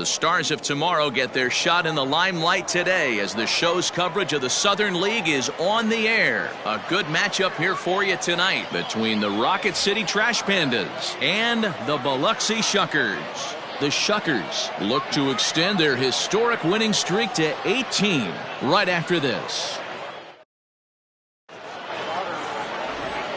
The stars of tomorrow get their shot in the limelight today as the show's coverage of the Southern League is on the air. A good matchup here for you tonight between the Rocket City Trash Pandas and the Biloxi Shuckers. The Shuckers look to extend their historic winning streak to 18 right after this.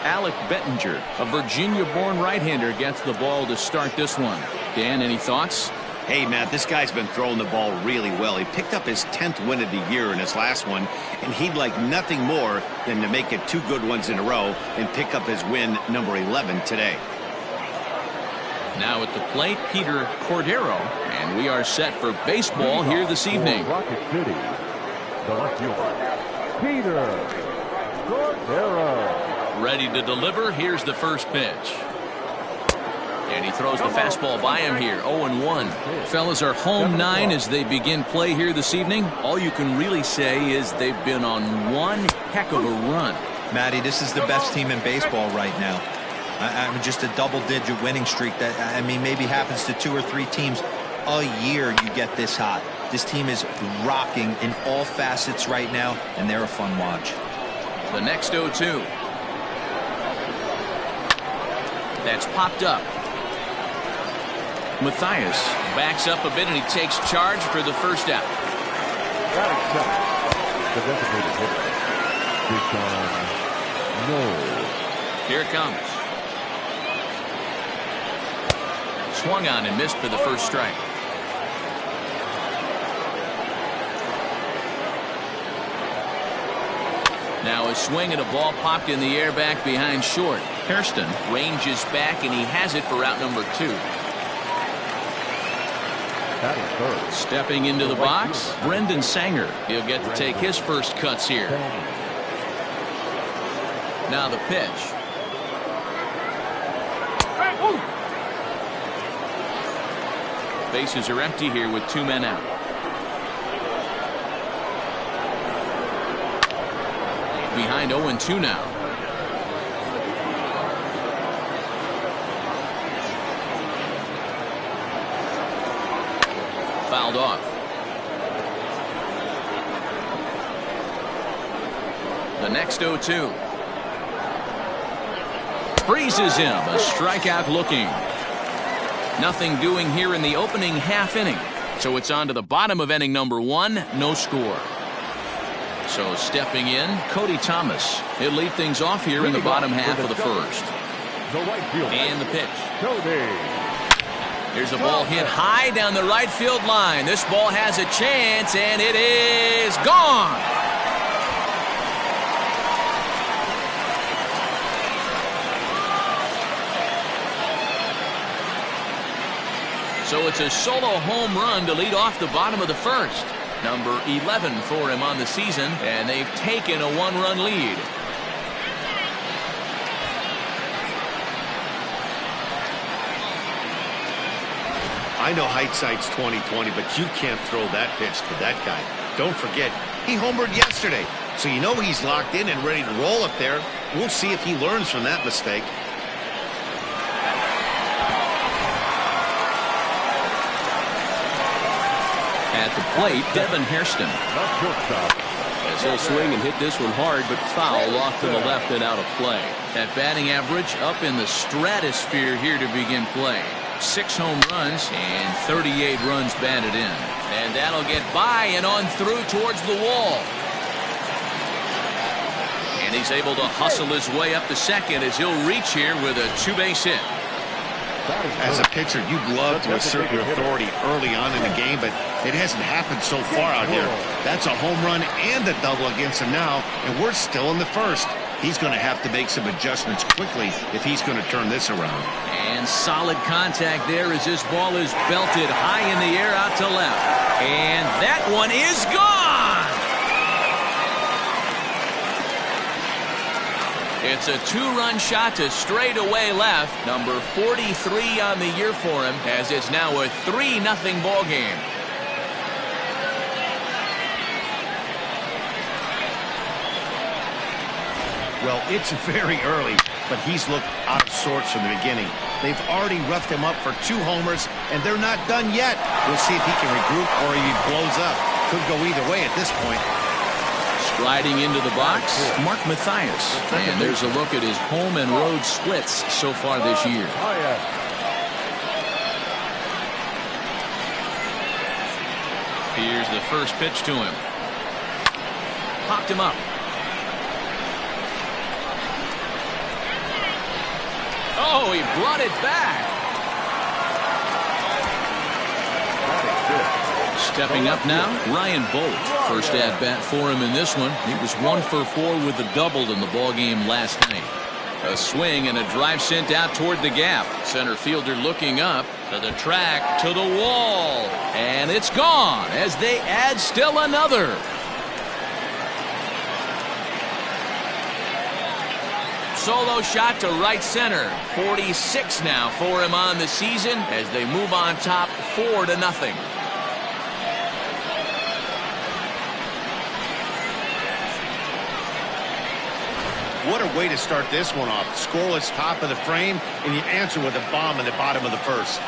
Alec Bettinger, a Virginia-born right-hander, gets the ball to start this one. Dan, any thoughts? Hey, Matt, this guy's been throwing the ball really well. He picked up his 10th win of the year in his last one, and he'd like nothing more than to make it 2 good ones in a row and pick up his win number 11 today. Now at the plate, Peter Cordero, and we are set for baseball here this evening. Rocket City, Peter Cordero. Ready to deliver. Here's the first pitch. And he throws the fastball by him here. 0-1. Fellas are home 9 as they begin play here this evening. All you can really say is they've been on one heck of a run. Matty, this is the best team in baseball right now. I mean, just a double-digit winning streak that, I mean, maybe happens to 2 or 3 teams a year you get this hot. This team is rocking in all facets right now, and they're a fun watch. The next 0-2. That's popped up. Matthias backs up a bit and he takes charge for the first out. Here it comes. Swung on and missed for the first strike. Now a swing and a ball popped in the air back behind short. Hairston ranges back and he has it for out number 2. Stepping into the box, Brendan Sanger. He'll get to take his first cuts here. Now the pitch. Bases are empty here with 2 men out. Behind 0-2 now. Fouled off. The next 0-2. Freezes him. A strikeout looking. Nothing doing here in the opening half inning. So it's on to the bottom of inning number 1. No score. So stepping in, Cody Thomas. He'll lead things off here in the bottom half of the first. And the pitch. Here's a ball hit high down the right field line. This ball has a chance, and it is gone. So it's a solo home run to lead off the bottom of the first. Number 11 for him on the season, and they've taken a 1-run lead. I know hindsight's 20/20, but you can't throw that pitch to that guy. Don't forget, he homered yesterday, so you know he's locked in and ready to roll up there. We'll see if he learns from that mistake. At the plate, Devin Hairston. As he'll swing and hit this one hard, but foul off to the left and out of play. That batting average up in the stratosphere here to begin play. 6 home runs and 38 runs batted in. And that'll get by and on through towards the wall. And he's able to hustle his way up to second as he'll reach here with a 2-base hit. As a pitcher, you'd love to assert your authority early on in the game, but it hasn't happened so far out here. That's a home run and a double against him now, and we're still in the first. He's going to have to make some adjustments quickly if he's going to turn this around. And solid contact there as this ball is belted high in the air out to left. And that one is gone! It's a 2-run shot to straightaway left. Number 43 on the year for him, as it's now a 3-0 ball game. Well, it's very early, but he's looked out of sorts from the beginning. They've already roughed him up for 2 homers, and they're not done yet. We'll see if he can regroup or he blows up. Could go either way at this point. Striding into the box, Mark Mathias. And there's a look at his home and road splits so far this year. Here's the first pitch to him. Popped him up. Oh, he brought it back. Stepping up now, Ryan Bolt. First at bat for him in this one. He was 1 for 4 with a double in the ballgame last night. A swing and a drive sent out toward the gap. Center fielder looking up to the track, to the wall. And it's gone as they add still another. Solo shot to right center. 46 now for him on the season as they move on top 4-0. What a way to start this one off. Scoreless top of the frame, and you answer with a bomb in the bottom of the first.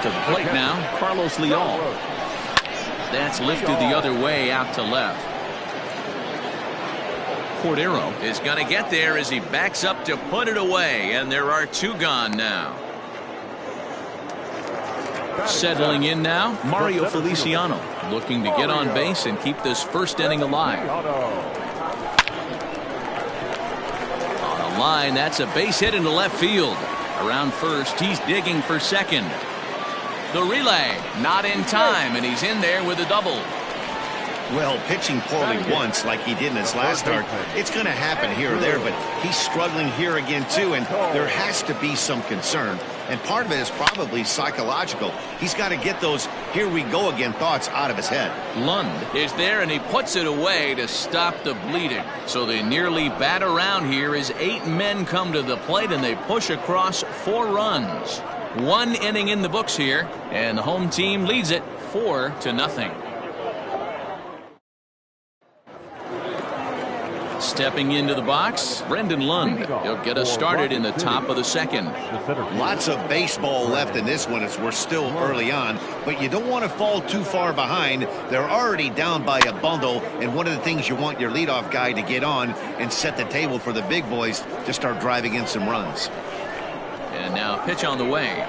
To the plate now, Carlos Leal. That's lifted the other way out to left. Cordero is going to get there as he backs up to put it away, and there are 2 gone now. Settling in now, Mario Feliciano, looking to get on base and keep this first inning alive. On a line, that's a base hit into left field. Around first, he's digging for second. The relay, not in time, and he's in there with a double. Well, pitching poorly once like he did in his last start, it's going to happen here or there, but he's struggling here again too, and there has to be some concern. And part of it is probably psychological. He's got to get those here we go again thoughts out of his head. Lund is there, and he puts it away to stop the bleeding. So they nearly bat around here as 8 men come to the plate, and they push across 4 runs. 1 inning in the books here, and the home team leads it 4-0. Stepping into the box, Brendan Lund. He'll get us started in the top of the second. Lots of baseball left in this one as we're still early on, but you don't want to fall too far behind. They're already down by a bundle, and one of the things you want your leadoff guy to get on and set the table for the big boys to start driving in some runs. And now a pitch on the way.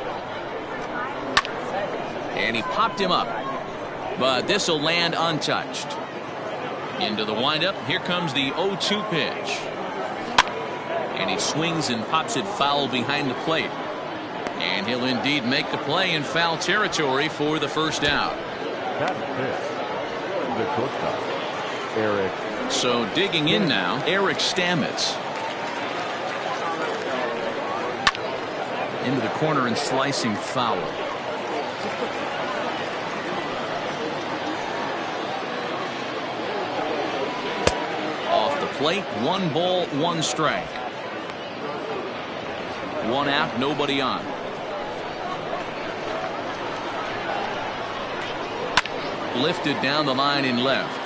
And he popped him up, but this will land untouched. Into the windup, here comes the 0-2 pitch. And he swings and pops it foul behind the plate. And he'll indeed make the play in foul territory for the first out. So digging in now, Eric Stamets. Into the corner and slicing foul. Plate, 1 ball, 1 strike. 1 out, nobody on. Lifted down the line in left.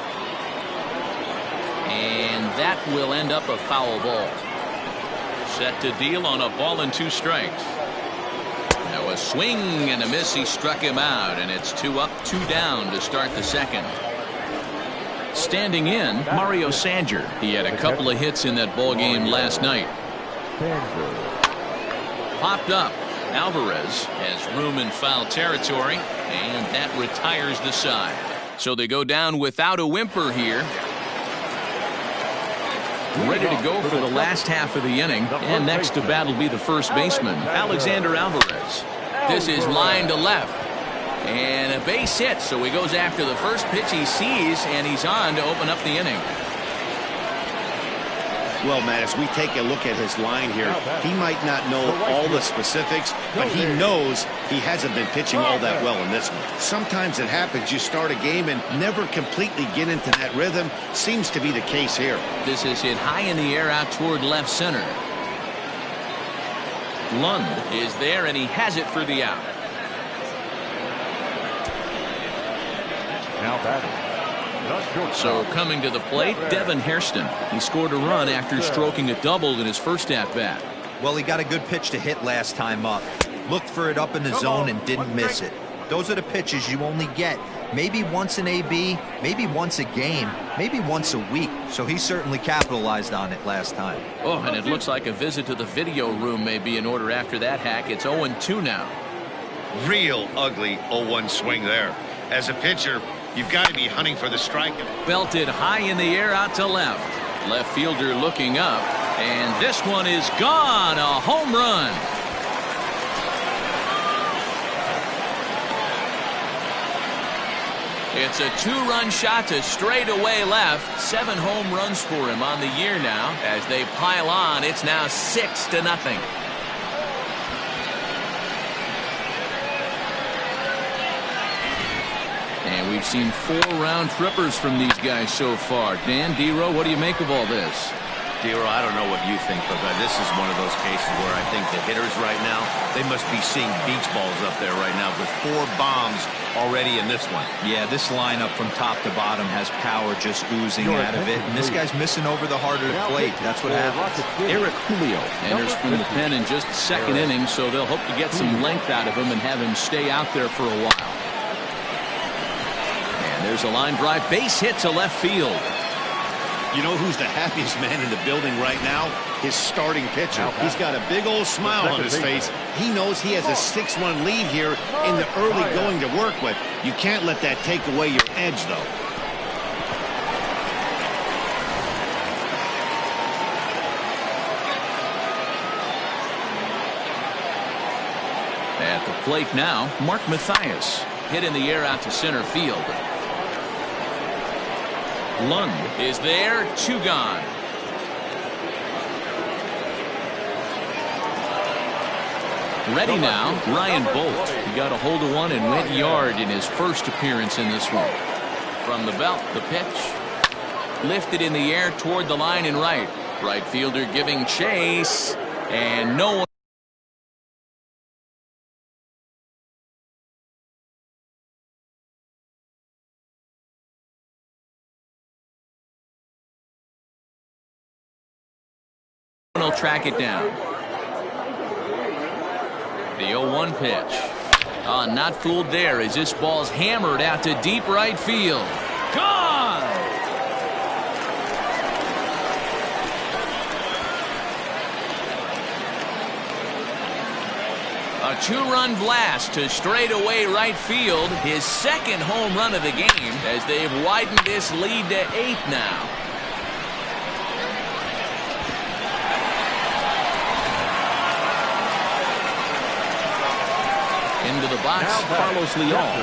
And that will end up a foul ball. Set to deal on a ball and 2 strikes. Now a swing and a miss. He struck him out, and it's 2 up, 2 down to start the second. Standing in, Mario Sanger. He had a couple of hits in that ball game last night. Popped up. Alvarez has room in foul territory, and that retires the side. So they go down without a whimper here. Ready to go for the last half of the inning, and next to bat will be the first baseman, Alexander Alvarez. This is line to left. And a base hit, so he goes after the first pitch he sees, and he's on to open up the inning. Well, Matt, as we take a look at his line here, he might not know all the specifics, but he knows he hasn't been pitching all that well in this one. Sometimes it happens, you start a game and never completely get into that rhythm. Seems to be the case here. This is hit high in the air out toward left center. Lund is there, and he has it for the out. Now batting. So coming to the plate, Devin Hairston. He scored a run after stroking a double in his first at-bat. Well, he got a good pitch to hit last time up. Looked for it up in the zone and didn't miss it. Those are the pitches you only get maybe once in AB, maybe once a game, maybe once a week. So he certainly capitalized on it last time. Oh, and it looks like a visit to the video room may be in order after that hack. It's 0-2 now. Real ugly 0-1 swing there. As a pitcher, you've got to be hunting for the strike. Belted high in the air out to left. Left fielder looking up. And this one is gone. A home run. It's a two-run shot to straightaway left. 7 home runs for him on the year now. As they pile on, it's now 6-0. And we've seen 4 round trippers from these guys so far. Dan, D-Row, what do you make of all this? D-Row, I don't know what you think, but this is one of those cases where I think the hitters right now, they must be seeing beach balls up there right now with 4 bombs already in this one. Yeah, this lineup from top to bottom has power just oozing out of it. And this guy's missing over the heart of the plate. That's what happens. Eric Julio enters from the pen in just the second inning, so they'll hope to get some length out of him and have him stay out there for a while. And there's a line drive base hit to left field. You know who's the happiest man in the building right now? His starting pitcher. He's got a big old smile on his face. He knows he has a 6-1 lead here in the early going to work with. You can't let that take away your edge, though. At the plate now, Mark Mathias. Hit in the air out to center field. Lund is there, 2 gone. Ready now, Ryan Bolt. He got a hold of one and went yard in his first appearance in this one. From the belt, the pitch. Lifted in the air toward the line and right. Right fielder giving chase. And no one. Will track it down. The 0-1 pitch. Not fooled there as this ball's hammered out to deep right field. Gone! A 2-run blast to straightaway right field. His second home run of the game as they've widened this lead to 8 now. Into the box, Carlos Leon.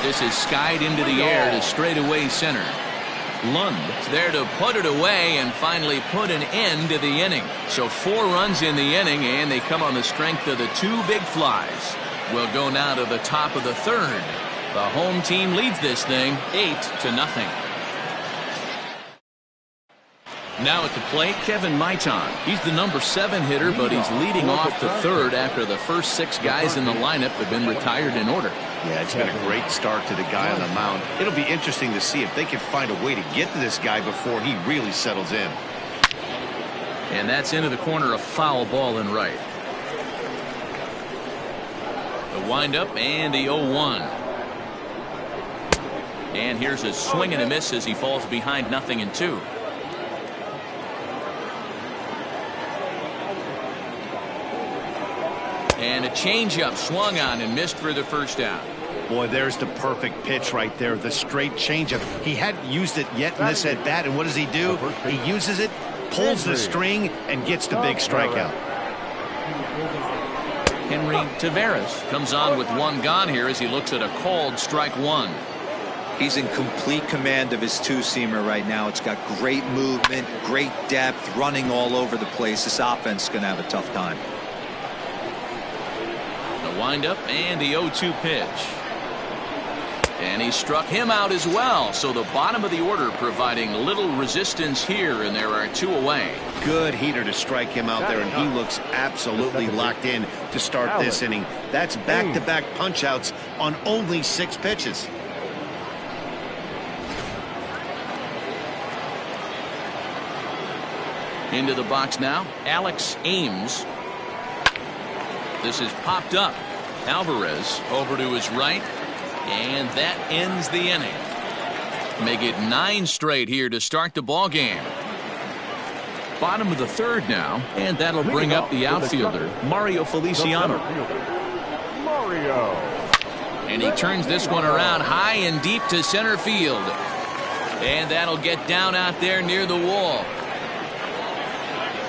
This is skied into the air to straightaway center. Lund is there to put it away and finally put an end to the inning. So 4 runs in the inning, and they come on the strength of the 2 big flies. We'll go now to the top of the 3rd. The home team leads this thing 8-0. Now at the plate, Kevin Maitan. He's the number 7 hitter, but he's leading off the 3rd after the first 6 guys in the lineup have been retired in order. Yeah, it's been a great start to the guy on the mound. It'll be interesting to see if they can find a way to get to this guy before he really settles in. And that's into the corner, a foul ball and right. The windup and the 0-1. And here's a swing and a miss as he falls behind 0-2. And a changeup swung on and missed for the first out. Boy, there's the perfect pitch right there, the straight changeup. He hadn't used it yet in this at-bat, and what does he do? He uses it, pulls the string, and gets the big strikeout. Henry Taveras comes on with 1 gone here as he looks at a called strike 1. He's in complete command of his 2-seamer right now. It's got great movement, great depth, running all over the place. This offense is going to have a tough time. The windup and the 0-2 pitch. And he struck him out as well. So the bottom of the order providing little resistance here, and there are 2 away. Good heater to strike him out there, and he looks absolutely locked in to start this inning. That's back-to-back punch-outs on only 6 pitches. Into the box now, Alex Ames. This is popped up. Alvarez over to his right, and that ends the inning. Make it 9 straight here to start the ball game. Bottom of the third now, and that'll bring up the outfielder, Mario Feliciano. And he turns this one around high and deep to center field. And that'll get down out there near the wall.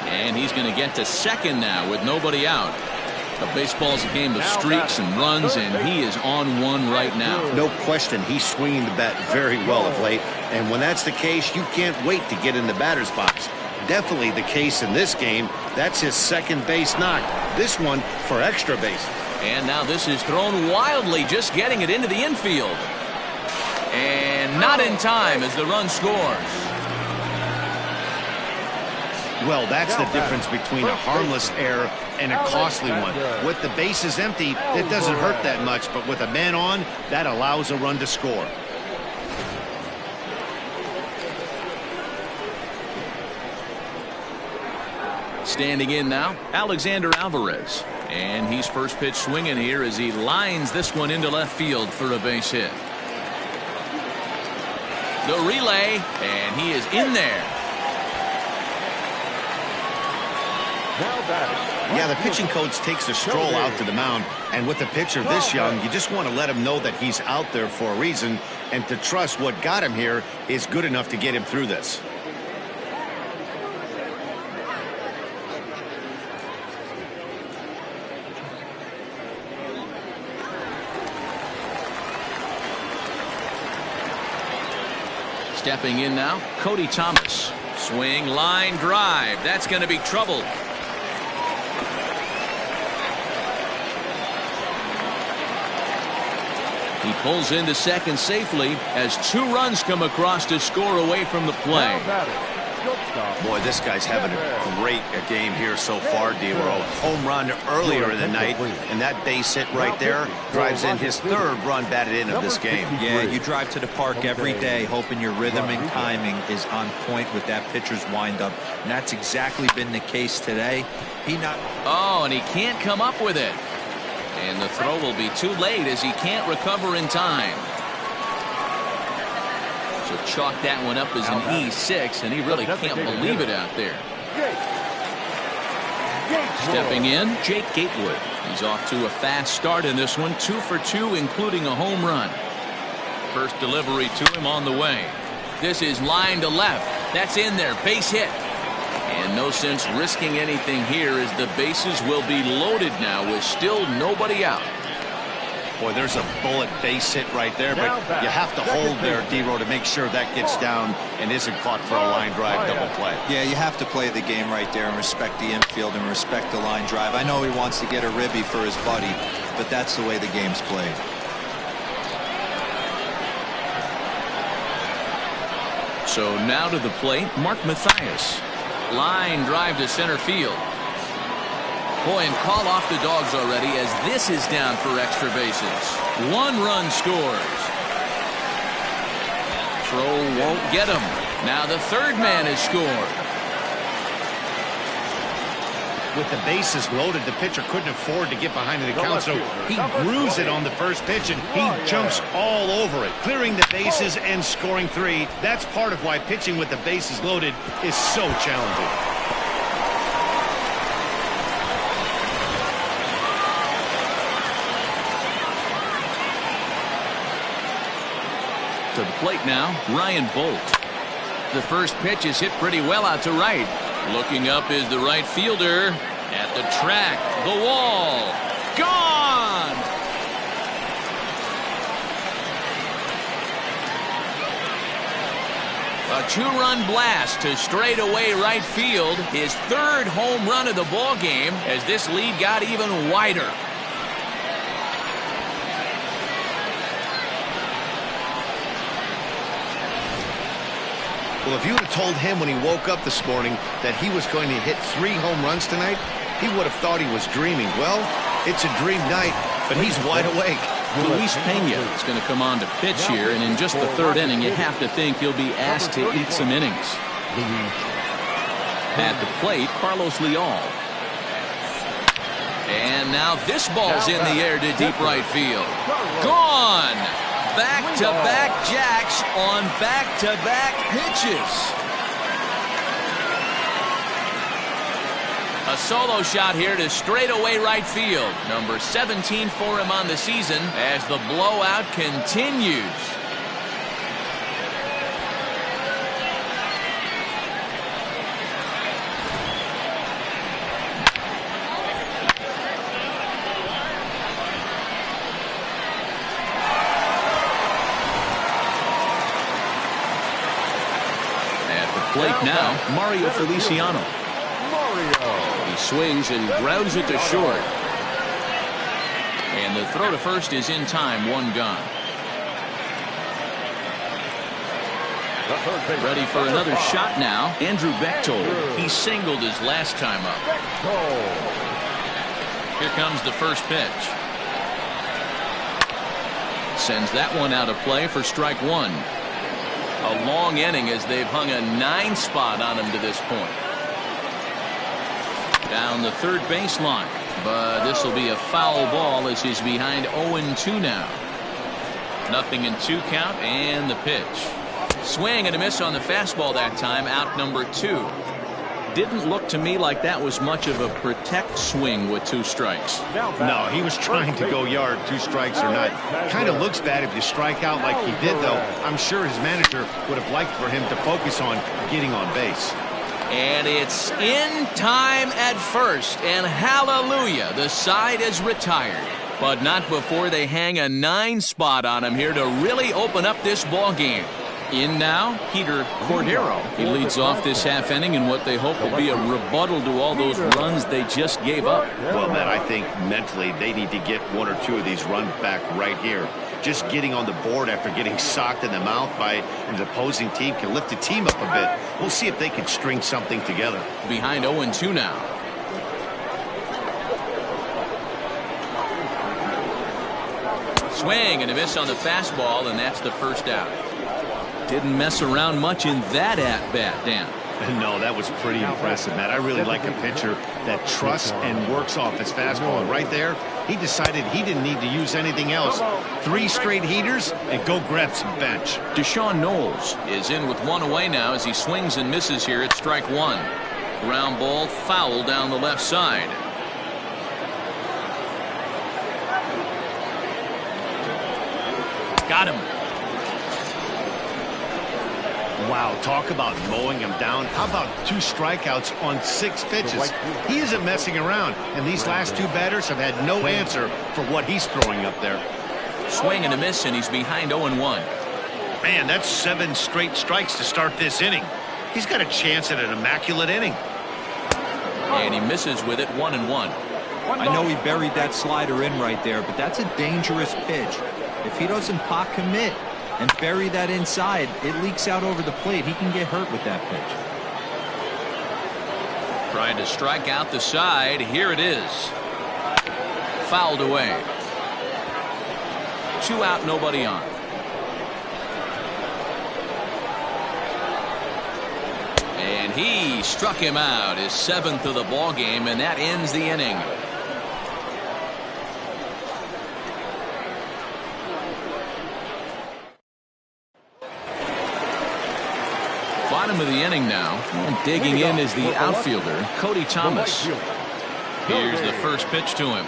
And he's going to get to second now with nobody out. But baseball's a game of streaks and runs, and he is on one right now. No question, he's swinging the bat very well of late. And when that's the case, you can't wait to get in the batter's box. Definitely the case in this game. That's his second base knock. This one for extra base. And now this is thrown wildly, just getting it into the infield. And not in time as the run scores. Well, that's the difference between a harmless error and a costly one. With the bases empty, it doesn't hurt that much, but with a man on, that allows a run to score. Standing in now, Alexander Alvarez. And he's first pitch swinging here as he lines this one into left field for a base hit. The relay, and he is in there. Yeah, the pitching coach takes the stroll out to the mound, and with a pitcher this young, you just want to let him know that he's out there for a reason, and to trust what got him here is good enough to get him through this. Stepping in now, Cody Thomas. Swing, line, drive. That's going to be trouble. He pulls into second safely as 2 runs come across to score away from the play. Boy, this guy's having a great game here so far, D-Roll. Home run earlier in the night, and that base hit right there drives in his 3rd run batted in of this game. Yeah, you drive to the park every day hoping your rhythm and timing is on point with that pitcher's windup, and that's exactly been the case today. Oh, and he can't come up with it. And the throw will be too late as he can't recover in time. So chalk that one up as an E6, and he really can't believe it out there. Stepping in, Jake Gatewood. He's off to a fast start in this one, 2 for 2, including a home run. First delivery to him on the way. This is line to left. That's in there, base hit. And no sense risking anything here as the bases will be loaded now with still nobody out. Boy, there's a bullet base hit right there, but you have to hold there, D-Roll, to make sure that gets down and isn't caught for a line drive double play. Yeah, you have to play the game right there and respect the infield and respect the line drive. I know he wants to get a ribby for his buddy, but that's the way the game's played. So now to the plate, Mark Mathias. Line drive to center field. Boy, and call off the dogs already as this is down for extra bases. 1 run scores. Throw won't get him. Now the 3rd man has scored. With the bases loaded, the pitcher couldn't afford to get behind the count, so he grooves it on the first pitch, and he jumps all over it, clearing the bases and scoring 3. That's part of why pitching with the bases loaded is so challenging. To the plate now, Ryan Bolt. The first pitch is hit pretty well out to right. Looking up is the right fielder. At the track, the wall. Gone! A 2-run blast to straightaway right field. His 3rd home run of the ball game as this lead got even wider. Well, if you would have told him when he woke up this morning that he was going to hit 3 home runs tonight, he would have thought he was dreaming. Well, it's a dream night, but he's wide awake. Luis Pena is going to come on to pitch here, and in just the 3rd inning, you have to think he'll be asked to eat some innings. At the plate, Carlos Leal. And now this ball's in the air to deep right field. Gone! Back-to-back jacks on back-to-back pitches. A solo shot here to straightaway right field. Number 17 for him on the season as the blowout continues. At the plate now, Mario Feliciano. He swings and grounds it to short. And the throw to first is in time, one gone. Ready for another shot now. Andrew Bechtold. He singled his last time up. Here comes the first pitch. Sends that one out of play for strike one. A long inning as they've hung a 9 spot on him to this point. Down the third baseline, but this will be a foul ball as he's behind 0-2 now. 0-2 count and the pitch. Swing and a miss on the fastball that time, out number 2. Didn't look to me like that was much of a protect swing with 2 strikes. No, he was trying to go yard, 2 strikes or not. Kind of looks bad if you strike out like he did, though. I'm sure his manager would have liked for him to focus on getting on base. And it's in time at first, and hallelujah, the side is retired. But not before they hang a 9 spot on him here to really open up this ball game. In now, Peter Cordero. He leads off this half inning in what they hope will be a rebuttal to all those runs they just gave up. Well, Matt, I think mentally they need to get 1 or 2 of these runs back right here. Just getting on the board after getting socked in the mouth by an opposing team can lift the team up a bit. We'll see if they can string something together. Behind 0-2 now. Swing and a miss on the fastball, and that's the first out. Didn't mess around much in that at-bat, Dan. No, that was pretty impressive, Matt. I really like a pitcher that trusts and works off his fastball. And right there, he decided he didn't need to use anything else. 3 straight heaters and go grab some bench. Deshaun Knowles is in with 1 away now as he swings and misses here at strike 1. Ground ball foul down the left side. Got him. Wow, talk about mowing him down. How about 2 strikeouts on 6 pitches? He isn't messing around, and these last 2 batters have had no answer for what he's throwing up there. Swing and a miss, and he's behind 0-1. Man, that's 7 straight strikes to start this inning. He's got a chance at an immaculate inning. And he misses with it, 1-1. I know he buried that slider in right there, but that's a dangerous pitch. If he doesn't pot commit and bury that inside, it leaks out over the plate. He can get hurt with that pitch. Trying to strike out the side. Here it is. Fouled away. 2 out, nobody on. And he struck him out, his 7th of the ball game, and that ends the inning. Bottom of the inning now, and digging in is the outfielder, Cody Thomas. Here's the first pitch to him.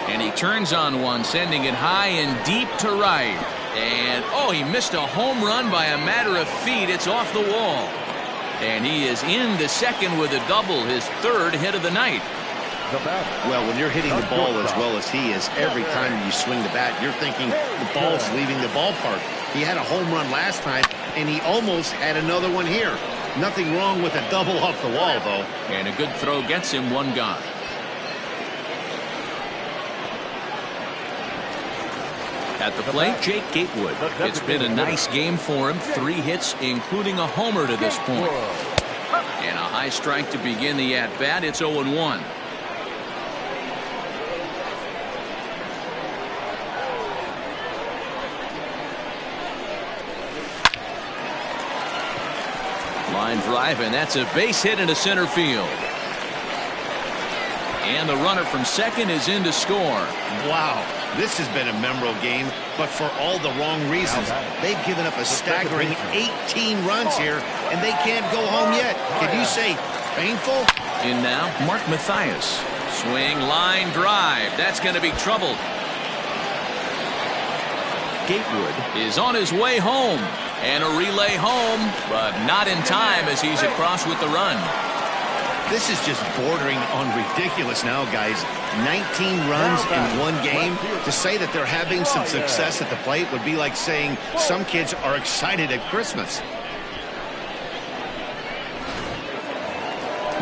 And he turns on one, sending it high and deep to right. And, oh, he missed a home run by a matter of feet. It's off the wall. And he is in the second with a double, his 3rd hit of the night. Well, when you're hitting the ball as well as he is, every time you swing the bat, you're thinking the ball's leaving the ballpark. He had a home run last time, and he almost had another one here. Nothing wrong with a double off the wall, though. And a good throw gets him 1 gone. At the plate, Jake Gatewood. It's been a nice game for him. 3 hits, including a homer to this point. And a high strike to begin the at-bat. It's 0-1. Line drive, and that's a base hit into center field. And the runner from second is in to score. Wow, this has been a memorable game, but for all the wrong reasons. They've given up a staggering 18 runs here, and they can't go home yet. Can you say painful? In now, Mark Mathias. Swing, line drive. That's going to be troubled. Gatewood is on his way home. And a relay home, but not in time as he's across with the run. This is just bordering on ridiculous now, guys. 19 runs in one game. To say that they're having some success at the plate would be like saying some kids are excited at Christmas.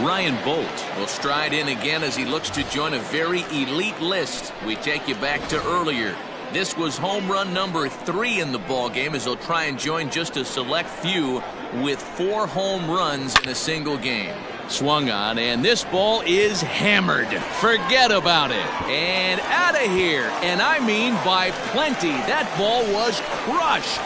Ryan Bolt will stride in again as he looks to join a very elite list. We take you back to earlier. This was home run number 3 in the ball game as they'll try and join just a select few with 4 home runs in a single game. Swung on, and this ball is hammered. Forget about it. And out of here. And I mean by plenty. That ball was crushed.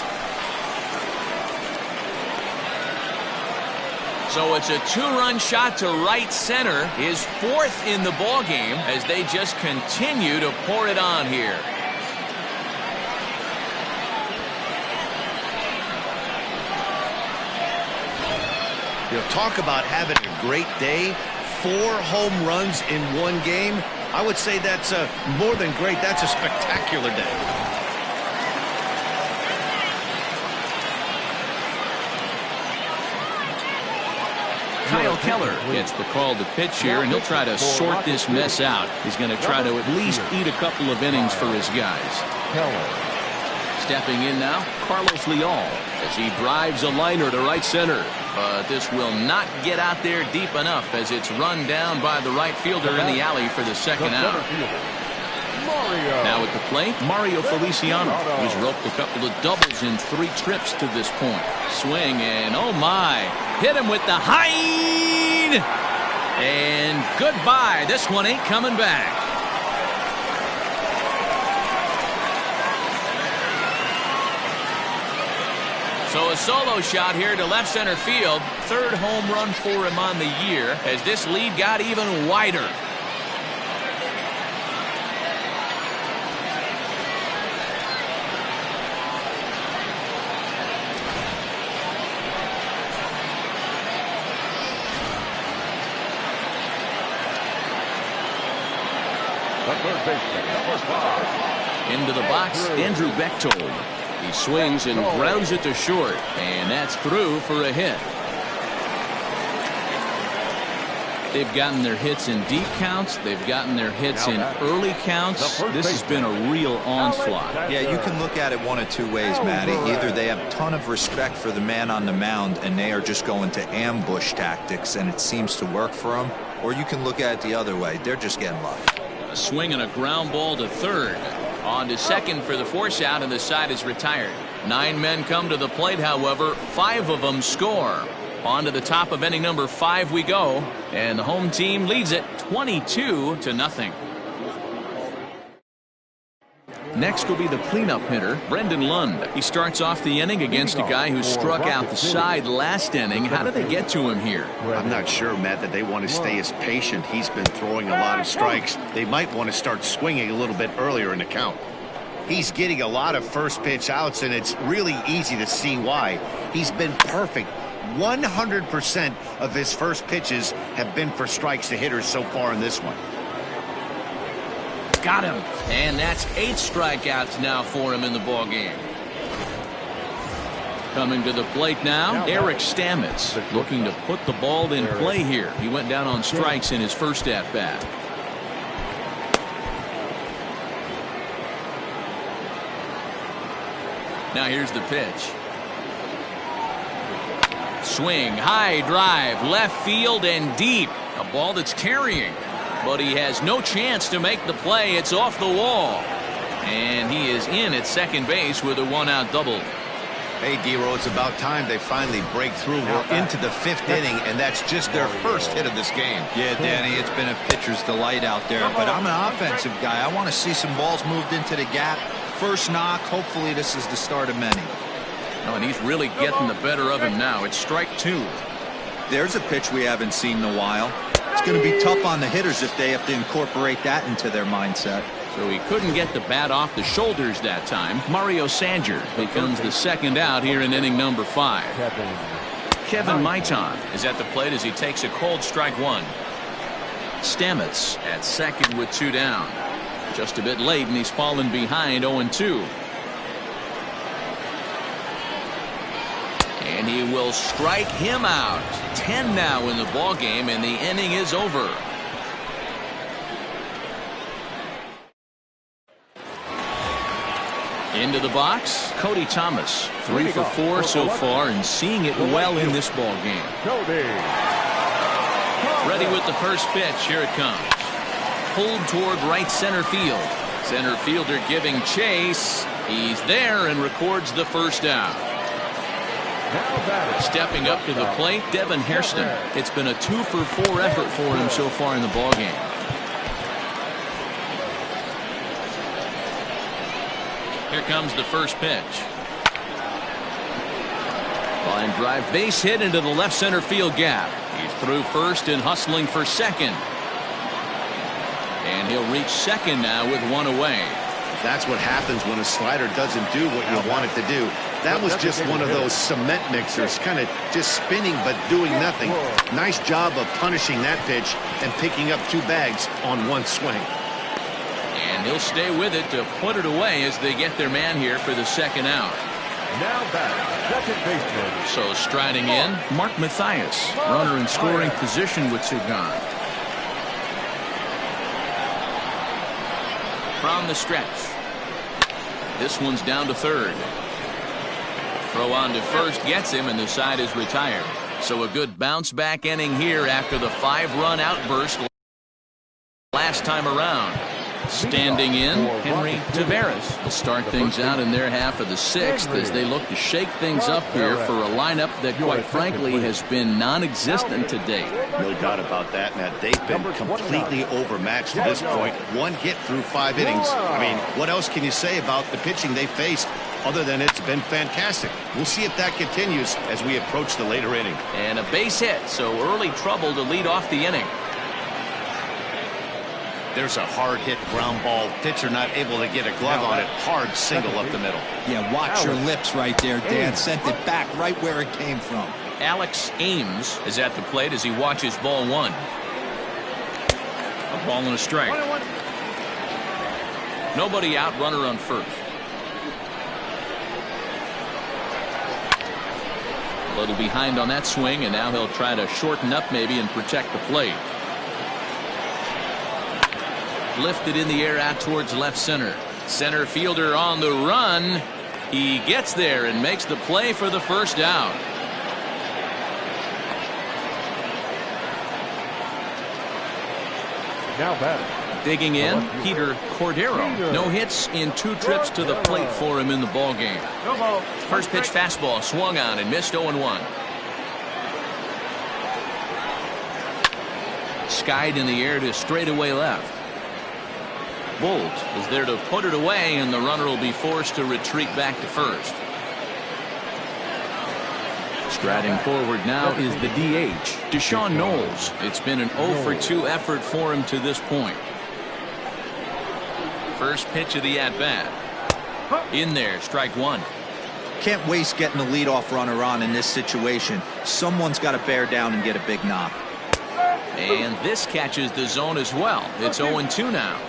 So it's a 2-run shot to right center. His 4th in the ball game as they just continue to pour it on here. You know, talk about having a great day. 4 home runs in one game. I would say that's more than great. That's a spectacular day. Kyle Keller gets the call to pitch here, and he'll try to sort this mess out. He's going to try to at least eat a couple of innings for his guys. Stepping in now, Carlos Leal as he drives a liner to right center. But this will not get out there deep enough as it's run down by the right fielder in the alley for the second out. Now at the plate, Mario Feliciano. He's roped a couple of doubles in 3 trips to this point. Swing, and oh my, hit him with the hide. And goodbye. This one ain't coming back. So a solo shot here to left center field. 3rd home run for him on the year as this lead got even wider. Into the box, Andrew Bechtold. He swings and grounds it to short, and that's through for a hit. They've gotten their hits in deep counts. They've gotten their hits in early counts. This has been a real onslaught. Yeah, you can look at it one of 2 ways, Matty. Either they have a ton of respect for the man on the mound, and they are just going to ambush tactics, and it seems to work for them. Or you can look at it the other way. They're just getting lucky. A swing and a ground ball to third. On to second for the force out, and the side is retired. 9 men come to the plate, however. 5 of them score. On to the top of inning number 5 we go, and the home team leads it 22-0. Next will be the cleanup hitter, Brendan Lund. He starts off the inning against a guy who struck out the side last inning. How did they get to him here? I'm not sure, Matt, that they want to stay as patient. He's been throwing a lot of strikes. They might want to start swinging a little bit earlier in the count. He's getting a lot of first pitch outs, and it's really easy to see why. He's been perfect. 100% of his first pitches have been for strikes to hitters so far in this one. Got him. And that's 8 strikeouts now for him in the ball game. Coming to the plate now, Eric Stamets looking to put the ball in play here. He went down on strikes in his first at bat. Now here's the pitch. Swing, high drive, left field and deep. A ball that's carrying. But he has no chance to make the play. It's off the wall. And he is in at second base with a 1-out double. Hey, D-Row, it's about time they finally break through. We're into the 5th inning, and that's just their first hit of this game. Yeah, Danny, it's been a pitcher's delight out there. But I'm an offensive guy. I want to see some balls moved into the gap. First knock. Hopefully this is the start of many. Oh, and he's really getting the better of him now. It's strike 2. There's a pitch we haven't seen in a while. It's going to be tough on the hitters if they have to incorporate that into their mindset. So he couldn't get the bat off the shoulders that time. Mario Sanger becomes the second out here in inning number 5. Kevin Maitan is at the plate as he takes a cold strike one. Stamets at second with 2 down. Just a bit late, and he's fallen behind 0-2. And he will strike him out. 10 now in the ball game, and the inning is over. Into the box, Cody Thomas, 3 for 4 so far, and seeing it well in this ball game. Ready with the first pitch. Here it comes. Pulled toward right center field. Center fielder giving chase. He's there and records the first out. Stepping up to the plate, Devin Hairston. It's been a 2 for 4 effort for him so far in the ball game. Here comes the first pitch. Line drive base hit into the left center field gap. He's through first and hustling for second. And he'll reach second now with 1 away. That's what happens when a slider doesn't do what you want it to do. That was just one of those cement mixers, kind of just spinning but doing nothing. Nice job of punishing that pitch and picking up 2 bags on 1 swing. And he'll stay with it to put it away as they get their man here for the second out. Now back, second baseman. So striding in, Mark Mathias, runner in scoring position with 2 gone. From the stretch. This one's down to third. Throw on to first gets him, and the side is retired. So a good bounce back inning here after the 5-run outburst last time around. Standing in, Henry Taveras will start things out in their half of the 6th as they look to shake things up here for a lineup that, quite frankly, has been non-existent to date. No doubt about that, Matt. They've been completely overmatched to this point. 1 hit through 5 innings. I mean, what else can you say about the pitching they faced other than it's been fantastic? We'll see if that continues as we approach the later inning. And a base hit, so early trouble to lead off the inning. There's a hard hit ground ball. Pitcher not able to get a glove on it. Hard single up the middle. Yeah, watch your lips right there, Dan. Sent it back right where it came from. Alex Ames is at the plate as he watches ball 1. A ball and a strike. Nobody out, runner on first. A little behind on that swing, and now he'll try to shorten up maybe and protect the plate. Lifted in the air out towards left center. Center fielder on the run. He gets there and makes the play for the first out. Now batting. Digging in, Peter Cordero. No hits in 2 trips to the plate for him in the ball game. First pitch fastball swung on and missed 0-1. Skied in the air to straightaway left. Bolt is there to put it away, and the runner will be forced to retreat back to first. Striding forward now is the DH, Deshaun Knowles. It's been an 0 for 2 effort for him to this point. First pitch of the at-bat. In there, strike 1. Can't waste getting the leadoff runner on in this situation. Someone's got to bear down and get a big knock. And this catches the zone as well. It's 0-2 now.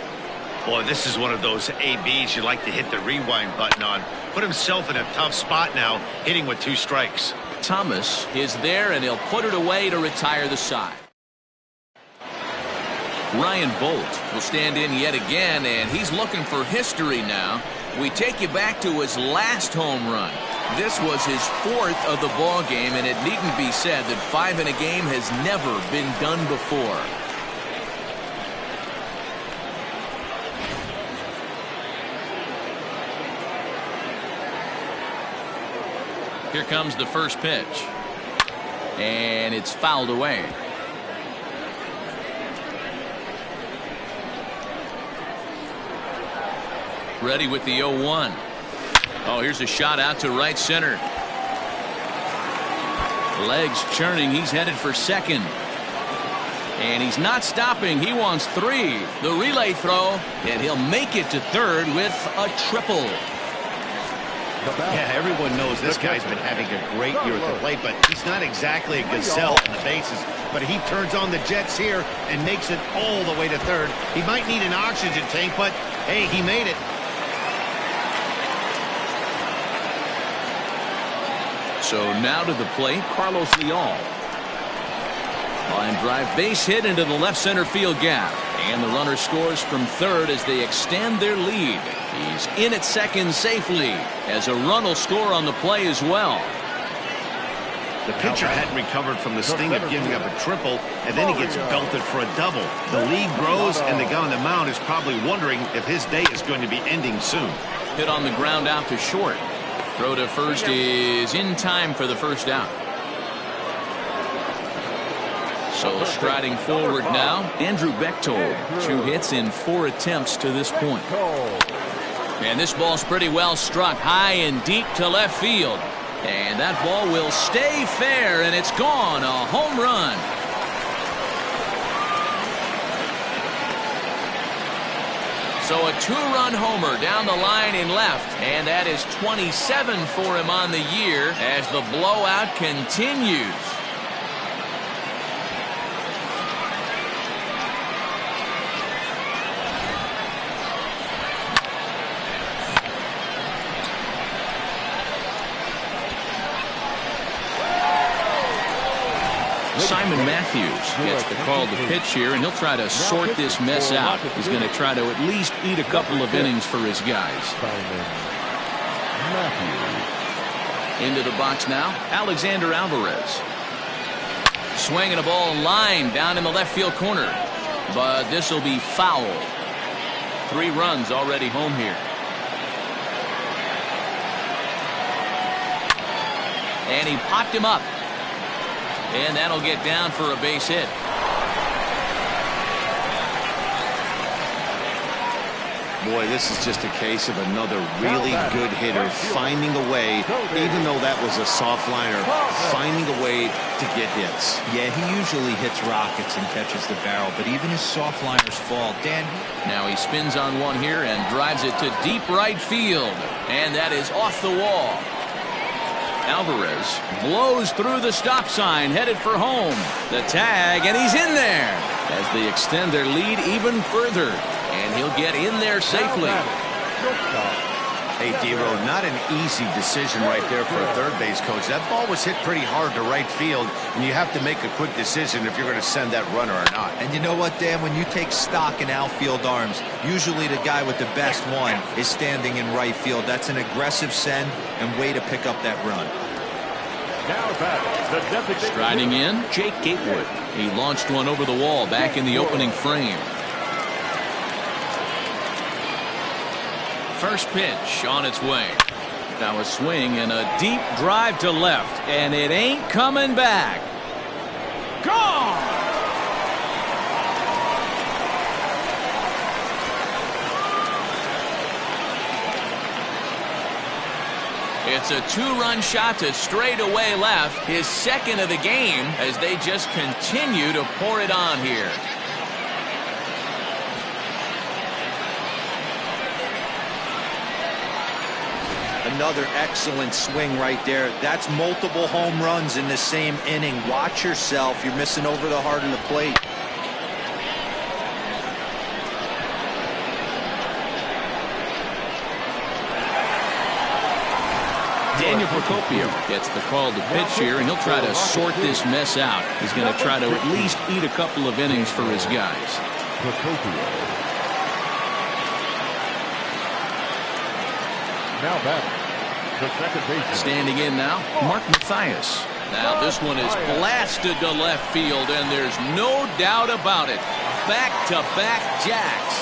Boy, this is one of those ABs you like to hit the rewind button on. Put himself in a tough spot now, hitting with 2 strikes. Thomas is there, and he'll put it away to retire the side. Ryan Bolt will stand in yet again, and he's looking for history now. We take you back to his last home run. This was his 4th of the ball game, and it needn't be said that 5 in a game has never been done before. Here comes the first pitch. And it's fouled away. Ready with the 0-1. Oh, here's a shot out to right center. Legs churning. He's headed for second. And he's not stopping. He wants 3. The relay throw, and he'll make it to third with a triple. Yeah, everyone knows this guy's been having a great year at the plate, but he's not exactly a gazelle on the bases. But he turns on the jets here and makes it all the way to third. He might need an oxygen tank, but hey, he made it. So now to the plate, Carlos Leal. Line drive, base hit into the left center field gap. And the runner scores from third as they extend their lead. He's in at second safely as a run will score on the play as well. The pitcher hadn't recovered from the sting of giving up a triple, and then he gets belted for a double. The lead grows, and the guy on the mound is probably wondering if his day is going to be ending soon. Hit on the ground out to short. Throw to first is in time for the first out. So striding forward now, Andrew Bechtold. 2 hits in 4 attempts to this point. And this ball's pretty well struck high and deep to left field. And that ball will stay fair, and it's gone. A home run. So a 2-run homer down the line in left. And that is 27 for him on the year as the blowout continues. Simon Matthews gets the call to pitch here, and he'll try to sort this mess out. He's going to try to at least eat a couple of innings for his guys. Into the box now, Alexander Alvarez. Swinging a ball line down in the left field corner. But this will be foul. 3 runs already home here. And he popped him up. And that'll get down for a base hit. Boy, this is just a case of another really good hitter finding a way, even though that was a soft liner, finding a way to get hits. Yeah, he usually hits rockets and catches the barrel, but even his soft liners fall. Dan. Now he spins on one here and drives it to deep right field. And that is off the wall. Alvarez blows through the stop sign, headed for home. The tag, and he's in there as they extend their lead even further. And he'll get in there safely. Hey, D-Row, not an easy decision right there for a third base coach. That ball was hit pretty hard to right field, and you have to make a quick decision if you're going to send that runner or not. And you know what, Dan? When you take stock in outfield arms, usually the guy with the best one is standing in right field. That's an aggressive send and way to pick up that run. Striding in, Jake Gatewood. He launched one over the wall back in the opening frame. First pitch on its way. Now a swing and a deep drive to left, and it ain't coming back. Gone! It's a 2-run shot to straightaway left, his second of the game, as they just continue to pour it on here. Another excellent swing right there. That's multiple home runs in the same inning. Watch yourself. You're missing over the heart of the plate. Daniel Procopio gets the call to pitch here, and he'll try to sort this mess out. He's going to try to at least eat a couple of innings for his guys. Now batting, the second baseman. Standing in now, Mark Mathias. Now this one is blasted to left field, and there's no doubt about it. Back-to-back jacks.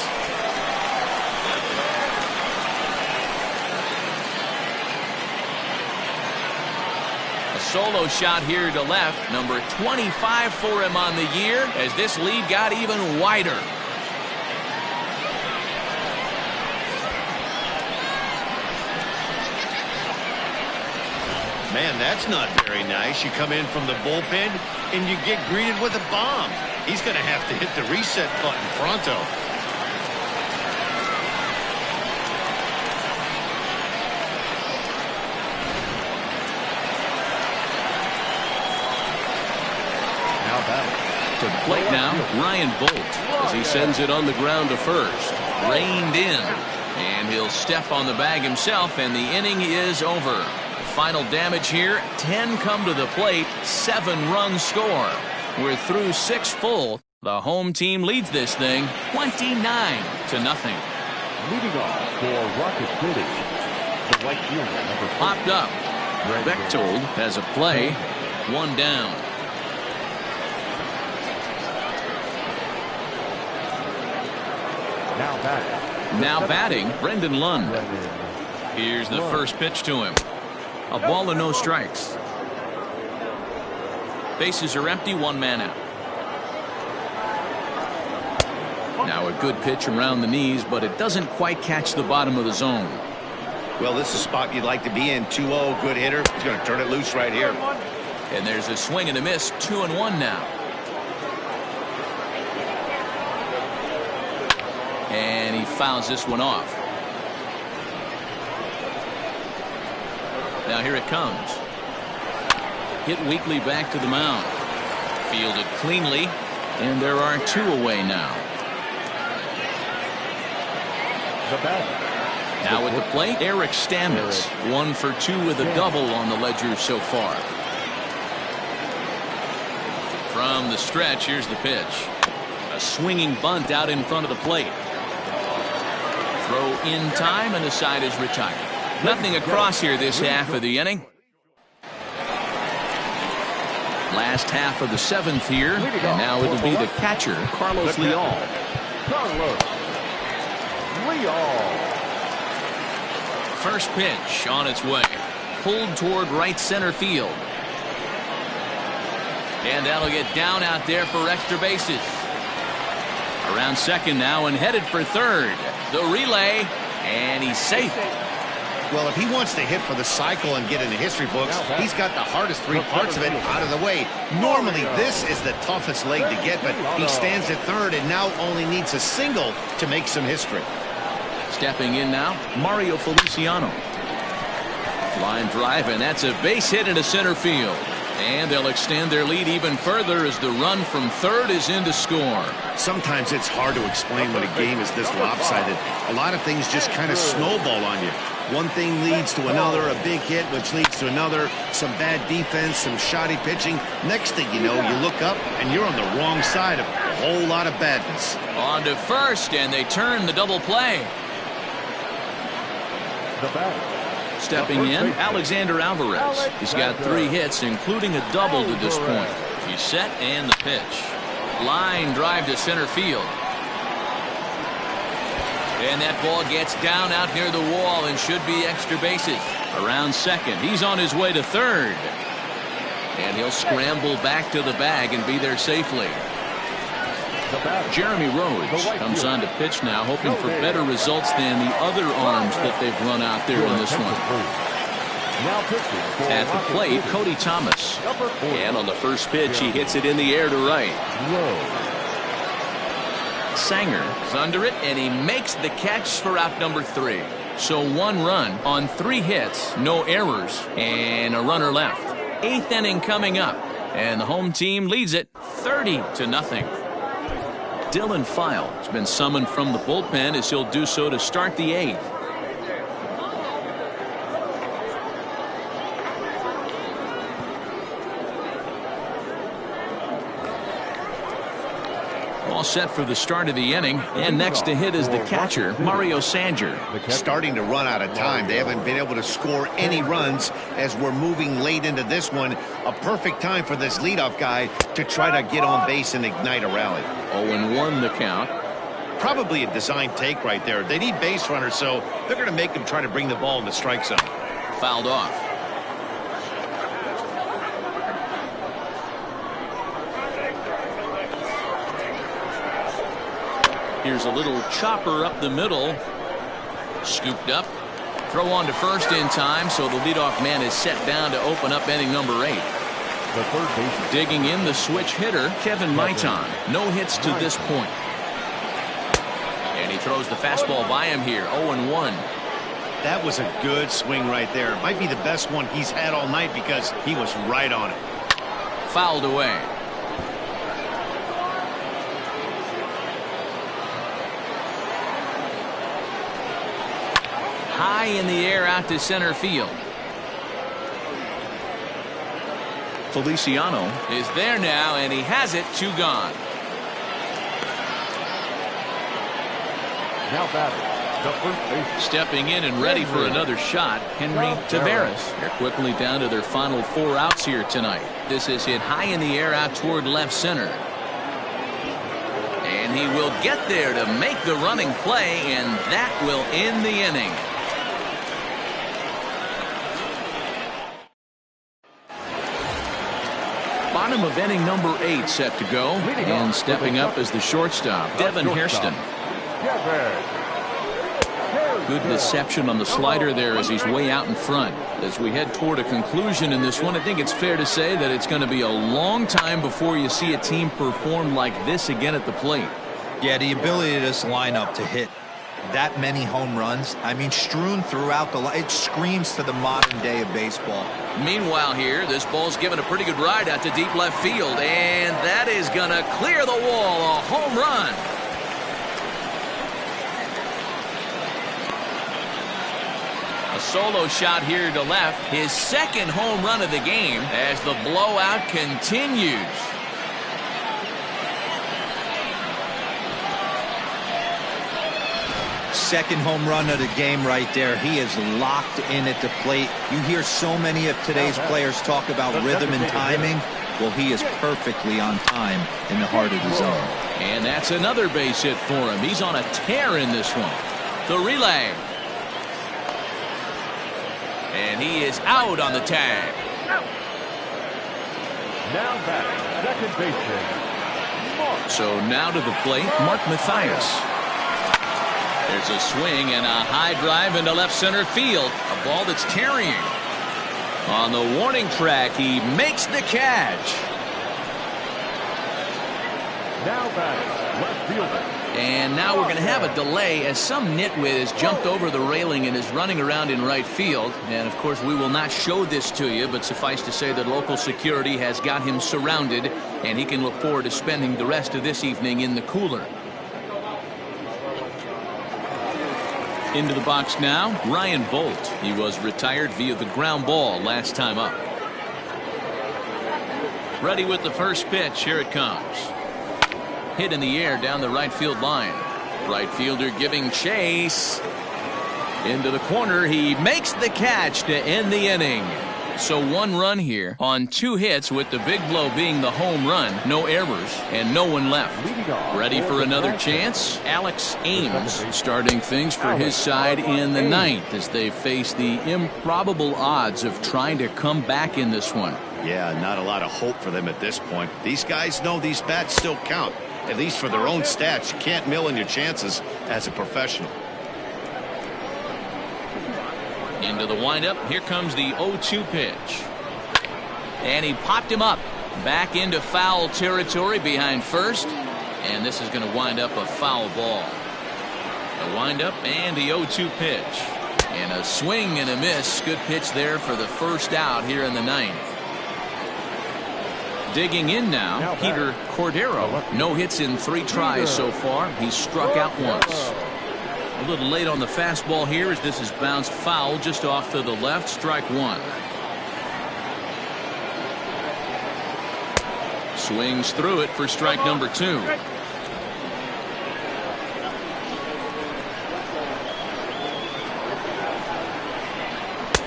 A solo shot here to left, number 25 for him on the year, as this lead got even wider. Man, that's not very nice. You come in from the bullpen and you get greeted with a bomb. He's going to have to hit the reset button pronto. To the plate now, Ryan Bolt, as he sends it on the ground to first. Reined in, and he'll step on the bag himself, and the inning is over. Final damage here, 10 come to the plate, 7 runs score. We're through 6 full. The home team leads this thing 29-0. Leading off for Rocket City, the right fielder, number 4. Popped up. Bechtold has a play, 1 down. Now batting, Brendan Lund. Here's the first pitch to him. A ball and no strikes. Bases are empty, 1 man out. Now a good pitch around the knees, but it doesn't quite catch the bottom of the zone. Well, this is a spot you'd like to be in. 2-0, good hitter. He's going to turn it loose right here. And there's a swing and a miss, 2-1 now. And he fouls this one off. Now here it comes. Hit weakly back to the mound. Fielded cleanly, and there are 2 away now. Now at the plate, Eric Stamets, 1 for 2 with a double on the ledger so far. From the stretch, here's the pitch. A swinging bunt out in front of the plate. Throw in time, and the side is retired. Nothing across here this half of the inning. Last half of the 7th here, and now it'll be the catcher, Carlos Leal. First pitch on its way. Pulled toward right center field. And that'll get down out there for extra bases. Around second now and headed for third. The relay, and he's safe. Well, if he wants to hit for the cycle and get in the history books, he's got the hardest 3 parts of it out of the way. Normally, this is the toughest leg to get, but he stands at third and now only needs a single to make some history. Stepping in now, Mario Feliciano. Line drive, and that's a base hit into center field. And they'll extend their lead even further as the run from third is in to score. Sometimes it's hard to explain when a game is this lopsided. A lot of things just kind of snowball on you. One thing leads to another, a big hit, which leads to another, some bad defense, some shoddy pitching. Next thing you know, you look up and you're on the wrong side of a whole lot of badness. On to first, and they turn the double play. The batter. Stepping in, Alexander Alvarez. He's got 3 hits, including a double to this point. He's set, and the pitch. Line drive to center field. And that ball gets down out near the wall and should be extra bases. Around second, he's on his way to third. And he'll scramble back to the bag and be there safely. Jeremy Rhodes comes on to pitch now, hoping for better results than the other arms that they've run out there in this one. At the plate, Cody Thomas. And on the first pitch, he hits it in the air to right. Sanger is under it, and he makes the catch for out number 3. So 1 run on 3 hits, no errors, and a runner left. 8th inning coming up, and the home team leads it 30-0. Dylan File has been summoned from the bullpen as he'll do so to start the 8th. All set for the start of the inning, and next to hit is the catcher, Mario Sanger. Starting to run out of time. They haven't been able to score any runs as we're moving late into this one. A perfect time for this leadoff guy to try to get on base and ignite a rally. 0-1 the count. Probably a design take right there. They need base runners, so they're going to make him try to bring the ball in the strike zone. Fouled off. Here's a little chopper up the middle. Scooped up. Throw on to first in time, so the leadoff man is set down to open up inning number 8. The third baseman. Digging in, the switch hitter, Kevin Maitan. No hits to this point. And he throws the fastball by him here, 0-1. That was a good swing right there. Might be the best one he's had all night because he was right on it. Fouled away. High in the air out to center field. Feliciano is there now, and he has it. 2 gone. Now batting. The first baseman. Stepping in and ready for another shot, Henry Taveras. They're quickly down to their final 4 outs here tonight. This is hit high in the air out toward left center. And he will get there to make the running play, and that will end the inning. Bottom of inning number 8 set to go, and stepping up as the shortstop, Devin Hairston. Good deception on the slider there as he's way out in front. As we head toward a conclusion in this one, I think it's fair to say that it's going to be a long time before you see a team perform like this again at the plate. Yeah, the ability of this lineup to hit that many home runs, I mean, strewn throughout it screams to the modern day of baseball. Meanwhile here, this ball's given a pretty good ride out to deep left field, and that is going to clear the wall. A home run. A solo shot here to left, his second home run of the game as the blowout continues. Second home run of the game right there. He is locked in at the plate. You hear so many of today's players talk about rhythm and timing. Well, he is perfectly on time in the heart of the zone. And that's another base hit for him. He's on a tear in this one. The relay. And he is out on the tag. Now batting, second baseman. So now to the plate, Mark Mathias. There's a swing and a high drive into left center field. A ball that's carrying. On the warning track, he makes the catch. Now batting, left fielder. And now we're going to have a delay as some nitwit has jumped over the railing and is running around in right field. And, of course, we will not show this to you, but suffice to say that local security has got him surrounded, and he can look forward to spending the rest of this evening in the cooler. Into the box now, Ryan Bolt. He was retired via the ground ball last time up. Ready with the first pitch. Here it comes. Hit in the air down the right field line. Right fielder giving chase. Into the corner. He makes the catch to end the inning. So 1 run here on 2 hits, with the big blow being the home run. No errors and no one left. Ready for another chance? Alex Ames starting things for his side in the 9th as they face the improbable odds of trying to come back in this one. Yeah, not a lot of hope for them at this point. These guys know these bats still count, at least for their own stats. You can't mill in your chances as a professional. Into the windup. Here comes the 0-2 pitch. And he popped him up. Back into foul territory behind first. And this is going to wind up a foul ball. A windup and the 0-2 pitch. And a swing and a miss. Good pitch there for the first out here in the 9th. Digging in now, Peter Cordero. No hits in 3 tries so far. He's struck out once. A little late on the fastball here as this is bounced foul just off to the left. Strike 1. Swings through it for strike number 2.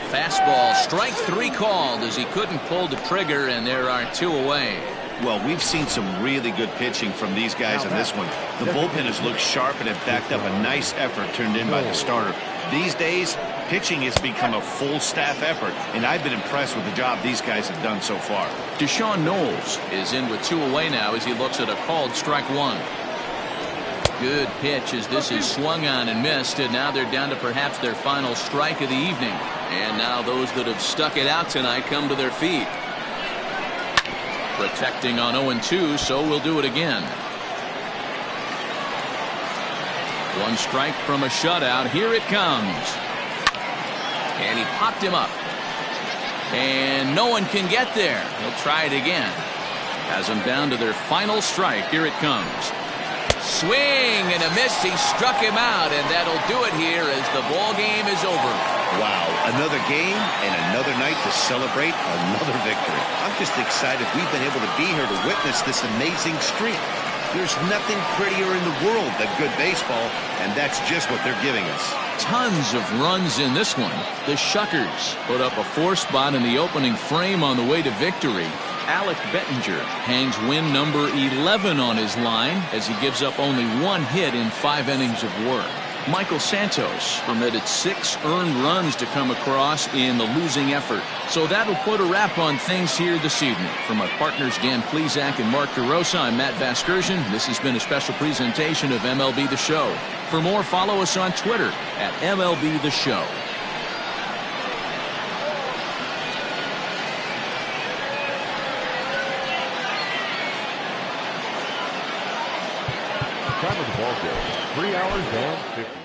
Fastball, strike 3 called as he couldn't pull the trigger, and there are 2 away. Well, we've seen some really good pitching from these guys in this one. The bullpen has looked sharp and have backed up a nice effort turned in by the starter. These days, pitching has become a full staff effort, and I've been impressed with the job these guys have done so far. Deshaun Knowles is in with 2 away now as he looks at a called strike 1. Good pitch as this is swung on and missed, and now they're down to perhaps their final strike of the evening. And now those that have stuck it out tonight come to their feet. Protecting on 0-2, so we'll do it again. One strike from a shutout. Here it comes. And he popped him up. And no one can get there. He'll try it again. Has them down to their final strike. Here it comes. Swing and a miss. He struck him out, and that'll do it here as the ball game is over. Wow, another game and another night to celebrate another victory. I'm just excited we've been able to be here to witness this amazing streak. There's nothing prettier in the world than good baseball, and that's just what they're giving us. Tons of runs in this one. The Shuckers put up a 4 spot in the opening frame on the way to victory. Alec Bettinger hangs win number 11 on his line as he gives up only 1 hit in 5 innings of work. Michael Santos permitted 6 earned runs to come across in the losing effort. So that'll put a wrap on things here this evening. For my partners Dan Plesac and Mark DeRosa, I'm Matt Vasgersian. This has been a special presentation of MLB The Show. For more, follow us on Twitter at MLB The Show. Time of the ball game, 3 hours and 50.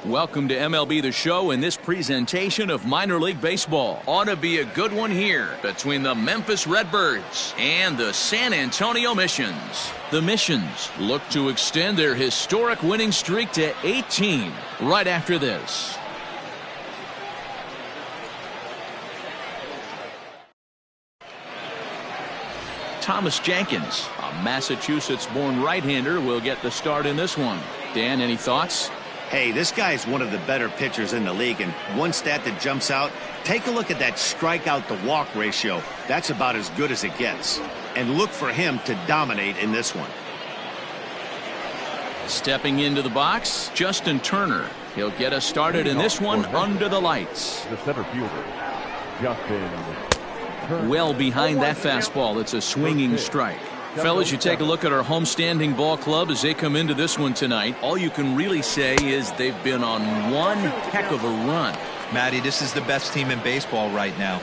Welcome to MLB The Show in this presentation of minor league baseball. Ought to be a good one here between the Memphis Redbirds and the San Antonio Missions. The Missions look to extend their historic winning streak to 18 right after this. Thomas Jenkins, a Massachusetts-born right-hander, will get the start in this one. Dan, any thoughts? Hey, this guy is one of the better pitchers in the league, and one stat that jumps out, take a look at that strikeout to walk ratio. That's about as good as it gets. And look for him to dominate in this one. Stepping into the box, Justin Turner. He'll get us started in this one under the lights. The center fielder, Justin Turner. Well behind that fastball, it's a swinging strike. Fellas, you take a look at our homestanding ball club as they come into this one tonight. All you can really say is they've been on one heck of a run. Matty, this is the best team in baseball right now.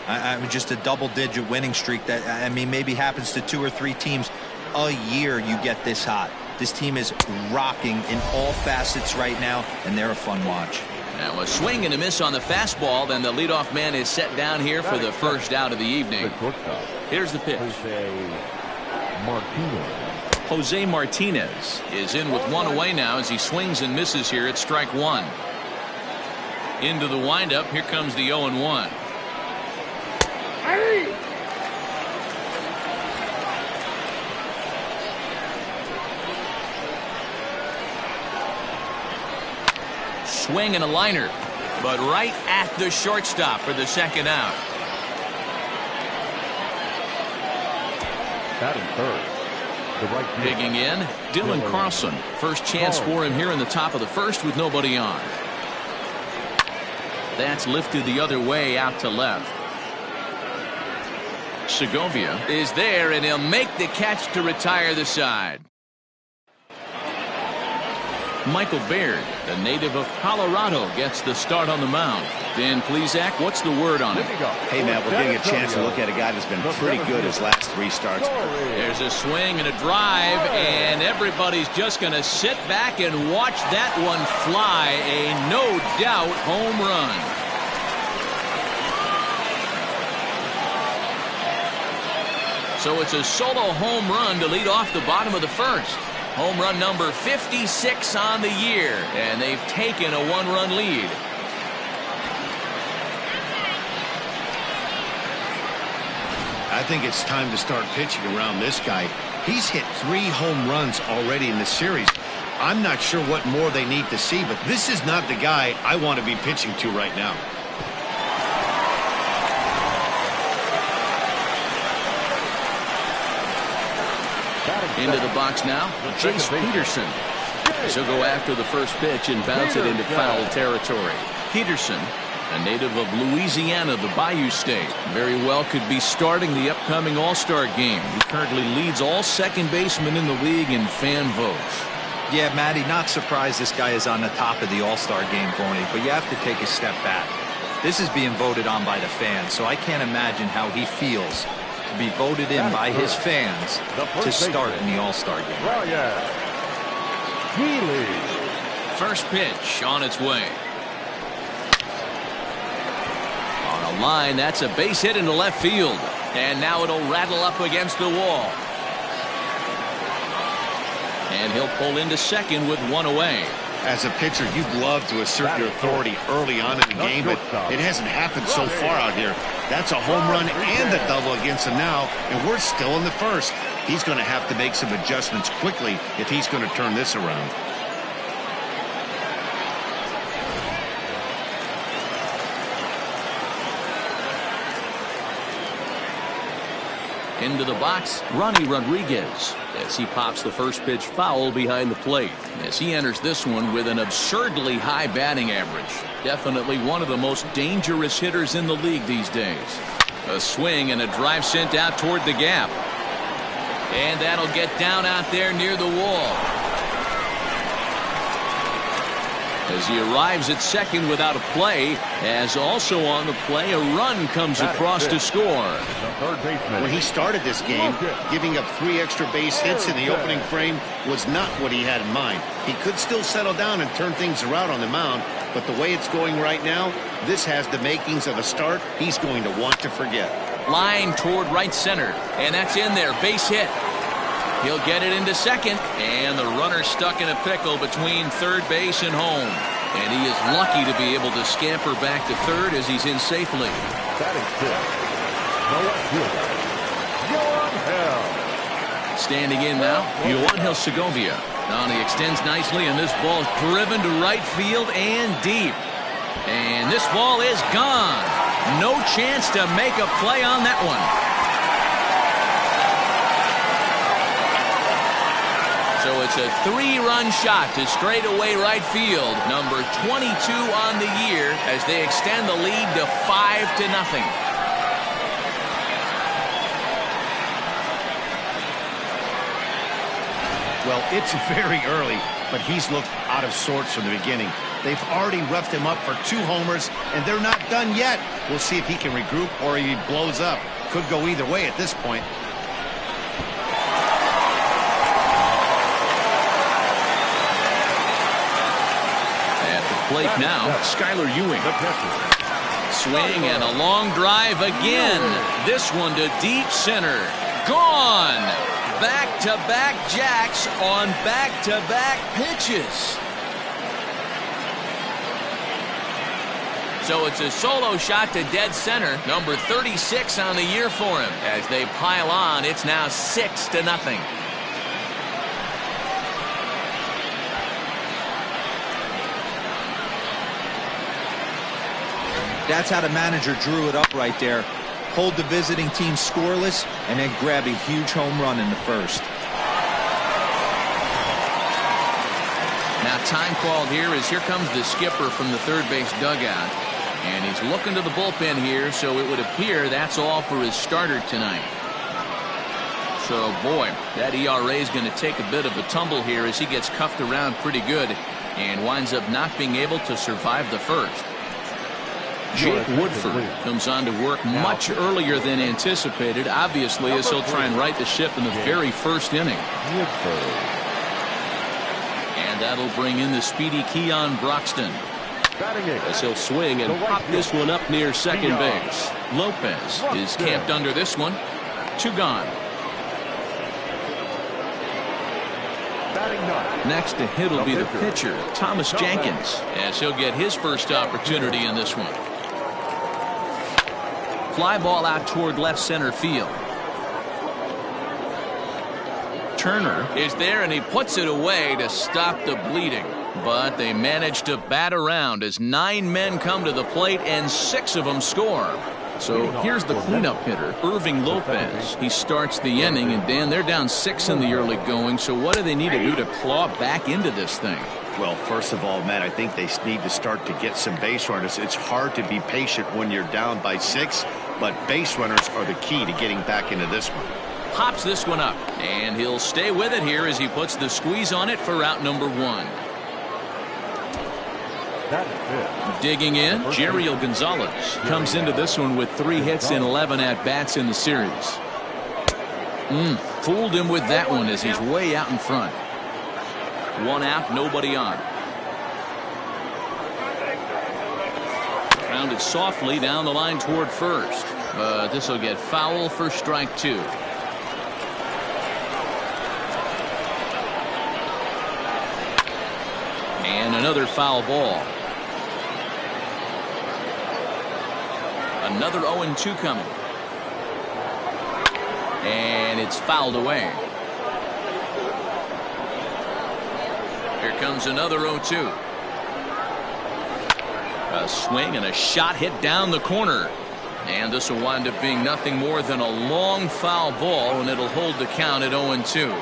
I'm just a double-digit winning streak that, I mean, maybe happens to 2 or 3 teams a year you get this hot. This team is rocking in all facets right now, and they're a fun watch. Now a swing and a miss on the fastball, then the leadoff man is set down here for the first out of the evening. Here's the pitch. Jose Martinez is in with 1 away now as he swings and misses here at strike 1. Into the windup, here comes the 0-1. Swing and a liner, but right at the shortstop for the second out. Batting third, the right field. Digging in, Dylan Carlson. First chance for him here in the top of the first with nobody on. That's lifted the other way out to left. Segovia is there, and he'll make the catch to retire the side. Michael Baird, the native of Colorado, gets the start on the mound. Dan Plesac, what's the word on him? Hey, Matt, we're getting a chance to look at a guy that's been pretty good his last 3 starts. There's a swing and a drive, and everybody's just going to sit back and watch that one fly. A no-doubt home run. So it's a solo home run to lead off the bottom of the first. Home run number 56 on the year, and they've taken a 1-run lead. I think it's time to start pitching around this guy. He's hit 3 home runs already in this series. I'm not sure what more they need to see, but this is not the guy I want to be pitching to right now. Into the box now, Jace Peterson. He'll go after the first pitch and bounce it into foul territory. Peterson, a native of Louisiana, the Bayou State, very well could be starting the upcoming All-Star game. He currently leads all second basemen in the league in fan votes. Yeah, Matty, not surprised this guy is on the top of the All-Star game voting, but you have to take a step back. This is being voted on by the fans, so I can't imagine how he feels to be voted in by his fans to start in the All-Star game. First pitch on its way. On a line, that's a base hit into left field. And now it'll rattle up against the wall. And he'll pull into second with 1 away. As a pitcher, you'd love to assert your authority early on in the game, but it hasn't happened so far out here. That's a home run and a double against him now, and we're still in the first. He's going to have to make some adjustments quickly if he's going to turn this around. Into the box, Ronnie Rodriguez, as he pops the first pitch foul behind the plate, as he enters this one with an absurdly high batting average. Definitely one of the most dangerous hitters in the league these days. A swing and a drive sent out toward the gap. And that'll get down out there near the wall. As he arrives at second without a play, as also on the play, a run comes across to score. When he started this game, giving up 3 extra base hits in the opening frame was not what he had in mind. He could still settle down and turn things around on the mound, but the way it's going right now, this has the makings of a start he's going to want to forget. Line toward right center, and that's in there, base hit. He'll get it into second, and the runner stuck in a pickle between third base and home. And he is lucky to be able to scamper back to third as he's in safely. Standing in now, Yoangel Segovia. Now he extends nicely, and this ball is driven to right field and deep. And this ball is gone. No chance to make a play on that one. So it's a 3-run shot to straightaway right field. Number 22 on the year as they extend the lead to 5-0. Well, it's very early, but he's looked out of sorts from the beginning. They've already roughed him up for 2 homers, and they're not done yet. We'll see if he can regroup or he blows up. Could go either way at this point. Plate now, Skylar Ewing. Swing and a long drive again. This one to deep center. Gone. Back-to-back jacks on back-to-back pitches. So it's a solo shot to dead center. Number 36 on the year for him. As they pile on, it's now 6-0. That's how the manager drew it up right there. Hold the visiting team scoreless and then grab a huge home run in the first. Now time called here as here comes the skipper from the third base dugout. And he's looking to the bullpen here, so it would appear that's all for his starter tonight. So, boy, that ERA is going to take a bit of a tumble here as he gets cuffed around pretty good and winds up not being able to survive the first. Jake Woodford comes on to work much earlier than anticipated, obviously, as he'll try and right the ship in the very first inning. And that'll bring in the speedy Keon Broxton, as he'll swing and pop this one up near second base. Lopez is camped under this one. 2 gone. Next to hit will be the pitcher, Thomas Jenkins, as he'll get his first opportunity in this one. Fly ball out toward left center field. Turner is there, and he puts it away to stop the bleeding. But they manage to bat around as 9 men come to the plate, and 6 of them score. So here's the cleanup hitter, Irving Lopez. He starts the inning, and Dan, they're down 6 in the early going. So what do they need to do to claw back into this thing? Well, first of all, Matt, I think they need to start to get some base runners. It's hard to be patient when you're down by 6, but base runners are the key to getting back into this one. Pops this one up, and he'll stay with it here as he puts the squeeze on it for out number 1. Digging in, Jeriel Gonzalez comes into this one with 3 hits and 11 at-bats in the series. Fooled him with that one as he's way out in front. 1 out, nobody on. Grounded softly down the line toward first, but this will get foul for strike 2. And another foul ball. Another 0-2 coming. And it's fouled away. Here comes another 0-2. A swing and a shot hit down the corner. And this will wind up being nothing more than a long foul ball, and it'll hold the count at 0-2.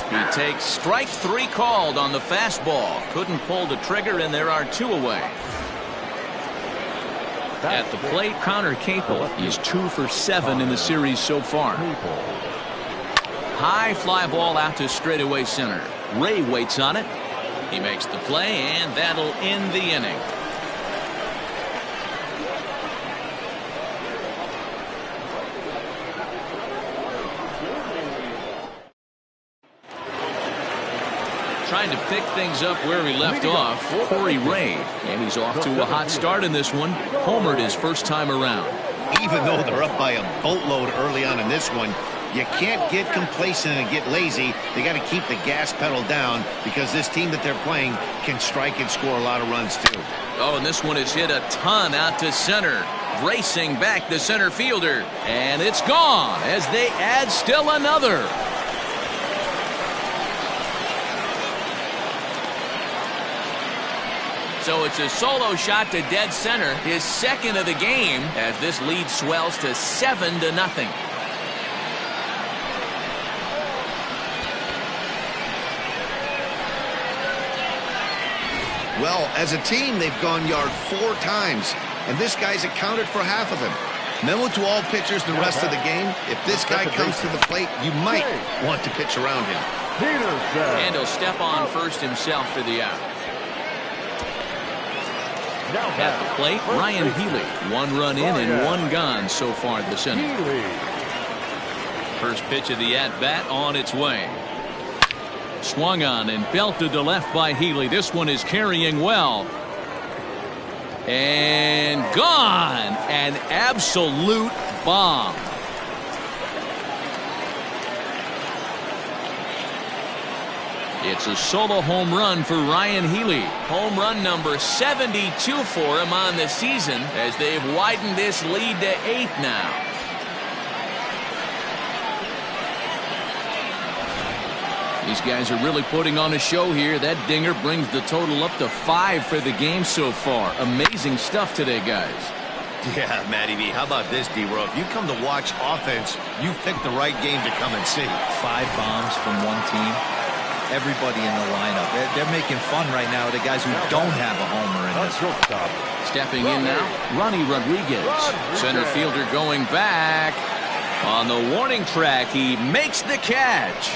He takes strike 3 called on the fastball. Couldn't pull the trigger, and there are 2 away. At the plate, Connor Capel. He's 2 for 7 in the series so far. High fly ball out to straightaway center. Ray waits on it. He makes the play, and that'll end the inning. Trying to pick things up where he left off, Corey Ray, and he's off to a hot start in this one. Homered his first time around. Even though they're up by a boatload early on in this one, you can't get complacent and get lazy. They got to keep the gas pedal down because this team that they're playing can strike and score a lot of runs too. Oh, and this one is hit a ton out to center. Racing back the center fielder, and it's gone as they add still another. So it's a solo shot to dead center, his second of the game, as this lead swells to 7-0. Well, as a team, they've gone yard 4 times, and this guy's accounted for half of them. Memo to all pitchers the rest of the game. If this guy comes to the plate, you might want to pitch around him. And he'll step on first himself for the out. At the plate, Ryan Healy. 1 run in and 1 gone so far this inning. First pitch of the at-bat on its way. Swung on and belted to left by Healy. This one is carrying well. And gone. An absolute bomb. It's a solo home run for Ryan Healy. Home run number 72 for him on the season as they've widened this lead to 8 now. These guys are really putting on a show here. That dinger brings the total up to 5 for the game so far. Amazing stuff today, guys. Yeah, Matty V. How about this, D-Row? If you come to watch offense, you picked the right game to come and see. 5 bombs from one team. everybody in the lineup. They're making fun right now of the guys who don't have a homer in this. Stepping in now, Ronnie Rodriguez. Center fielder going back. On the warning track, he makes the catch.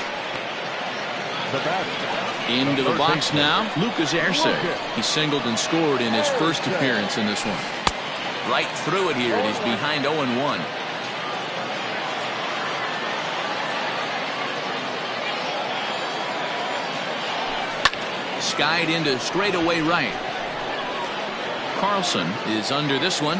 Into the box now, Lucas Erceg. He singled and scored in his first appearance in this one. Right through it here, and he's behind 0-1. Skied into straightaway right. Carlson is under this one.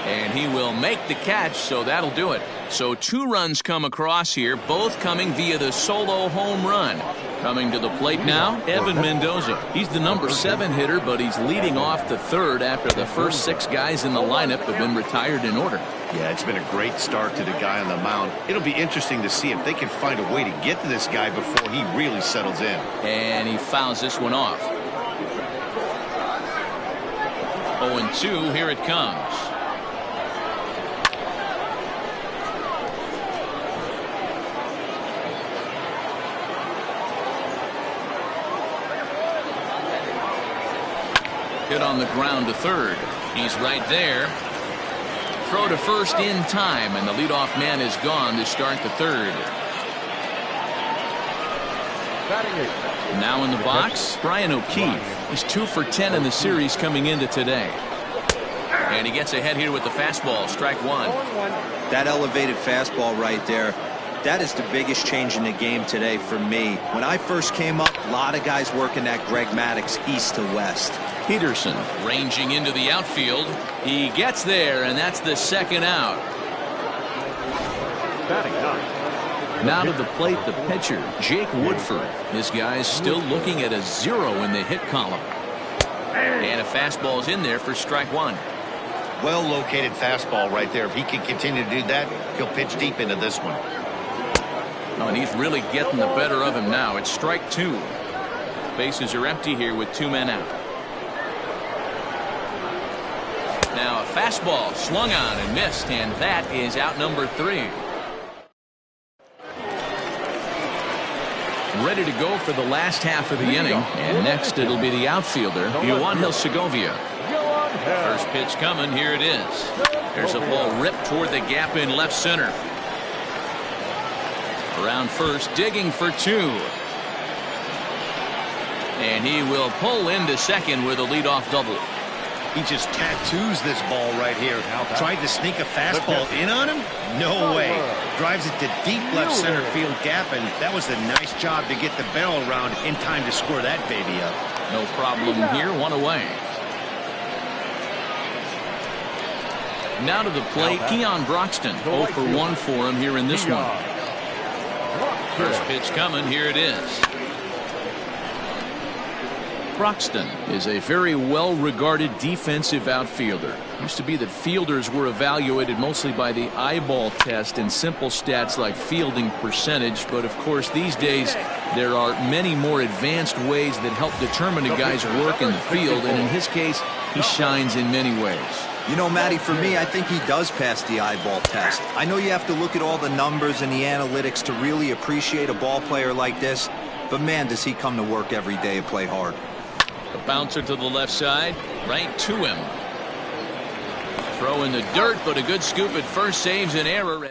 And he will make the catch, so that'll do it. So 2 runs come across here, both coming via the solo home run. Coming to the plate now, Evan Mendoza. He's the number 7 hitter, but he's leading off the third after the first 6 guys in the lineup have been retired in order. Yeah, it's been a great start to the guy on the mound. It'll be interesting to see if they can find a way to get to this guy before he really settles in. And he fouls this one off. 0-2, here it comes. Hit on the ground to third. He's right there. Throw to first in time, and the leadoff man is gone to start the third. Now in the box, Brian O'Keefe. He's 2 for 10 in the series coming into today. And he gets ahead here with the fastball, strike 1. That elevated fastball right there, that is the biggest change in the game today for me. When I first came up, a lot of guys working that Greg Maddux east to west. Peterson ranging into the outfield. He gets there, and that's the second out. Now to the plate, the pitcher, Jake Woodford. This guy's still looking at a 0 in the hit column. And a fastball's in there for strike 1. Well located fastball right there. If he can continue to do that, he'll pitch deep into this one. Oh, and he's really getting the better of him now. It's strike 2. Bases are empty here with 2 men out. Now a fastball swung on and missed, and that is out number 3. Ready to go for the last half of the inning, and next it'll be the outfielder, Yoanhil Segovia. First pitch coming, here it is. There's a ball ripped toward the gap in left center. Around first, digging for 2. And he will pull into second with a leadoff double. He just tattoos this ball right here. Tried to sneak a fastball in on him? No way. Drives it to deep left center field gap, and that was a nice job to get the barrel around in time to score that baby up. No problem here, 1 away. Now to the plate, Keon Broxton. 0 for 1 for him here in this one. First pitch coming, here it is. Broxton is a very well-regarded defensive outfielder. Used to be that fielders were evaluated mostly by the eyeball test and simple stats like fielding percentage, but of course these days there are many more advanced ways that help determine a guy's work in the field, and in his case he shines in many ways. You know, Matty, for me, I think he does pass the eyeball test. I know you have to look at all the numbers and the analytics to really appreciate a ball player like this, but man, does he come to work every day and play hard. The bouncer to the left side, right to him. Throw in the dirt, but a good scoop at first saves an error.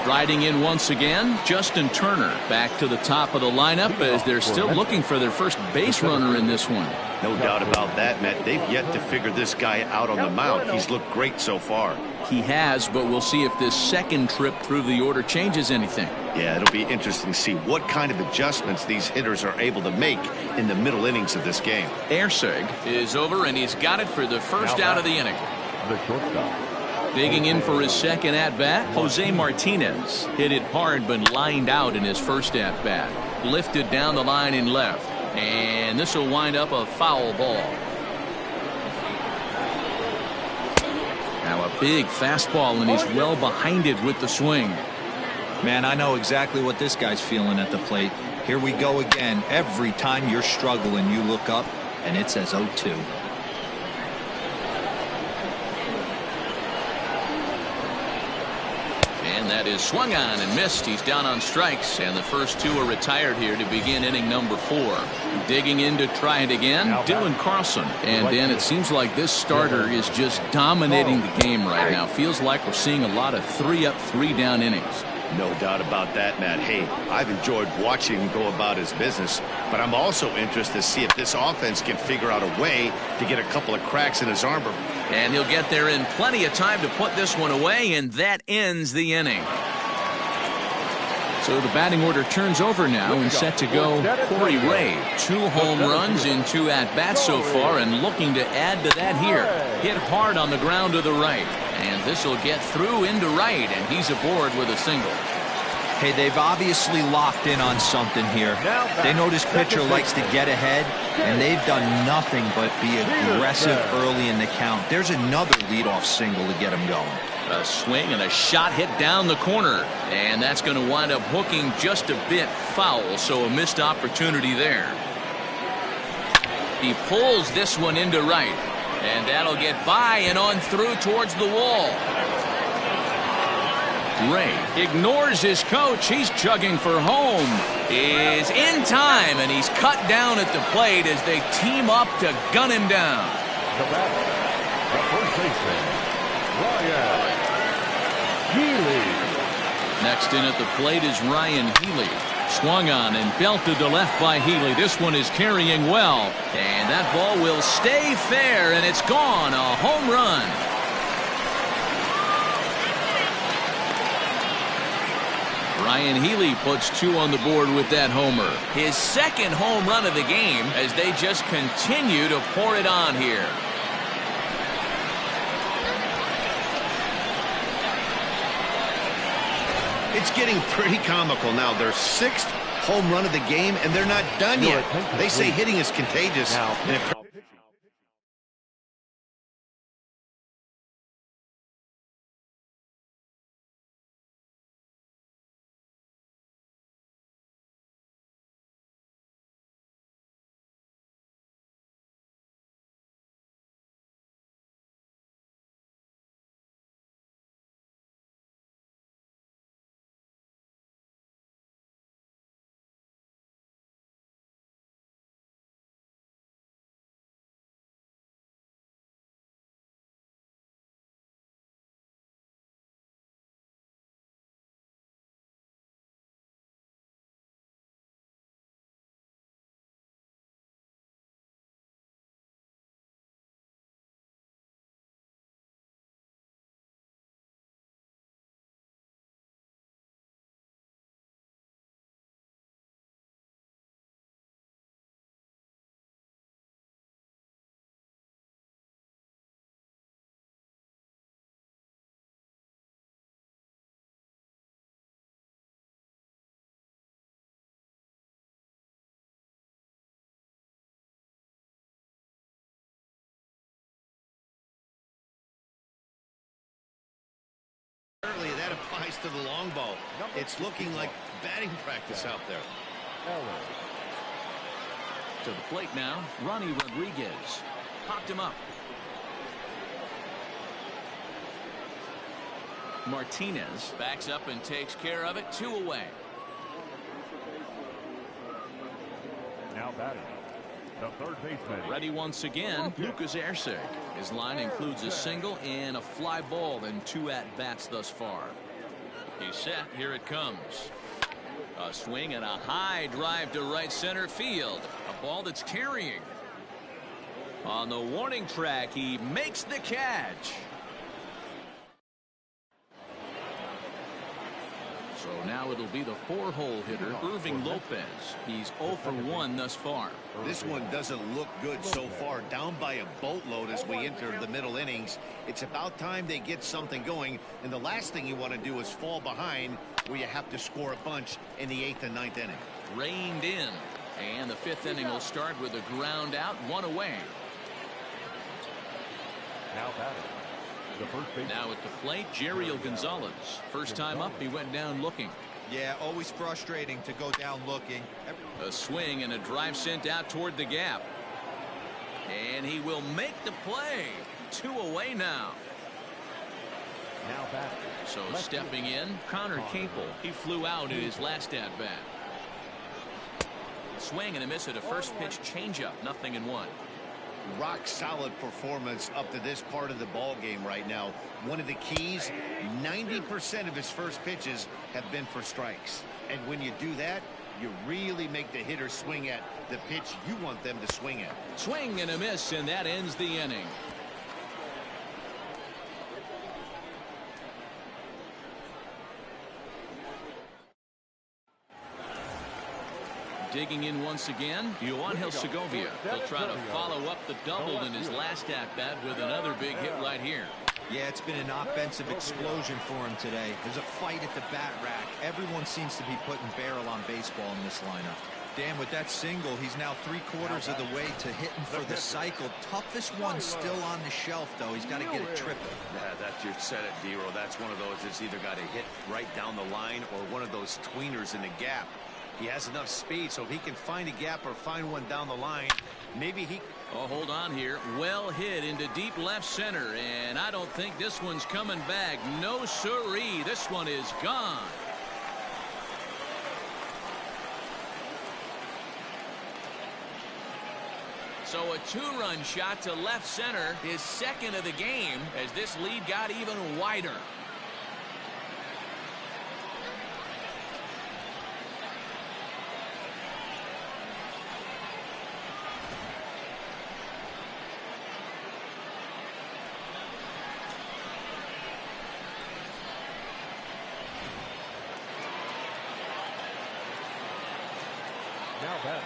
Riding in once again, Justin Turner back to the top of the lineup as they're still looking for their first base runner in this one. No doubt about that, Matt. They've yet to figure this guy out on the mound. He's looked great so far. He has, but we'll see if this second trip through the order changes anything. Yeah, it'll be interesting to see what kind of adjustments these hitters are able to make in the middle innings of this game. Erceg is over, and he's got it for the first out of the inning. The shortstop. Digging in for his second at-bat, Jose Martinez. Hit it hard, but lined out in his first at-bat. Lifted down the line in left. And this will wind up a foul ball. Now a big fastball, and he's well behind it with the swing. Man, I know exactly what this guy's feeling at the plate. Here we go again. Every time you're struggling, you look up, and it says 0-2. And that is swung on and missed. He's down on strikes, and the first two are retired here to begin inning number 4. Digging in to try it again, Dylan Carlson. And Dan, it seems like this starter is just dominating the game right now. Feels like we're seeing a lot of 3-up, 3-down innings. No doubt about that, Matt. Hey, I've enjoyed watching him go about his business, but I'm also interested to see if this offense can figure out a way to get a couple of cracks in his armor. And he'll get there in plenty of time to put this one away, and that ends the inning. So the batting order turns over now, and set to go Corey Ray. 2 home runs in 2 at-bats so far, and looking to add to that here. Hit hard on the ground to the right. And this will get through into right, and he's aboard with a single. Hey, they've obviously locked in on something here. They know this pitcher likes to get ahead, and they've done nothing but be aggressive early in the count. There's another leadoff single to get him going. A swing and a shot hit down the corner, and that's going to wind up hooking just a bit foul, so a missed opportunity there. He pulls this one into right. And that'll get by and on through towards the wall. Ray ignores his coach. He's chugging for home. Is in time, and he's cut down at the plate as they team up to gun him down. The batter, the first baseman, Ryan Healy. Next in at the plate is Ryan Healy. Swung on and belted to left by Healy. This one is carrying well. And that ball will stay fair, and it's gone. A home run. Ryan Healy puts 2 on the board with that homer. His second home run of the game as they just continue to pour it on here. It's getting pretty comical now. Their 6th home run of the game, and they're not done yet. They say hitting is contagious. And if apparently that applies to the long ball. It's looking like batting practice out there. To the plate now, Ronnie Rodriguez. Popped him up. Martinez backs up and takes care of it. 2 away. Now batting, the third baseman. Ready once again, Lucas Erceg. His line includes a single and a fly ball in 2 at-bats thus far. He's set. Here it comes. A swing and a high drive to right center field. A ball that's carrying. On the warning track, he makes the catch. So now it'll be the 4-hole hitter, Irving Lopez. He's 0 for 1 thus far. This one doesn't look good so far. Down by a boatload as we enter the middle innings. It's about time they get something going. And the last thing you want to do is fall behind where you have to score a bunch in the 8th and 9th inning. Reined in. And the 5th inning will start with a ground out, 1 away. Now batting, the first baseman. Now at the plate, Jeriel Gonzalez. First time up, he went down looking. Yeah, always frustrating to go down looking. A swing and a drive sent out toward the gap. And he will make the play. 2 away now. Now back. So stepping in, Connor Capel. He flew out in his last at-bat. Swing and a miss at a first pitch changeup. 0-1. Rock solid performance up to this part of the ball game right now. One of the keys, 90% of his first pitches have been for strikes. And when you do that, you really make the hitter swing at the pitch you want them to swing at. Swing and a miss, and that ends the inning. Digging in once again, Yoanhil Segovia. He'll try to follow up the double in his last at-bat with another big hit right here. Yeah, it's been an offensive explosion for him today. There's a fight at the bat rack. Everyone seems to be putting barrel on baseball in this lineup. Dan, with that single, he's now 3/4 of the way to hitting for the cycle. Toughest one still on the shelf, though. He's got to get a triple. Yeah, that's you said it, D-Roll. That's one of those that's either got to hit right down the line or one of those tweeners in the gap. He has enough speed, so if he can find a gap or find one down the line, maybe he... Oh, hold on here. Well hit into deep left center, and I don't think this one's coming back. No siree. This one is gone. So a two-run shot to left center, his second of the game, as this lead got even wider. Now back.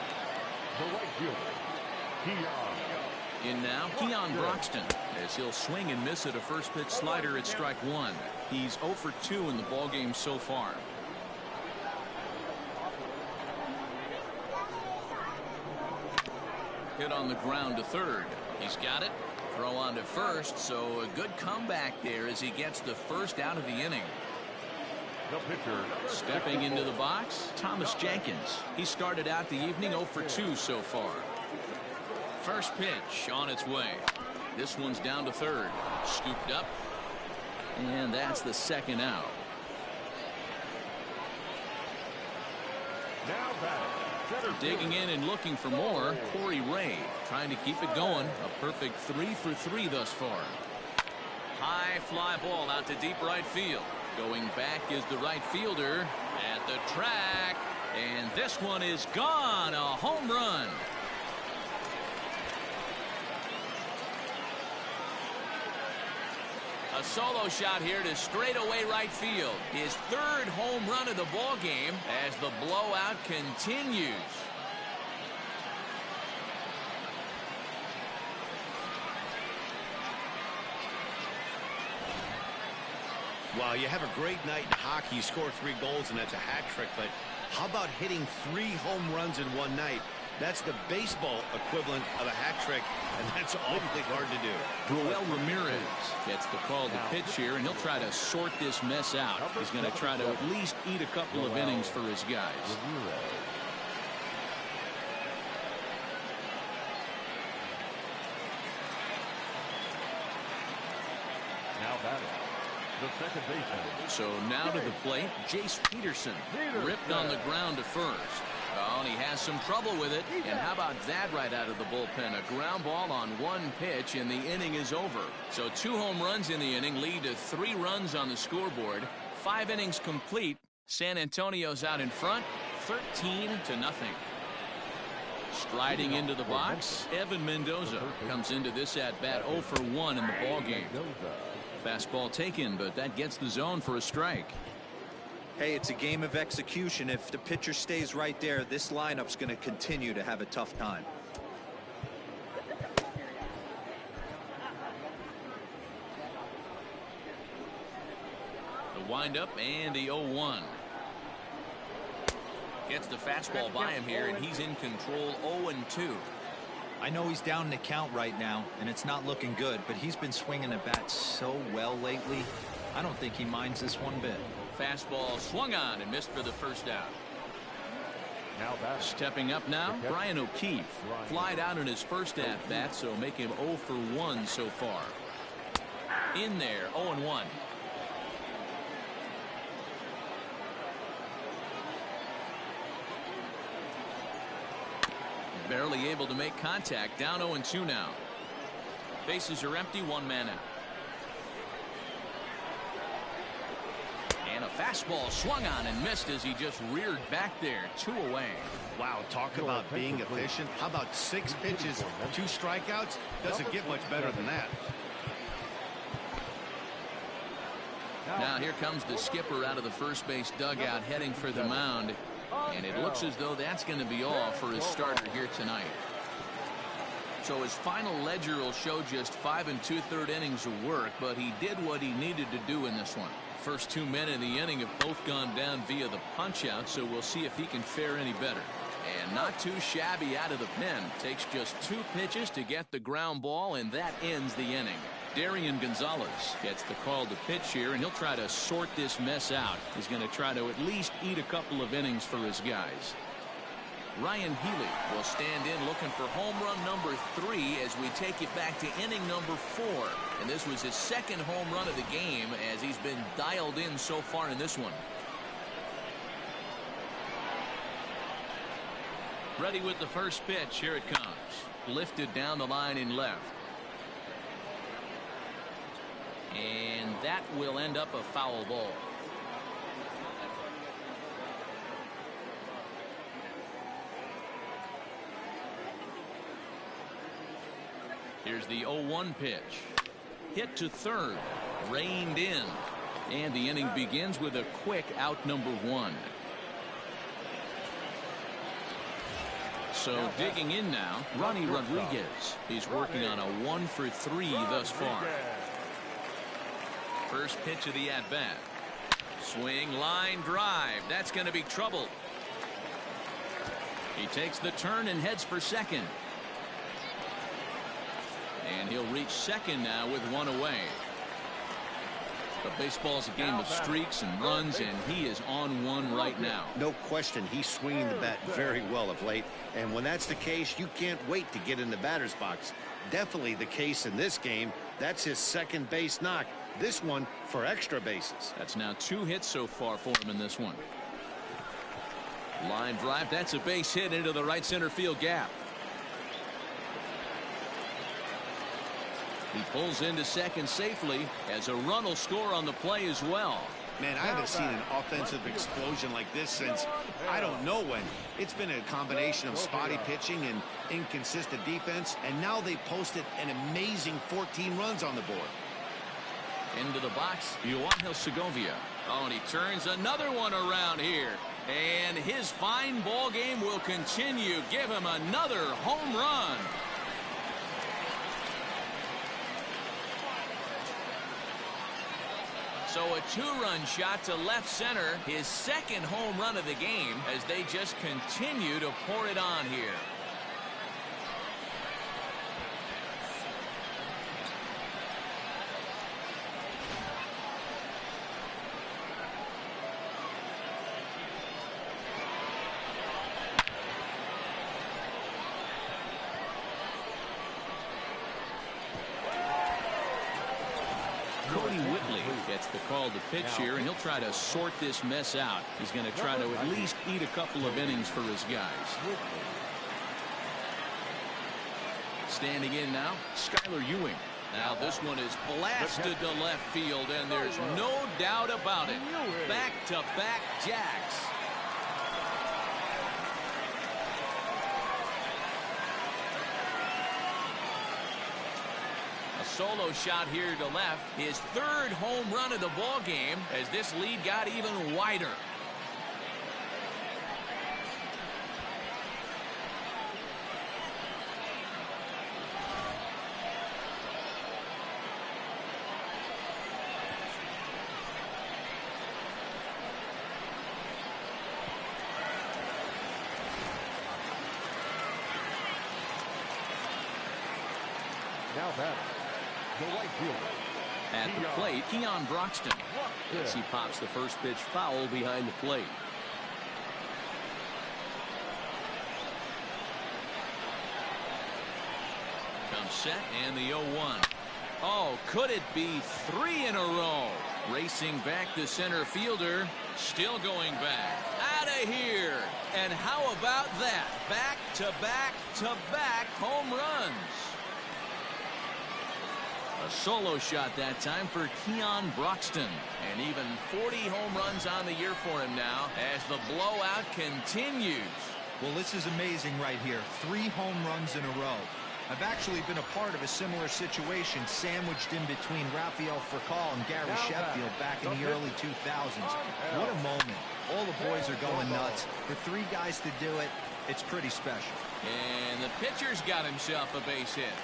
The right fielder. In now, Keon Broxton, as he'll swing and miss at a first pitch slider at strike one. He's 0 for 2 in the ballgame so far. Hit on the ground to third. He's got it. Throw on to first, so a good comeback there as he gets the first out of the inning. The pitcher. Stepping into the box, Thomas Jenkins. He started out the evening 0 for 2 so far. First pitch on its way. This one's down to third. Scooped up. And that's the second out. Now back. Digging in and looking for more, Corey Ray. Trying to keep it going. A perfect 3 for 3 thus far. High fly ball out to deep right field. Going back is the right fielder at the track. And this one is gone. A home run. A solo shot here to straightaway right field. His third home run of the ball game as the blowout continues. Wow, you have a great night in hockey. You score 3 goals, and that's a hat trick. But how about hitting 3 home runs in one night? That's the baseball equivalent of a hat trick, and that's awfully hard to do. Ruel Ramirez gets the call to pitch here, and he'll try to sort this mess out. He's going to try to at least eat a couple of innings for his guys. Now batting. The second baseman. So now to the plate, Jace Peterson. Ripped on the ground to first. Oh, and he has some trouble with it. And how about that right out of the bullpen? A ground ball on one pitch, and the inning is over. So 2 home runs in the inning lead to 3 runs on the scoreboard. 5 innings complete. San Antonio's out in front, 13-0. Striding into the box, Evan Mendoza comes into this at-bat 0 for 1 in the ballgame. Fastball taken, but that gets the zone for a strike. Hey, it's a game of execution. If the pitcher stays right there, this lineup's going to continue to have a tough time. The windup and the 0-1. Gets the fastball by him here, and he's in control 0-2. I know he's down in the count right now, and it's not looking good, but he's been swinging the bat so well lately. I don't think he minds this one bit. Fastball swung on and missed for the first out. Now back. Stepping up now, Brian O'Keefe. Flied out in his first at-bat, so make him 0 for 1 so far. In there, 0-1. Barely able to make contact. Down 0-2 now. Bases are empty. One man out. And a fastball swung on and missed as he just reared back there. 2 away. Wow, talk about being efficient. How about 6 pitches, 2 strikeouts? Doesn't get much better than that. Now here comes the skipper out of the first base dugout heading for the mound. And it looks as though that's going to be all for his starter here tonight. So his final ledger will show just 5 2/3 innings of work, but he did what he needed to do in this one. First 2 men in the inning have both gone down via the punch-out, so we'll see if he can fare any better. And not too shabby out of the pen. Takes just 2 pitches to get the ground ball, and that ends the inning. Darian Gonzalez gets the call to pitch here, and he'll try to sort this mess out. He's going to try to at least eat a couple of innings for his guys. Ryan Healy will stand in looking for home run number 3 as we take it back to inning number 4. And this was his second home run of the game as he's been dialed in so far in this one. Ready with the first pitch. Here it comes. Lifted down the line in left. And that will end up a foul ball. Here's the 0-1 pitch. Hit to third. Reined in. And the inning begins with a quick out number 1. So digging in now, Ronnie Rodriguez. He's working on a 1 for 3 thus far. First pitch of the at-bat. Swing, line, drive. That's going to be trouble. He takes the turn and heads for second. And he'll reach second now with 1 away. But baseball's a game of streaks and runs, and he is on one right now. No question, he's swinging the bat very well of late. And when that's the case, you can't wait to get in the batter's box. Definitely the case in this game. That's his second base knock. This one for extra bases. That's now 2 hits so far for him in this one. Line drive. That's a base hit into the right center field gap. He pulls into second safely as a run will score on the play as well. Man, I haven't seen an offensive explosion like this since I don't know when. It's been a combination of spotty pitching and inconsistent defense, and now they posted an amazing 14 runs on the board. Into the box, Yoangel Segovia. Oh, and he turns another one around here. And his fine ball game will continue. Give him another home run. So a 2-run shot to left center, his second home run of the game as they just continue to pour it on here. Gets the call to pitch here, and he'll try to sort this mess out. He's going to try to at least eat a couple of innings for his guys. Standing in now, Skylar Ewing. Now this one is blasted to left field, and there's no doubt about it. Back-to-back jacks. Solo shot here to left, his third home run of the ball game as this lead got even wider. Now batting, the right fielder. At the plate, Keon Broxton. As he pops the first pitch foul behind the plate. Comes set and the 0-1. Oh, could it be 3 in a row? Racing back the center fielder. Still going back. out of here. And how about that? Back-to-back-to-back home runs. A solo shot that time for Keon Broxton. And even 40 home runs on the year for him now as the blowout continues. Well, this is amazing right here. 3 home runs in a row. I've actually been a part of a similar situation sandwiched in between Rafael Furcal and Gary Sheffield back in the early 2000s. What a moment. All the boys are going nuts. For 3 guys to do it, it's pretty special. And the pitcher's got himself a base hit.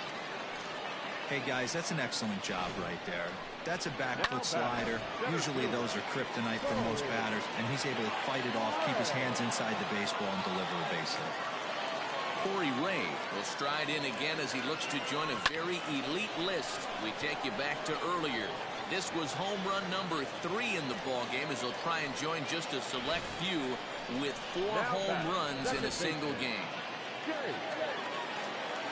Hey, guys, that's an excellent job right there. That's a back foot slider. Usually those are kryptonite for most batters, and he's able to fight it off, keep his hands inside the baseball, and deliver a base hit. Corey Ray will stride in again as he looks to join a very elite list. We take you back to earlier. This was home run number 3 in the ballgame as he'll try and join just a select few with 4 home runs in a single game.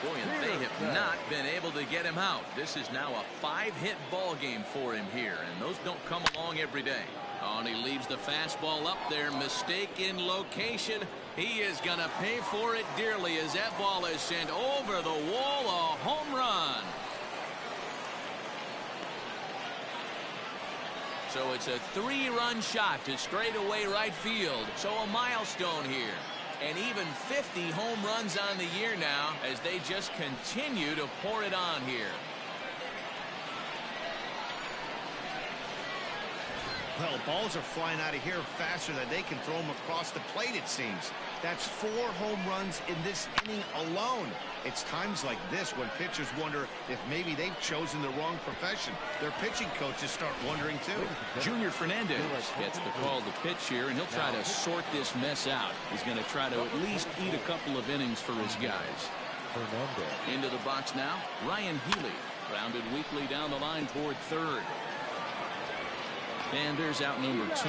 Boy, and they have not been able to get him out. This is now a 5-hit ball game for him here, and those don't come along every day. Oh, and he leaves the fastball up there. Mistake in location. He is going to pay for it dearly as that ball is sent over the wall. A home run. So it's a 3-run shot to straightaway right field. So a milestone here. And even 50 home runs on the year now as they just continue to pour it on here. Well, balls are flying out of here faster than they can throw them across the plate, it seems. That's 4 home runs in this inning alone. It's times like this when pitchers wonder if maybe they've chosen the wrong profession. Their pitching coaches start wondering, too. Junior Fernandez gets the call to pitch here, and he'll try to sort this mess out. He's going to try to at least eat a couple of innings for his guys. Into the box now, Ryan Healy. Grounded weakly down the line toward third. And there's out number 2.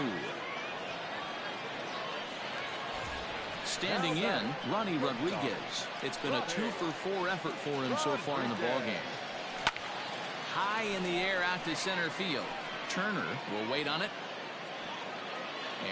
Standing in, Ronnie Rodriguez. It's been a 2-for-4 effort for him so far in the ballgame. High in the air out to center field. Turner will wait on it.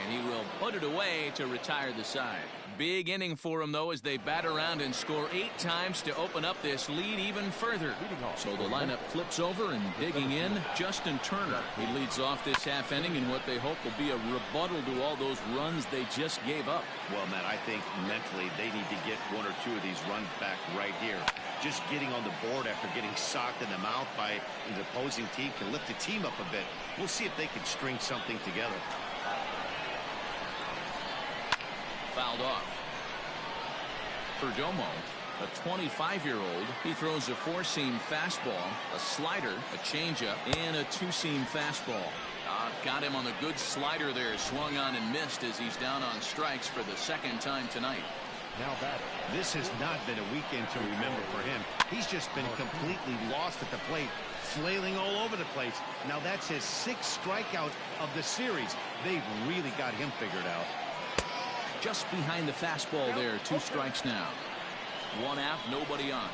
And he will put it away to retire the side. Big inning for him, though, as they bat around and score 8 times to open up this lead even further. So the lineup flips over, and digging in, Justin Turner. He leads off this half inning in what they hope will be a rebuttal to all those runs they just gave up. Well, Matt, I think mentally they need to get 1 or 2 of these runs back right here. Just getting on the board after getting socked in the mouth by the opposing team can lift the team up a bit. We'll see if they can string something together. Fouled off. Perdomo, a 25-year-old, he throws a 4-seam fastball, a slider, a changeup, and a 2-seam fastball. Got him on the good slider there, swung on and missed as he's down on strikes for the 2nd time tonight. Now batting. This has not been a weekend to remember for him. He's just been completely lost at the plate, flailing all over the place. Now that's his 6th strikeout of the series. They've really got him figured out. Just behind the fastball there, 2 strikes now. 1 out, nobody on.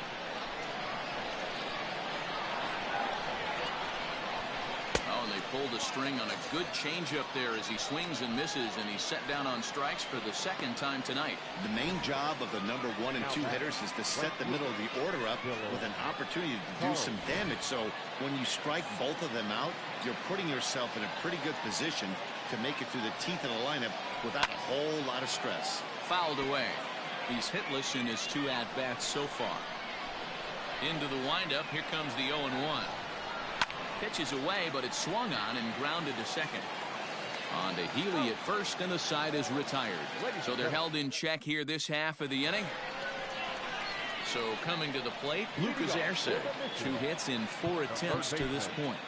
Oh, and they pulled the string on a good changeup there as he swings and misses, and he's set down on strikes for the 2nd time tonight. The main job of the number 1 and 2 hitters is to set the middle of the order up with an opportunity to do some damage. So when you strike both of them out, you're putting yourself in a pretty good position to make it through the teeth of the lineup without a whole lot of stress. Fouled away. He's hitless in his 2 at-bats so far. Into the windup. Here comes the 0-1. Pitches away, but it's swung on and grounded to second. On to Healy at first, and the side is retired. So they're held in check here this half of the inning. So coming to the plate, Lucas Arce. 2 hits in 4 attempts to this point.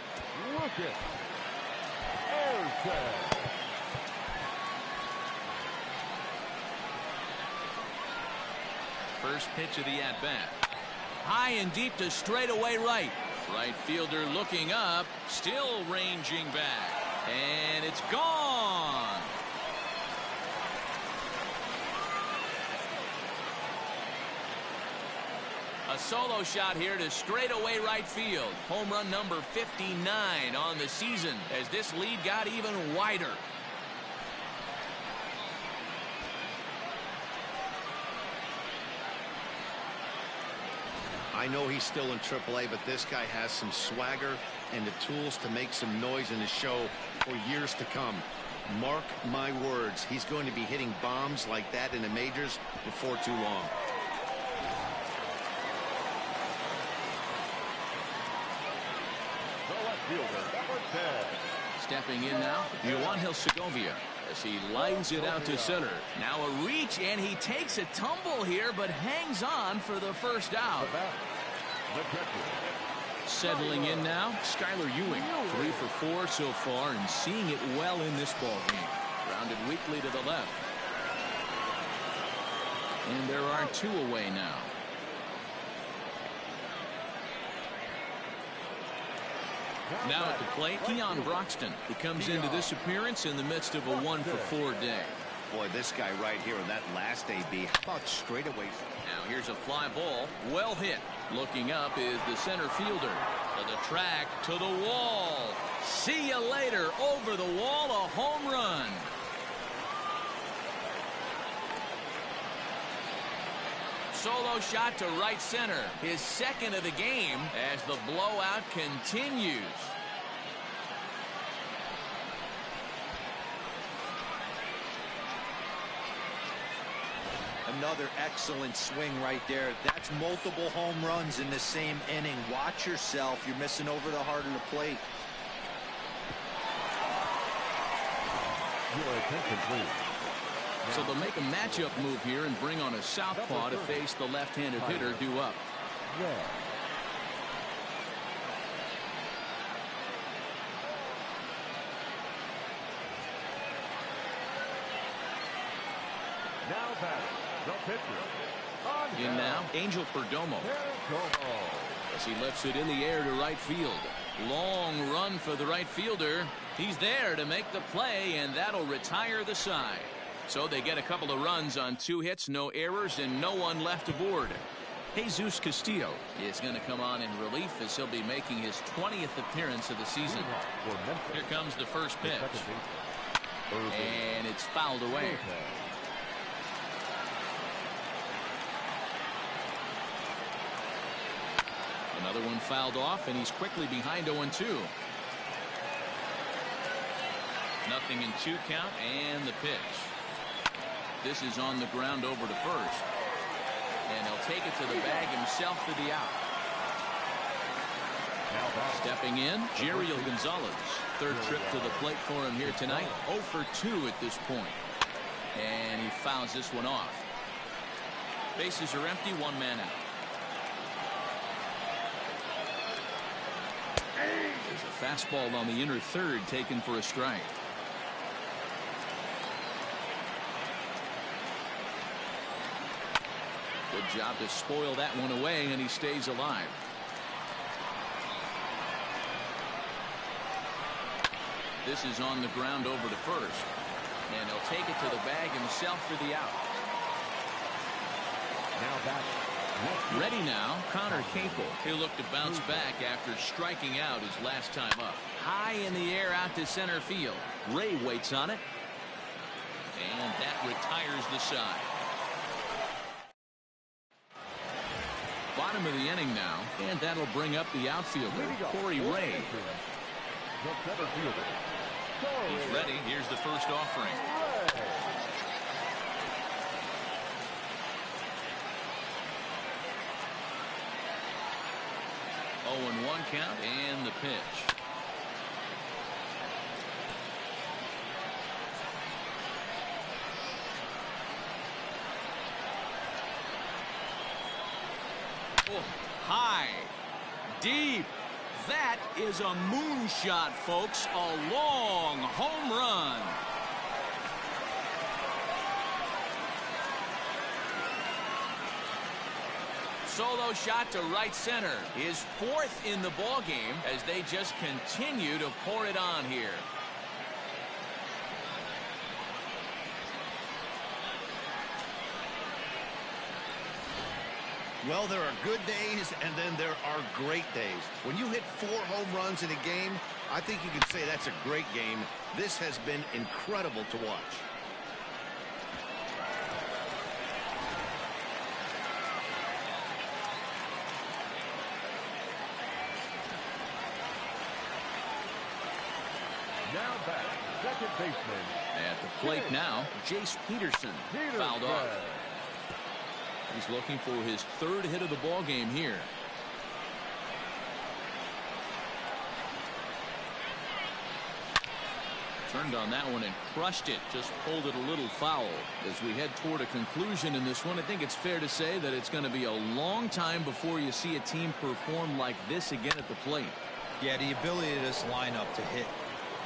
First pitch of the at-bat. High and deep to straightaway right. Right fielder looking up, still ranging back. And it's gone. A solo shot here to straightaway right field. Home run number 59 on the season as this lead got even wider. I know he's still in AAA, but this guy has some swagger and the tools to make some noise in the show for years to come. Mark my words, he's going to be hitting bombs like that in the majors before too long. The left fielder, number 10. Stepping in now, Yoanhil Segovia, as he lines it out to center. Now a reach, and he takes a tumble here, but hangs on for the first out. The catcher. Settling in now, Skylar Ewing, 3 for 4 so far, and seeing it well in this ball game. Grounded weakly to the left. And there are 2 away now. Now at the plate, Keon Broxton. He comes into this appearance in the midst of a 1 for 4 day. Boy, this guy right here in that last AB, how about straightaways? Now here's a fly ball, well hit. Looking up is the center fielder. To the track, to the wall. See you later. Over the wall, a home run. Solo shot to right center. His second of the game as the blowout continues. Another excellent swing right there. That's multiple home runs in the same inning. Watch yourself. You're missing over the heart of the plate. Your attention, please. So they'll make a matchup move here and bring on a southpaw to face the left-handed hitter due up. Yeah. Now batting, the pitcher. In now, Angel Perdomo. As he lifts it in the air to right field. Long run for the right fielder. He's there to make the play, and that'll retire the side. So they get a couple of runs on 2 hits, no errors, and no one left aboard. Jesus Castillo is going to come on in relief as he'll be making his 20th appearance of the season. Here comes the first pitch. And it's fouled away. Another one fouled off, and he's quickly behind 0-2. Nothing in 2 count, and the pitch. This is on the ground over to first. And he'll take it to the bag himself for the out. Stepping in, Jeriel Gonzalez. 3rd trip to the plate for him here tonight. 0 for 2 at this point. And he fouls this one off. Bases are empty, 1 man out. There's a fastball on the inner third taken for a strike. Good job to spoil that one away, and he stays alive. This is on the ground over to first. And he'll take it to the bag himself for the out. Now back. Ready now, Connor Capel. He'll look to bounce back after striking out his last time up. High in the air out to center field. Ray waits on it. And that retires the side. Bottom of the inning now, and that'll bring up the outfielder, Corey Ray. The center fielder. He's ready. Here's the first offering. 0-1 count, and the pitch. Oh, high, deep. That is a moonshot, folks. A long home run. Solo shot to right center. His 4th in the ballgame as they just continue to pour it on here. Well, there are good days, and then there are great days. When you hit 4 home runs in a game, I think you can say that's a great game. This has been incredible to watch. Now back, second baseman. At the plate now, Jace Peterson fouled off. He's looking for his third hit of the ball game here. Turned on that one and crushed it. Just pulled it a little foul. As we head toward a conclusion in this one, I think it's fair to say that it's going to be a long time before you see a team perform like this again at the plate. Yeah, the ability of this lineup to hit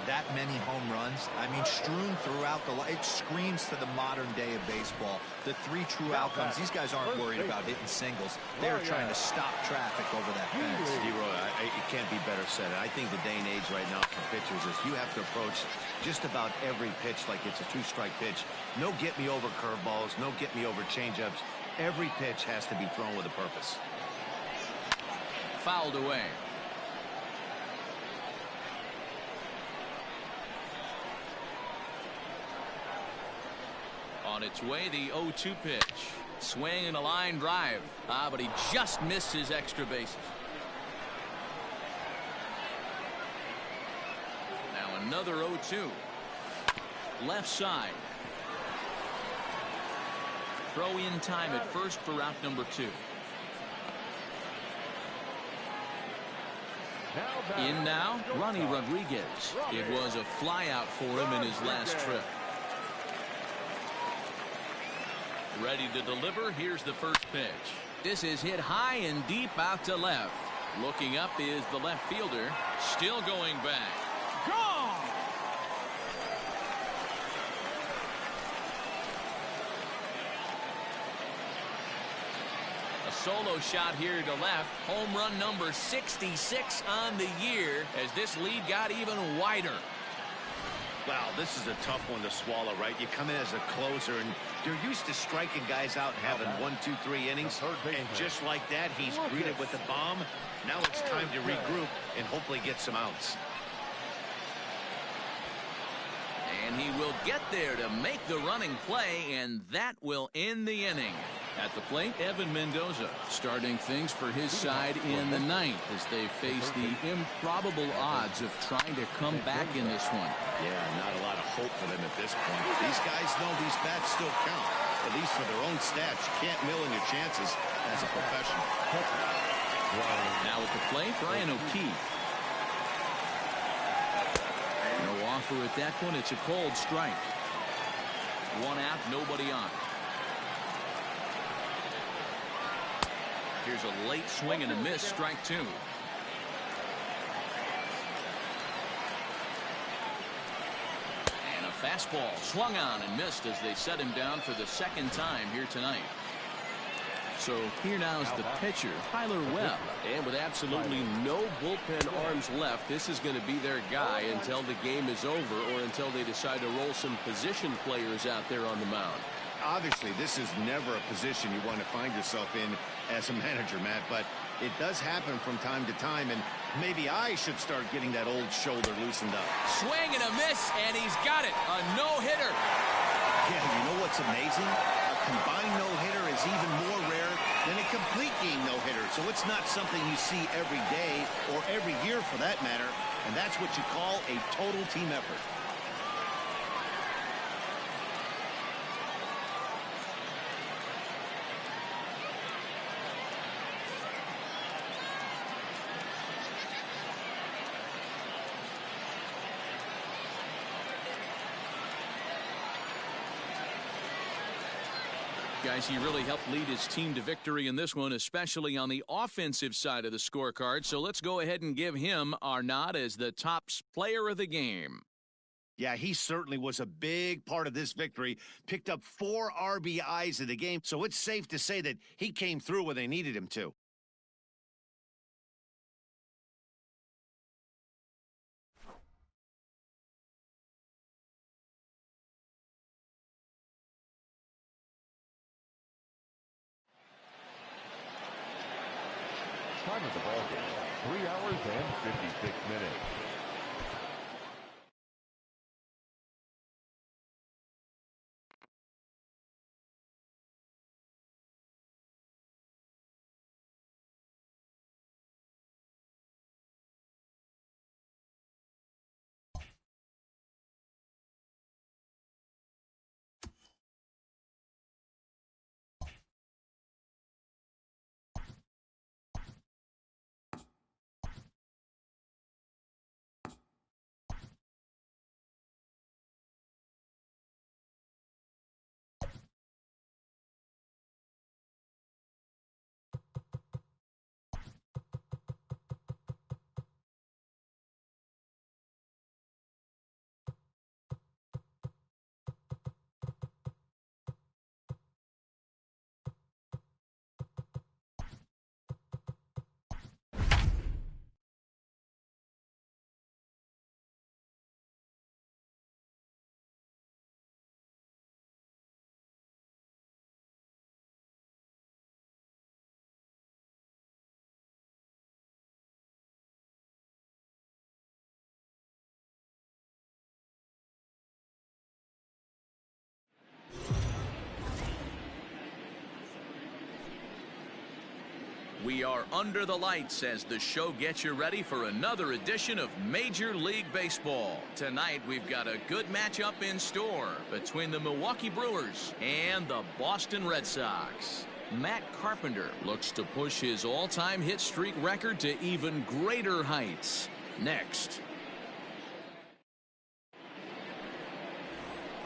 that many home runs, I mean, strewn throughout it screams to the modern day of baseball. The three true outcomes. These guys aren't worried about hitting singles. They're trying to stop traffic over that fence. D-Roy, it can't be better said. I think the day and age right now for pitchers is you have to approach just about every pitch like it's a two-strike pitch. No get-me-over curveballs, no get-me-over changeups. Every pitch has to be thrown with a purpose. Fouled away. On its way, the 0-2 pitch. Swing and a line drive. But he just missed his extra bases. Now another 0-2. Left side. Throw in time at first for out number 2. In now, Ronnie Rodriguez. It was a flyout for him in his last trip. Ready to deliver. Here's the first pitch. This is hit high and deep out to left. Looking up is the left fielder. Still going back. Gone! A solo shot here to left. Home run number 66 on the year as this lead got even wider. Wow, this is a tough one to swallow, right? You come in as a closer, and you're used to striking guys out and having 1, 2, 3 innings. And just like that, he's greeted with a bomb. Now it's time to regroup and hopefully get some outs. And he will get there to make the running play, and that will end the inning. At the plate, Evan Mendoza starting things for his side in the ninth as they face the improbable odds of trying to come back in this one. Yeah, not a lot of hope for them at this point. These guys know these bats still count, at least for their own stats. You can't mill in your chances as a professional. Now at the plate, Brian O'Keefe. No offer at that one. It's a cold strike. One out, nobody on. Here's a late swing and a miss, strike 2. And a fastball swung on and missed as they set him down for the second time here tonight. So here now is the pitcher, Tyler Webb. And with absolutely no bullpen arms left, this is going to be their guy until the game is over or until they decide to roll some position players out there on the mound. Obviously, this is never a position you want to find yourself in as a manager, Matt, but it does happen from time to time, and maybe I should start getting that old shoulder loosened up. Swing and a miss, and he's got it. A no-hitter. Yeah, you know what's amazing? A combined no-hitter is even more rare than a complete game no-hitter, so it's not something you see every day or every year for that matter, and that's what you call a total team effort. Guys, he really helped lead his team to victory in this one, especially on the offensive side of the scorecard. So let's go ahead and give him our nod as the top player of the game. Yeah, he certainly was a big part of this victory. Picked up 4 RBIs in the game, so it's safe to say that he came through when they needed him to. Time of the ball game, 3 hours and 56 minutes. We are under the lights as the show gets you ready for another edition of Major League Baseball. Tonight, we've got a good matchup in store between the Milwaukee Brewers and the Boston Red Sox. Matt Carpenter looks to push his all-time hit streak record to even greater heights. Next.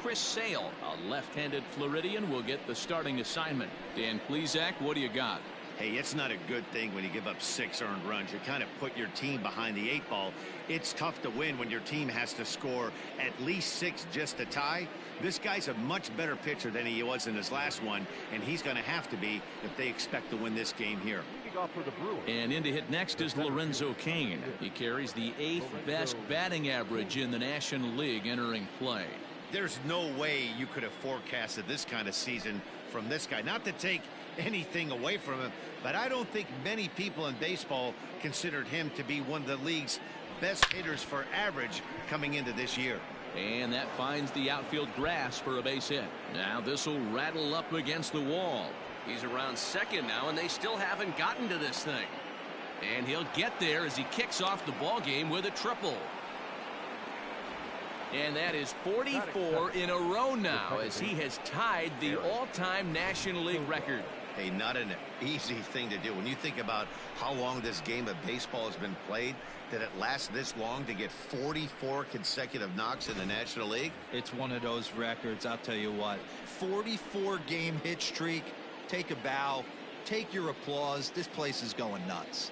Chris Sale, a left-handed Floridian, will get the starting assignment. Dan Plesac, what do you got? Hey, it's not a good thing when you give up 6 earned runs. You kind of put your team behind the 8 ball. It's tough to win when your team has to score at least 6 just to tie. This guy's a much better pitcher than he was in his last one, and he's going to have to be if they expect to win this game here. And in to hit next is Lorenzo Cain. He carries the 8th best batting average in the National League entering play. There's no way you could have forecasted this kind of season from this guy. Not to take anything away from him, but I don't think many people in baseball considered him to be one of the league's best hitters for average coming into this year. And that finds the outfield grass for a base hit. Now this will rattle up against the wall. He's around second now, and they still haven't gotten to this thing. And he'll get there as he kicks off the ball game with a triple. And that is 44 in a row now as he has tied the all-time National League record. Hey, not an easy thing to do. When you think about how long this game of baseball has been played, that it lasts this long to get 44 consecutive knocks in the National League? It's one of those records, I'll tell you what. 44-game hit streak. Take a bow. Take your applause. This place is going nuts.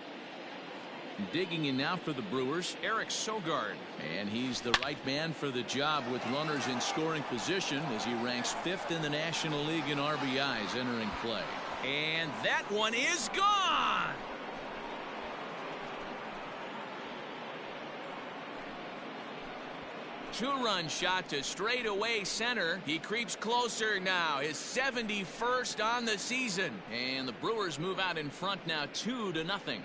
Digging in now for the Brewers, Eric Sogard. And he's the right man for the job with runners in scoring position as he ranks 5th in the National League in RBIs entering play. And that one is gone! Two-run shot to straightaway center. He creeps closer now. His 71st on the season. And the Brewers move out in front now 2-0.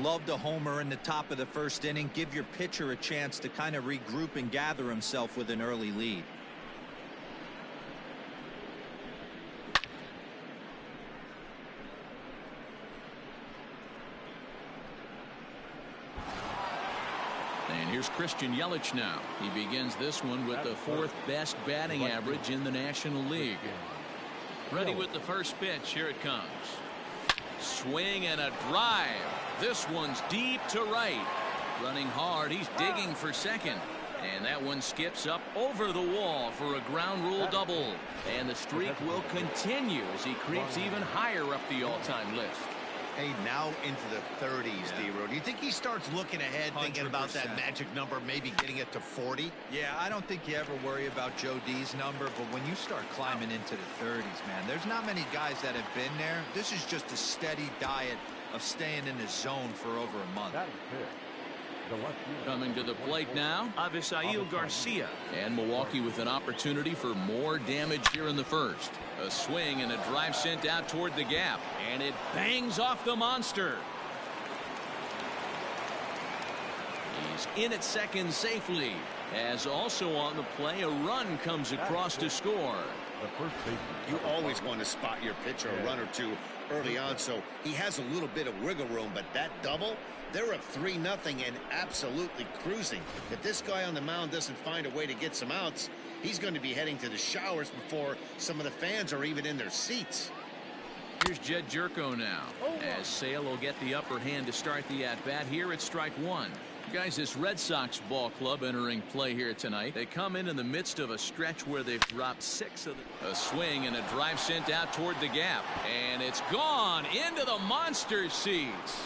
Loved a homer in the top of the first inning. Give your pitcher a chance to kind of regroup and gather himself with an early lead. And here's Christian Yelich now. He begins this one with the 4th best batting average in the National League. Ready with the first pitch. Here it comes. Swing and a drive. This one's deep to right. Running hard. He's digging for second. And that one skips up over the wall for a ground rule double. And the streak will continue as he creeps even higher up the all-time list. Hey, now into the 30s, D-Row. Do you think he starts looking ahead, thinking about that magic number, maybe getting it to 40? Yeah, I don't think you ever worry about Joe D's number, but when you start climbing into the 30s, man, there's not many guys that have been there. This is just a steady diet of staying in the zone for over a month. Coming to the plate now, Avisail Garcia. And Milwaukee with an opportunity for more damage here in the first. A swing and a drive sent out toward the gap. And it bangs off the monster. He's in at second safely. As also on the play, a run comes across to score. You always want to spot your pitcher a run or two early on, so he has a little bit of wiggle room, but that double, they're up 3-0 and absolutely cruising. If this guy on the mound doesn't find a way to get some outs, he's going to be heading to the showers before some of the fans are even in their seats. Here's Jed Jerko now, as Sale will get the upper hand to start the at-bat here at strike one. Guys, this Red Sox ball club entering play here tonight. They come in the midst of a stretch where they've dropped 6 of them. A swing and a drive sent out toward the gap. And it's gone into the monster seats.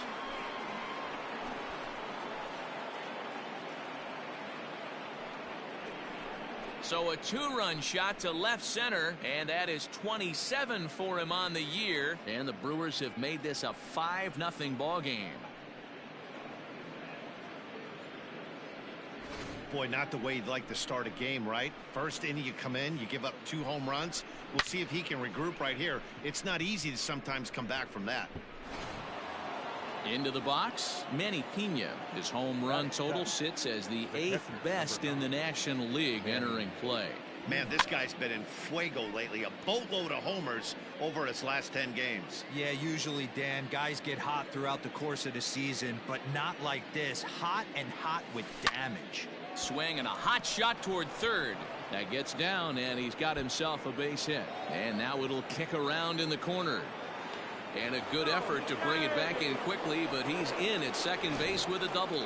So a 2-run shot to left center, and that is 27 for him on the year. And the Brewers have made this a 5-0 ball game. Boy, not the way you'd like to start a game, right? First inning, you come in, you give up 2 home runs. We'll see if he can regroup right here. It's not easy to sometimes come back from that. Into the box, Manny Pena. His home run total sits as the 8th best in the National League entering play. Man, this guy's been in fuego lately. A boatload of homers over his last 10 games. Yeah, usually, Dan, guys get hot throughout the course of the season, but not like this. Hot and hot with damage. Swing and a hot shot toward third. That gets down, and he's got himself a base hit. And now it'll kick around in the corner. And a good effort to bring it back in quickly, but he's in at second base with a double.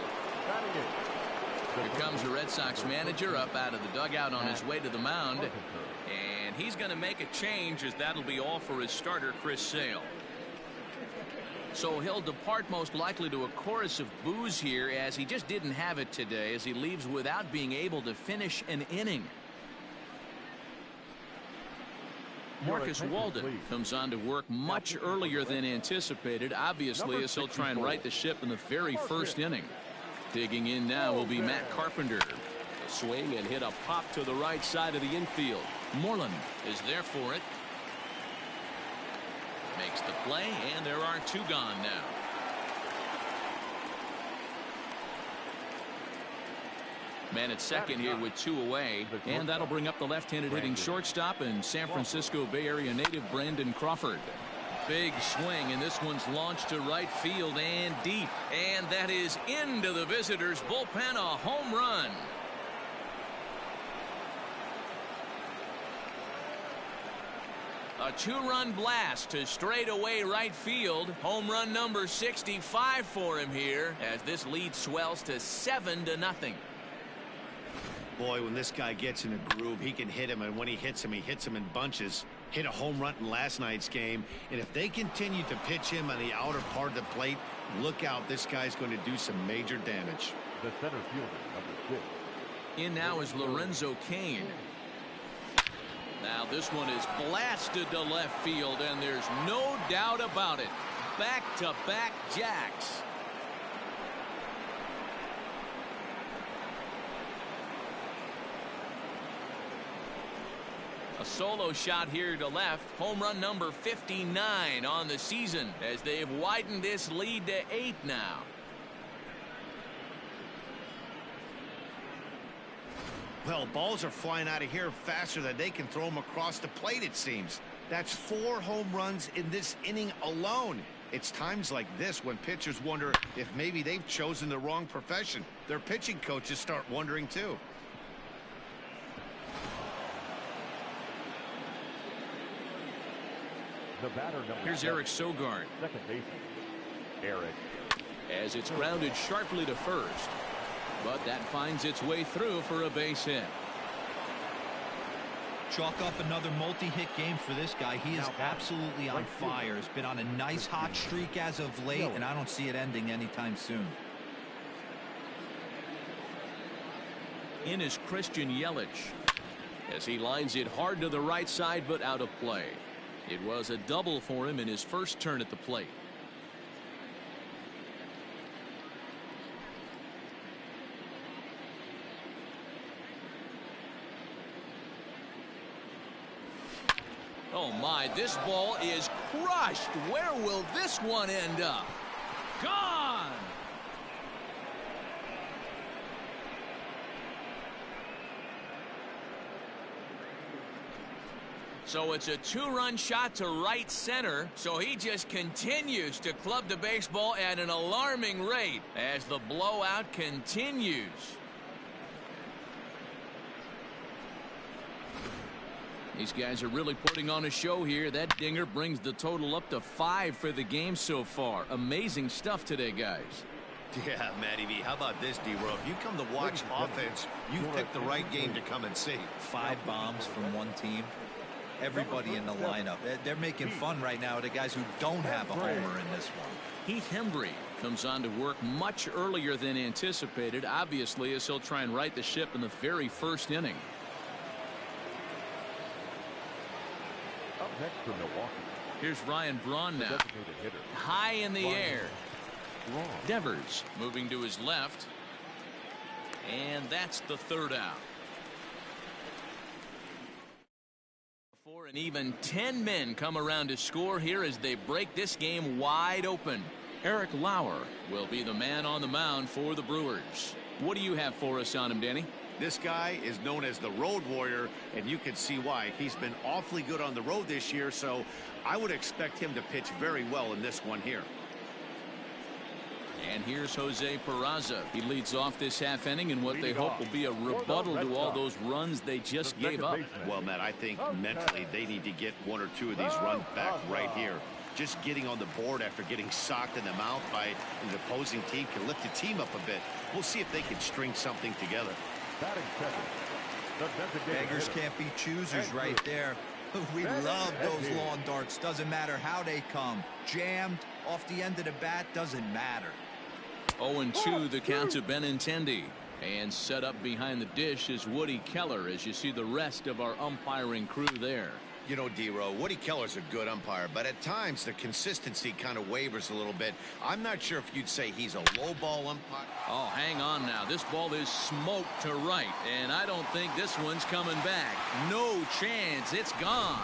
Here comes the Red Sox manager up out of the dugout on his way to the mound. And he's going to make a change, as that'll be all for his starter, Chris Sale. So he'll depart most likely to a chorus of boos here, as he just didn't have it today, as he leaves without being able to finish an inning. Marcus Walden comes on to work much earlier than anticipated, obviously, as he'll try and right the ship in the very first inning. Digging in now will be Matt Carpenter. A swing and hit a pop to the right side of the infield. Moreland is there for it. Makes the play, and there are two gone now. Man at second here with two away, and that'll bring up the left-handed hitting shortstop and San Francisco Bay Area native Brandon Crawford. Big swing, and this one's launched to right field and deep, and that is into the visitors' bullpen, a home run. A two-run blast to straightaway right field. Home run number 65 for him here, as this lead swells to 7-0. Boy, when this guy gets in a groove, he can hit him, and when he hits him in bunches. Hit a home run in last night's game, and if they continue to pitch him on the outer part of the plate, look out, this guy's going to do some major damage. The center fielder, number 6. In now is Lorenzo Cain. Now this one is blasted to left field, and there's no doubt about it. Back-to-back jacks. A solo shot here to left. Home run number 59 on the season, as they've widened this lead to 8 now. Well, balls are flying out of here faster than they can throw them across the plate, it seems. That's 4 home runs in this inning alone. It's times like this when pitchers wonder if maybe they've chosen the wrong profession. Their pitching coaches start wondering too. The batter, number Here's 7. Eric Sogard. Second baseman, Eric. As it's grounded sharply to first. But that finds its way through for a base hit. Chalk up another multi-hit game for this guy. He is absolutely on fire. He's been on a nice hot streak as of late, and I don't see it ending anytime soon. In is Christian Yelich, as he lines it hard to the right side, but out of play. It was a double for him in his first turn at the plate. Oh my, this ball is crushed. Where will this one end up? Gone! So it's a 2-run shot to right center. So he just continues to club the baseball at an alarming rate as the blowout continues. These guys are really putting on a show here. That dinger brings the total up to 5 for the game so far. Amazing stuff today, guys. Yeah, Matty V, how about this, D-World? If you come to watch offense, you picked the right game to come and see. 5 bombs from one team. Everybody in the lineup. They're making fun right now of the guys who don't have a homer in this one. Heath Hembry comes on to work much earlier than anticipated, obviously, as he'll try and right the ship in the very first inning. Up next for Milwaukee. Here's Ryan Braun now. Designated hitter. High in the air. Braun. Devers moving to his left. And that's the third out. For an even 10 men come around to score here as they break this game wide open. Eric Lauer will be the man on the mound for the Brewers. What do you have for us on him, Danny? This guy is known as the road warrior, and you can see why. He's been awfully good on the road this year, so I would expect him to pitch very well in this one here. And here's Jose Peraza. He leads off this half inning in what they hope will be a rebuttal to all those runs they just gave up. Well, Matt, I think mentally they need to get one or two of these runs back right here. Just getting on the board after getting socked in the mouth by the opposing team can lift the team up a bit. We'll see if they can string something together. Beggars can't be choosers right there. We love those lawn darts. Doesn't matter how they come. Jammed, off the end of the bat, doesn't matter. 0-2 the count to Benintendi. And set up behind the dish is Woody Keller as you see the rest of our umpiring crew there. You know, D-Row, Woody Keller's a good umpire, but at times the consistency kind of wavers a little bit. I'm not sure if you'd say he's a low ball umpire. Oh, hang on now. This ball is smoked to right, and I don't think this one's coming back. No chance. It's gone.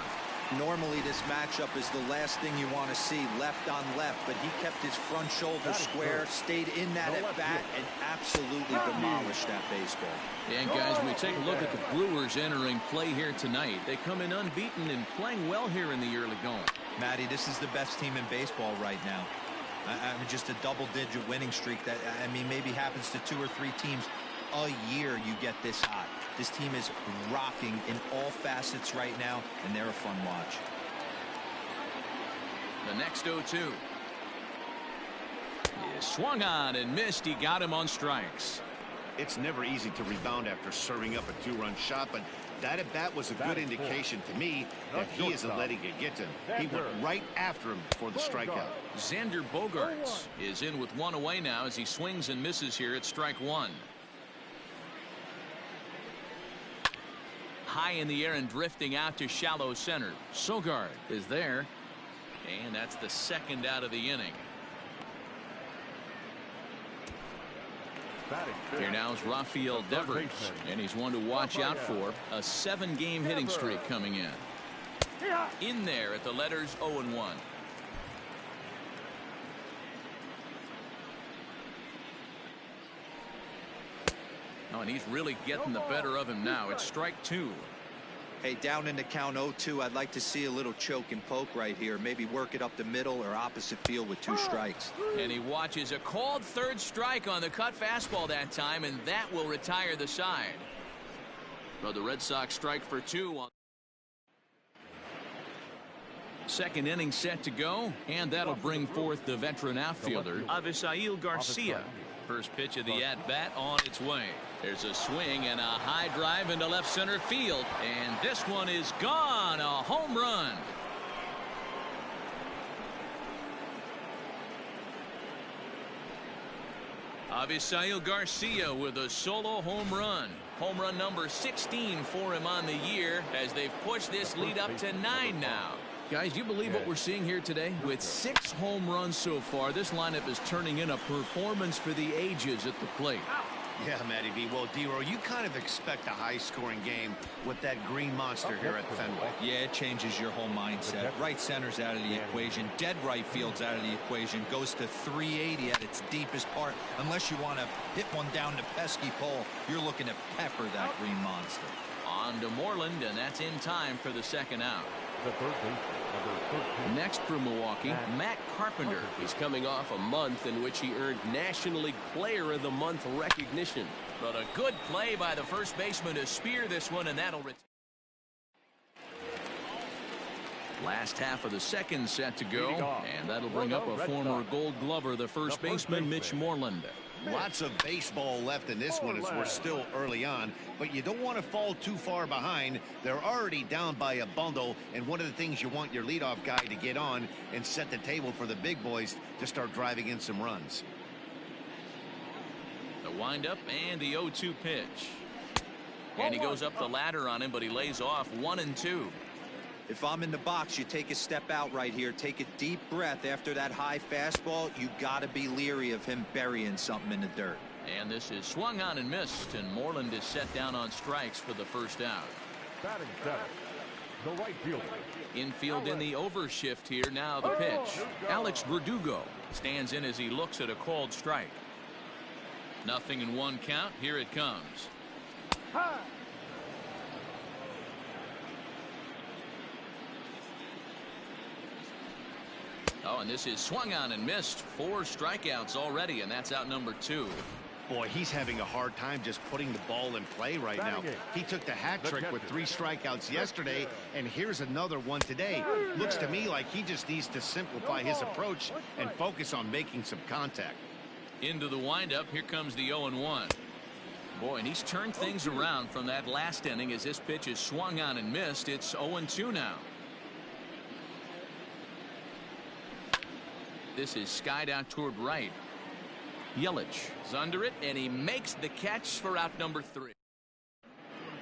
Normally this matchup is the last thing you want to see, left on left, but he kept his front shoulder square, stayed in that at bat, and absolutely demolished that baseball. And guys, when we take a look at the Brewers entering play here tonight, they come in unbeaten and playing well here in the early going. Matty, this is the best team in baseball right now. I mean, just a double-digit winning streak that, I mean, maybe happens to 2 or 3 teams a year you get this hot. This team is rocking in all facets right now, and they're a fun watch. The next 0-2. He swung on and missed. He got him on strikes. It's never easy to rebound after serving up a 2-run shot, but that at bat was a good indication to me that he isn't letting it get to him. He went right after him for the strikeout. Xander Bogaerts is in with 1 away now as he swings and misses here at strike 1. High in the air and drifting out to shallow center. Sogard is there, and that's the second out of the inning. Here now is Rafael Devers, and he's one to watch out for. A 7-game hitting streak coming in. In there at the letters 0-1. Oh, and he's really getting the better of him now. It's strike 2. Hey, down in the count 0-2, I'd like to see a little choke and poke right here. Maybe work it up the middle or opposite field with 2 strikes. And he watches a called third strike on the cut fastball that time, and that will retire the side. But the Red Sox strike for 2 on second inning set to go, and that'll bring forth the veteran outfielder Avisail Garcia. First pitch of the at-bat on its way. There's a swing and a high drive into left center field, and this one is gone. A home run. Avisail Garcia with a solo home run. Home run number 16 for him on the year as they've pushed this lead up to 9 now. Guys, do you believe what we're seeing here today? With 6 home runs so far, this lineup is turning in a performance for the ages at the plate. Yeah, Matty V. Well, D-Row, you kind of expect a high-scoring game with that green monster here at Fenway. Yeah, it changes your whole mindset. Right center's out of the equation. Dead right field's out of the equation. Goes to 380 at its deepest part. Unless you want to hit one down the pesky pole, you're looking to pepper that green monster. On to Moreland, and that's in time for the second out. Next for Milwaukee, Matt Carpenter. He's coming off a month in which he earned National League Player of the Month recognition. But a good play by the first baseman to spear this one, and that'll last half of the second set to go, and that'll bring up a former Gold Glover, the first baseman, Mitch Moreland. Lots of baseball left in this one as we're still early on, but you don't want to fall too far behind. They're already down by a bundle, and one of the things you want your leadoff guy to get on and set the table for the big boys to start driving in some runs. The windup and the 0-2 pitch. And he goes up the ladder on him, but he lays off 1-2. If I'm in the box, you take a step out right here. Take a deep breath after that high fastball. You got to be leery of him burying something in the dirt. And this is swung on and missed, and Moreland is set down on strikes for the first out. Batting seventh, the right fielder. Infield in the overshift here. Now the pitch. Alex Verdugo stands in as he looks at a called strike. 0-1 count. Here it comes. Oh, and this is swung on and missed. 4 strikeouts already, and that's out number 2. Boy, he's having a hard time just putting the ball in play right now. He took the hat trick with 3 strikeouts yesterday, and here's another one today. Looks to me like he just needs to simplify his approach and focus on making some contact. Into the windup, here comes the 0-1. Boy, and he's turned things around from that last inning as this pitch is swung on and missed. It's 0-2 now. This is skied out toward right. Yelich is under it, and he makes the catch for out number 3.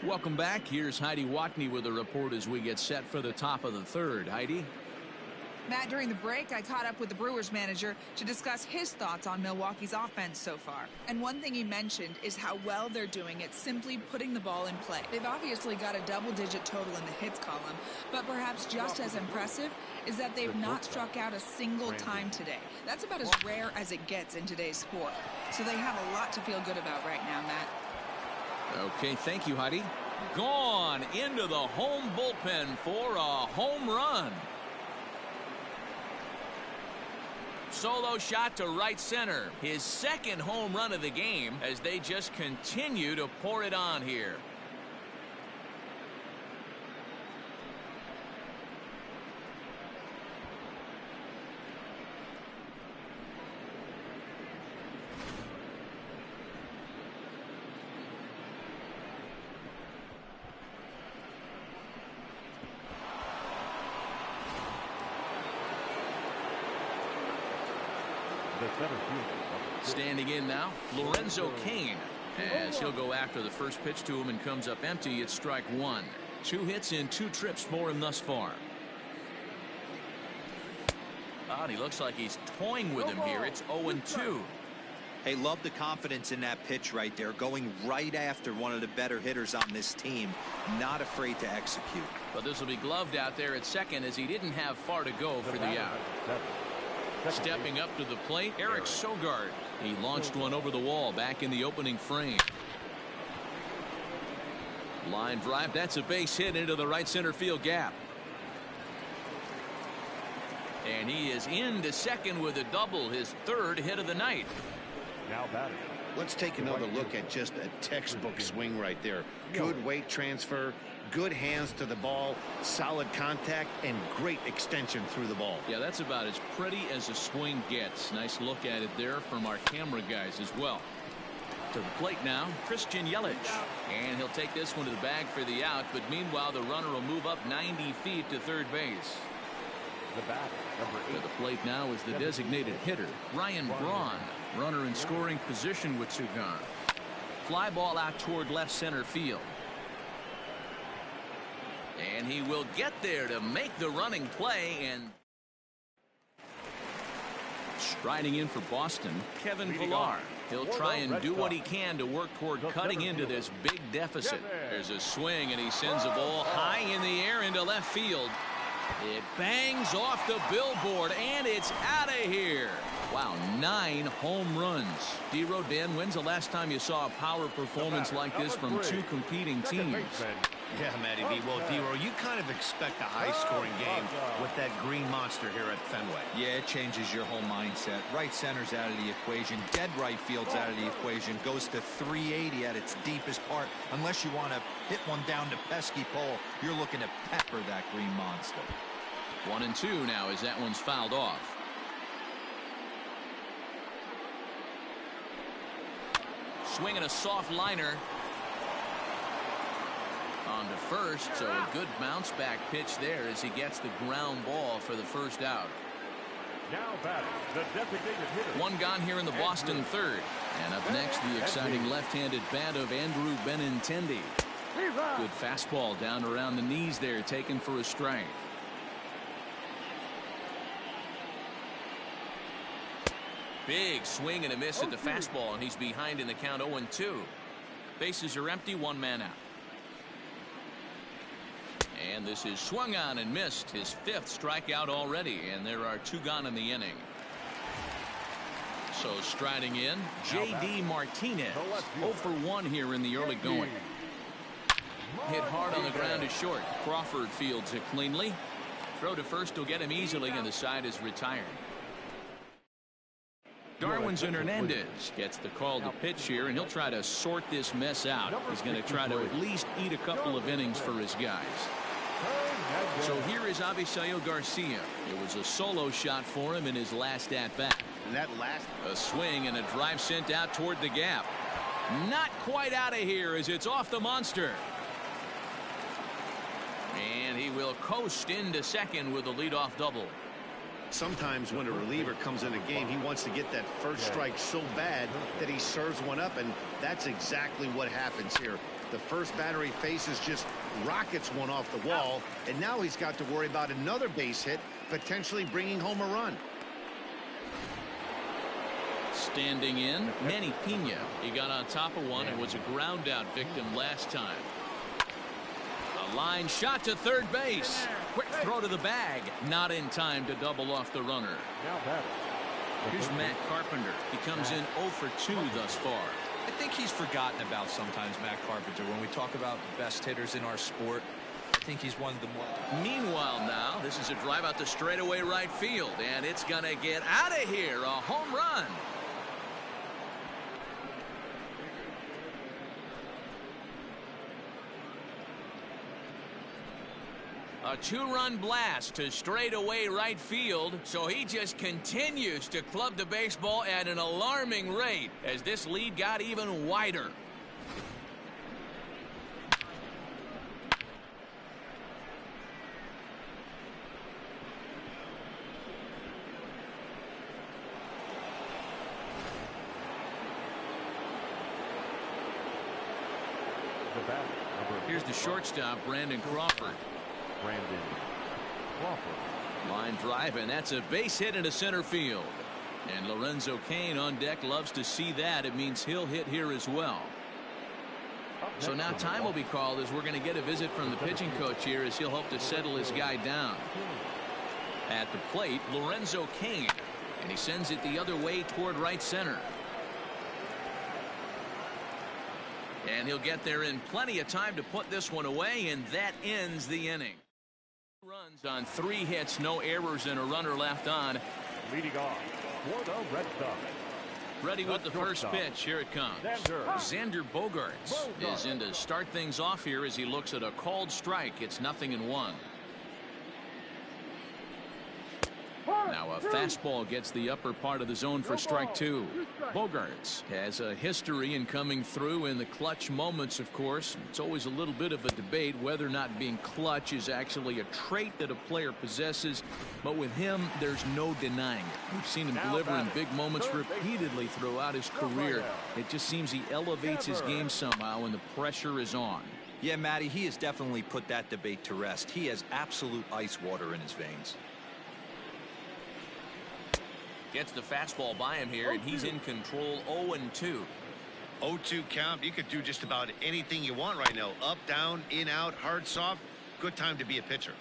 Welcome back. Here's Heidi Watney with a report as we get set for the top of the 3rd. Heidi? Matt, during the break, I caught up with the Brewers manager to discuss his thoughts on Milwaukee's offense so far. And one thing he mentioned is how well they're doing at simply putting the ball in play. They've obviously got a double-digit total in the hits column, but perhaps just as impressive is that they've not struck out a single time today. That's about as rare as it gets in today's sport. So they have a lot to feel good about right now, Matt. Okay, thank you, Heidi. Gone into the home bullpen for a home run. Solo shot to right center. His 2nd home run of the game as they just continue to pour it on here. Standing in now, Lorenzo Cain, as he'll go after the first pitch to him and comes up empty. It's strike 1. 2 hits in 2 trips for him thus far. Oh, and he looks like he's toying with him here. It's 0-2. Hey, love the confidence in that pitch right there, going right after one of the better hitters on this team, not afraid to execute. But this will be gloved out there at second as he didn't have far to go for the out. Stepping up to the plate, Eric Sogard. He launched one over the wall back in the opening frame. Line drive. That's a base hit into the right center field gap. And he is into second with a double, his 3rd hit of the night. Now batting. Let's take another look at just a textbook swing right there. Good weight transfer, good hands to the ball, solid contact, and great extension through the ball. Yeah, that's about as pretty as a swing gets. Nice look at it there from our camera guys as well. To the plate now, Christian Yelich. And he'll take this one to the bag for the out, but meanwhile the runner will move up 90 feet to third base. The bat, number 8. To the plate now is the designated hitter, Ryan Braun. Runner in scoring position with 2 gone. Fly ball out toward left center field. And he will get there to make the running play. And striding in for Boston, Kevin Pillar. He'll try and do what he can to work toward cutting into this big deficit. There's a swing, and he sends a ball high in the air into left field. It bangs off the billboard, and it's out of here. Wow, 9 home runs. D-Rodin, when's the last time you saw a power performance like this from 2 competing teams? Yeah, Matty B. Well, D-Ro, you kind of expect a high-scoring game with that green monster here at Fenway. Yeah, it changes your whole mindset. Right center's out of the equation. Dead right field's out of the equation. Goes to 380 at its deepest part. Unless you want to hit one down the pesky pole, you're looking to pepper that green monster. 1-2 now as that one's fouled off. Swinging a soft liner on to first, so a good bounce back pitch there as he gets the ground ball for the first out. Now batting, the designated hitter. 1 gone here in the Boston 3rd. And up next, the exciting left-handed bat of Andrew Benintendi. Good fastball down around the knees there, taken for a strike. Big swing and a miss at the fastball, and he's behind in the count 0-2. Bases are empty, 1 man out. And this is swung on and missed, his 5th strikeout already, and there are 2 gone in the inning. So striding in, J.D. Martinez, 0 for 1 here in the early going. hit hard on the ground is short. Crawford fields it cleanly. Throw to first will get him easily, and the side is retired. Darwinzon Hernandez gets the call to pitch here, and he'll try to sort this mess out. He's going to try to at least eat a couple of innings for his guys. So here is Avisail Garcia. It was a solo shot for him in his last at-bat. A swing and a drive sent out toward the gap. Not quite out of here as it's off the monster. And he will coast into second with a leadoff double. Sometimes when a reliever comes in a game, he wants to get that first strike so bad that he serves one up, and that's exactly what happens here. The first batter he faces just rockets one off the wall, and now he's got to worry about another base hit, potentially bringing home a run. Standing in, Manny Pena. He got on top of one and was a ground out victim last time. A line shot to third base. Quick throw to the bag. Not in time to double off the runner. Here's Matt Carpenter. He comes in 0 for 2 thus far. I think he's forgotten about sometimes, Matt Carpenter. When we talk about the best hitters in our sport, I think he's one of the more. Meanwhile now, this is a drive out to straightaway right field, and it's going to get out of here. A home run. A 2-run blast to straightaway right field, so he just continues to club the baseball at an alarming rate as this lead got even wider. Here's the shortstop, Brandon Crawford. Line drive, and that's a base hit into center field. And Lorenzo Cain on deck loves to see that. It means he'll hit here as well. So now time will be called as we're going to get a visit from the pitching coach here as he'll hope to settle his guy down. At the plate, Lorenzo Cain, and he sends it the other way toward right center. And he'll get there in plenty of time to put this one away, and that ends the inning. Runs on 3 hits, no errors, and a runner left on. Leading off for the Red Sox. Ready with the first pitch. Here it comes. Xander Bogaerts is in to start things off here as he looks at a called strike. It's 0-1. Now a fastball gets the upper part of the zone for strike 2. Bogaerts has a history in coming through in the clutch moments, of course. It's always a little bit of a debate whether or not being clutch is actually a trait that a player possesses. But with him, there's no denying it. We've seen him deliver in big moments repeatedly throughout his career. It just seems he elevates his game somehow when the pressure is on. Yeah, Matty, he has definitely put that debate to rest. He has absolute ice water in his veins. Gets the fastball by him here, and he's in control. 0-2. 0-2 count. You could do just about anything you want right now. Up, down, in, out, hard, soft. Good time to be a pitcher.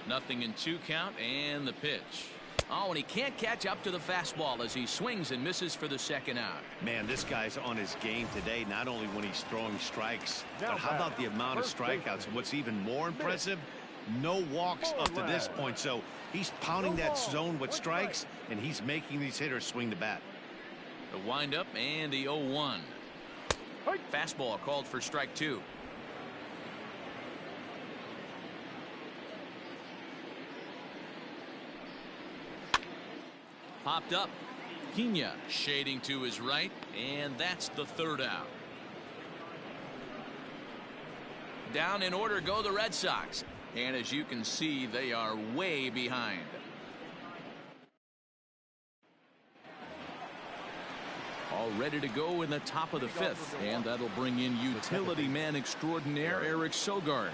0-2 count, and the pitch. Oh, and he can't catch up to the fastball as he swings and misses for the second out. Man, this guy's on his game today, not only when he's throwing strikes, but how about the amount of strikeouts? And what's even more impressive, no walks up to this point. So he's pounding that zone with strikes, and he's making these hitters swing the bat. The windup and the 0-1. Fastball called for strike 2. Popped up. Pena shading to his right, and that's the third out. Down in order go the Red Sox. And as you can see, they are way behind. All ready to go in the top of the 5th. And that'll bring in utility man extraordinaire Eric Sogard.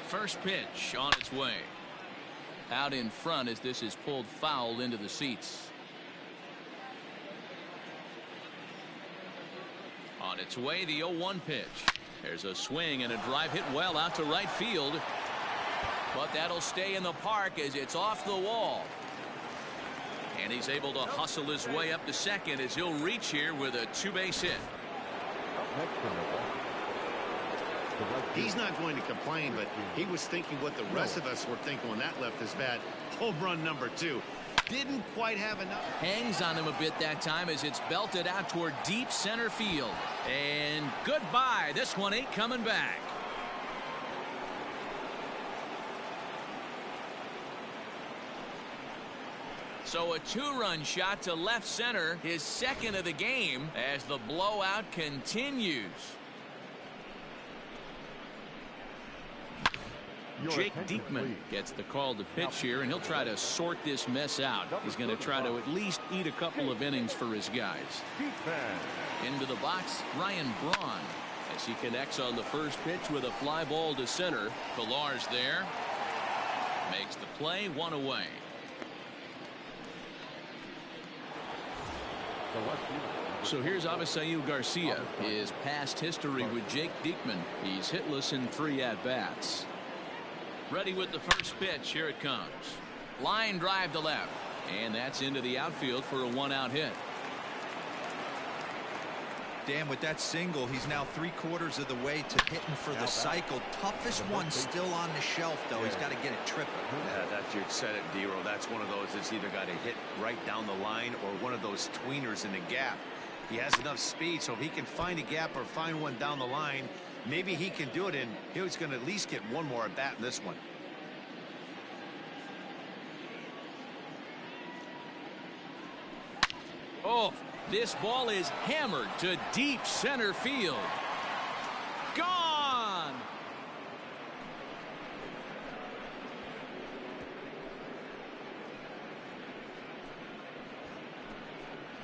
First pitch on its way. Out in front as this is pulled foul into the seats. On its way, the 0-1 pitch. There's a swing and a drive hit well out to right field. But that'll stay in the park as it's off the wall. And he's able to hustle his way up to second as he'll reach here with a two-base hit. He's not going to complain, but he was thinking what the rest of us were thinking when that left his bat. Home run number 2. Didn't quite have enough. Hangs on him a bit that time as it's belted out toward deep center field. And goodbye. This one ain't coming back. So a 2-run shot to left center, his second of the game, as the blowout continues. Jake Diekman gets the call to pitch here, and he'll try to sort this mess out. He's going to try to at least eat a couple of innings for his guys. Into the box, Ryan Braun, as he connects on the first pitch with a fly ball to center. Pillar's there. Makes the play, 1 away. So here's Avisail Garcia. His past history with Jake Diekman. He's hitless in 3 at-bats. Ready with the first pitch. Here it comes. Line drive to left. And that's into the outfield for a 1-out hit. Dan, with that single, he's now 3/4 of the way to hitting for the cycle. Toughest one still on the shelf, though. He's got to get it triple. Yeah, that's you said it, D-Roll. That's one of those that's either got to hit right down the line or one of those tweeners in the gap. He has enough speed, so if he can find a gap or find one down the line, maybe he can do it, and he's going to at least get one more at bat in this one. Oh, this ball is hammered to deep center field. Gone!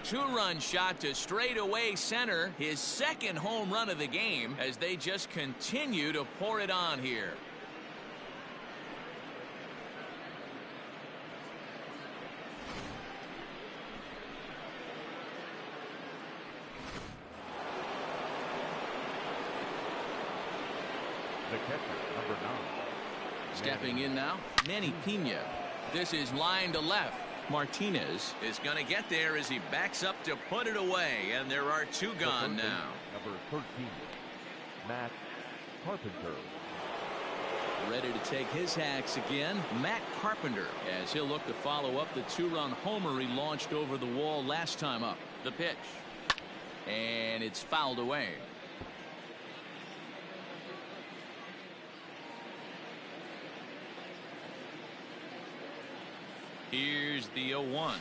Two-run shot to straightaway center, his second home run of the game, as they just continue to pour it on here. The catcher, number 9. Stepping in now, Manny Pena. This is line to left. Martinez is going to get there as he backs up to put it away, and there are 2 gone now. Number 13, Matt Carpenter. Ready to take his hacks again, Matt Carpenter, as he'll look to follow up the 2-run homer he launched over the wall last time up. The pitch. And it's fouled away. Here's the 0-1.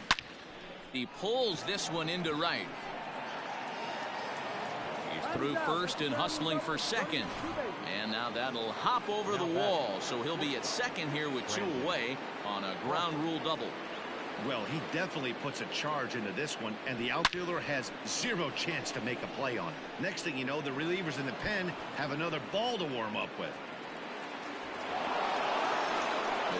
He pulls this one into right. He's through first and hustling for second. And now that'll hop over the wall, so he'll be at second here with 2 away on a ground rule double. Well, he definitely puts a charge into this one, and the outfielder has 0 chance to make a play on it. Next thing you know, the relievers in the pen have another ball to warm up with.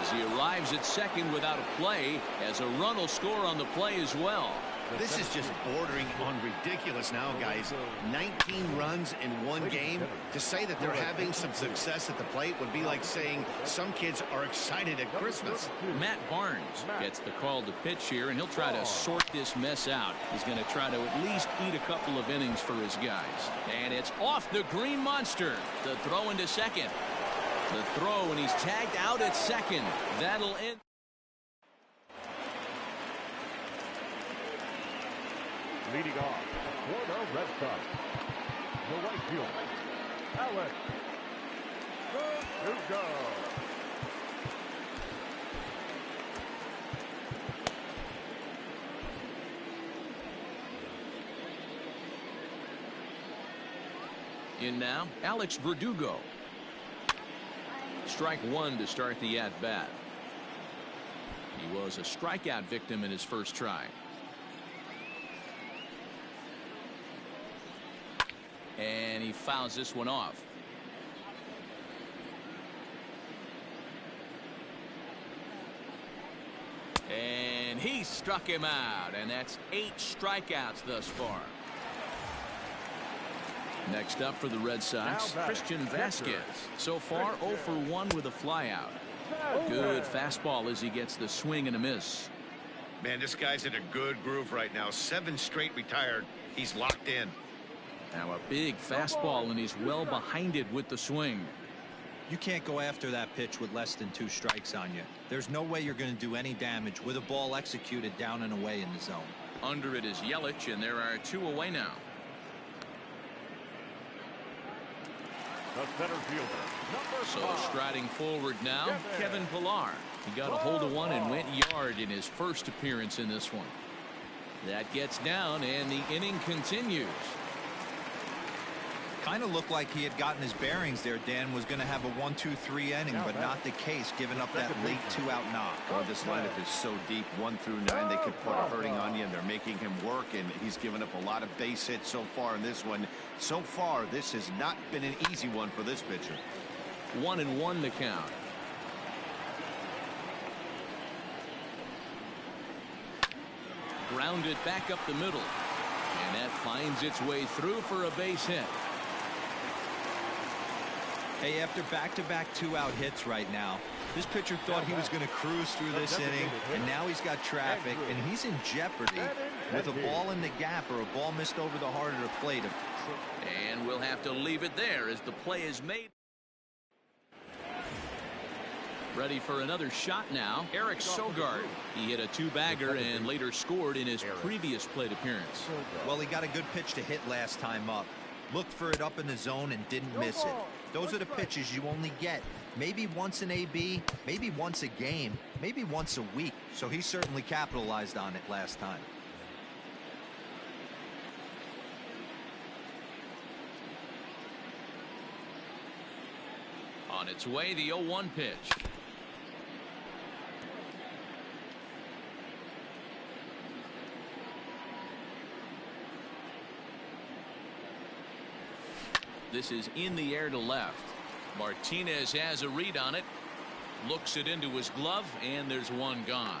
As he arrives at second without a play, as a run will score on the play as well. This is just bordering on ridiculous now, guys. 19 runs in 1 game. To say that they're having some success at the plate would be like saying some kids are excited at Christmas. Matt Barnes gets the call to pitch here, and he'll try to sort this mess out. He's going to try to at least eat a couple of innings for his guys. And it's off the green monster. The throw into second. The throw, and he's tagged out at second. That'll end. Leading off for the Red Sox, the right field, Alex Verdugo. In now, Alex Verdugo. Strike 1 to start the at-bat. He was a strikeout victim in his first try. And he fouls this one off. And he struck him out, and that's 8 strikeouts thus far. Next up for the Red Sox, Christian Vasquez. So far 0 for 1 with a flyout. Good fastball as he gets the swing and a miss. Man, this guy's in a good groove right now. 7 straight retired. He's locked in. Now a big fastball, and he's well behind it with the swing. You can't go after that pitch with less than 2 strikes on you. There's no way you're going to do any damage with a ball executed down and away in the zone. Under it is Yelich, and there are 2 away now. The center fielder, So #5. striding forward now, Kevin Pillar. He got a hold of one and went yard in his first appearance in this one. That gets down, and the inning continues. Kind of looked like he had gotten his bearings there. Dan was going to have a 1-2-3 inning, but not the case, giving up that late 2-out knock. Oh, this lineup is so deep, 1 through 9. They could put a hurting on you, and they're making him work, and he's given up a lot of base hits so far in this one. So far, this has not been an easy one for this pitcher. 1-1 to count. Grounded back up the middle, and that finds its way through for a base hit. Hey, after back-to-back 2-out hits right now, this pitcher thought he was going to cruise through this inning, and now he's got traffic, and he's in jeopardy with a ball in the gap or a ball missed over the heart of the plate. And we'll have to leave it there as the play is made. Ready for another shot now, Eric Sogard. He hit a 2-bagger and later scored in his previous plate appearance. Well, he got a good pitch to hit last time up. Looked for it up in the zone and didn't miss it. Those are the pitches you only get maybe once in AB, maybe once a game, maybe once a week. So he certainly capitalized on it last time. On its way, the 0-1 pitch. This is in the air to left. Martinez has a read on it. Looks it into his glove, and there's one gone.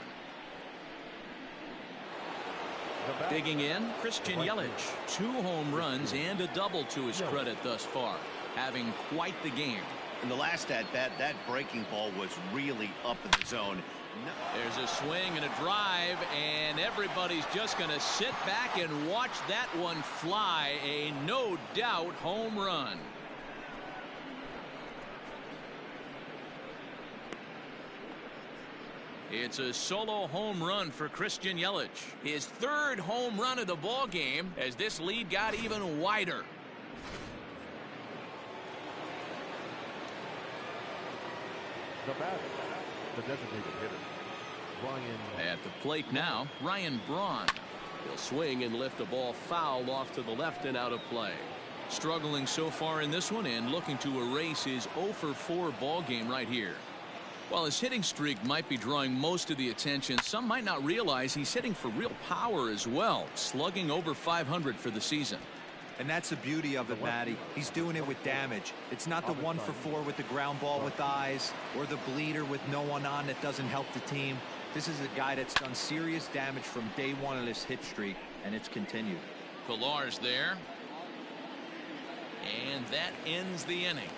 Digging in, Christian Yelich. 2 home runs and a double to his credit thus far. Having quite the game. In the last at-bat, that breaking ball was really up in the zone. There's a swing and a drive, and everybody's just going to sit back and watch that one fly. A no-doubt home run. It's a solo home run for Christian Yelich. His 3rd home run of the ball game as this lead got even wider. The batter, the designated hitter, Ryan. At the plate now, Ryan Braun. He'll swing and lift the ball foul off to the left and out of play. Struggling so far in this one and looking to erase his 0-for-4 ball game right here. While his hitting streak might be drawing most of the attention, some might not realize he's hitting for real power as well, slugging over 500 for the season. And that's the beauty of it, Matty. He's doing it with damage. It's not the 1-for-4 with the ground ball with eyes or the bleeder with no one on that doesn't help the team. This is a guy that's done serious damage from day one of this hit streak, and it's continued. Pillar's there. And that ends the inning.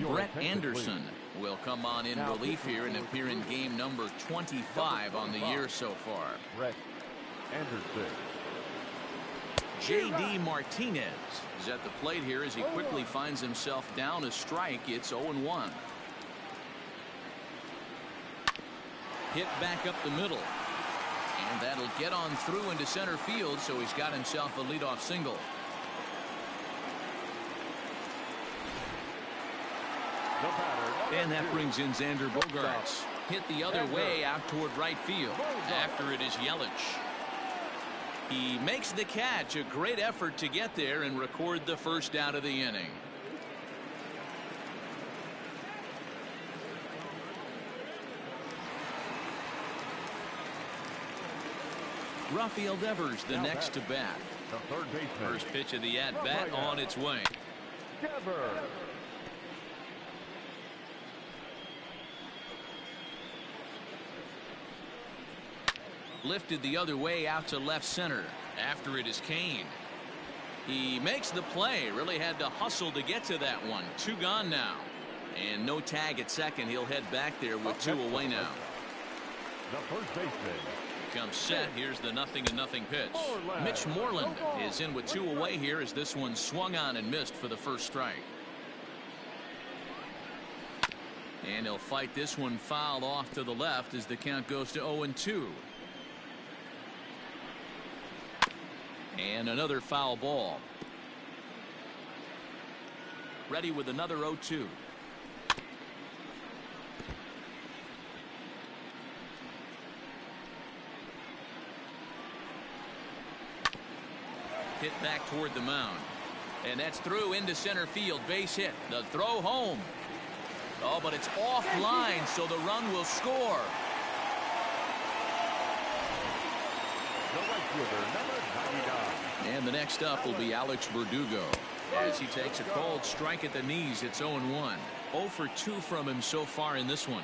Brett Anderson will come on in relief here and appear in game number 25 on the year so far. Brett Anderson. J.D. Martinez is at the plate here as he quickly finds himself down a strike. It's 0-1. Hit back up the middle. And that'll get on through into center field, so he's got himself a leadoff single. And that brings in Xander Bogaerts. Hit the other way out toward right field. After it is Yelich. He makes the catch. A great effort to get there and record the first out of the inning. Rafael Devers the next to bat. The third baseman. First pitch of the at-bat on its way. Devers. Lifted the other way out to left center. After it is Kane. He makes the play. Really had to hustle to get to that one. 2 gone now. And no tag at second. He'll head back there with 2 away now. The first baseman. Comes set. Here's the 0-0 pitch. Mitch Moreland is in with 2 away here as this one swung on and missed for the first strike. And he'll fight this one fouled off to the left as the count goes to 0-2. And another foul ball. Ready with another 0-2. Hit back toward the mound. And that's through into center field. Base hit. The throw home. Oh, but it's offline, so the run will score. The right fielder, number 99. And the next up will be Alex Verdugo. As he takes a cold strike at the knees, it's 0-1. 0 for 2 from him so far in this one.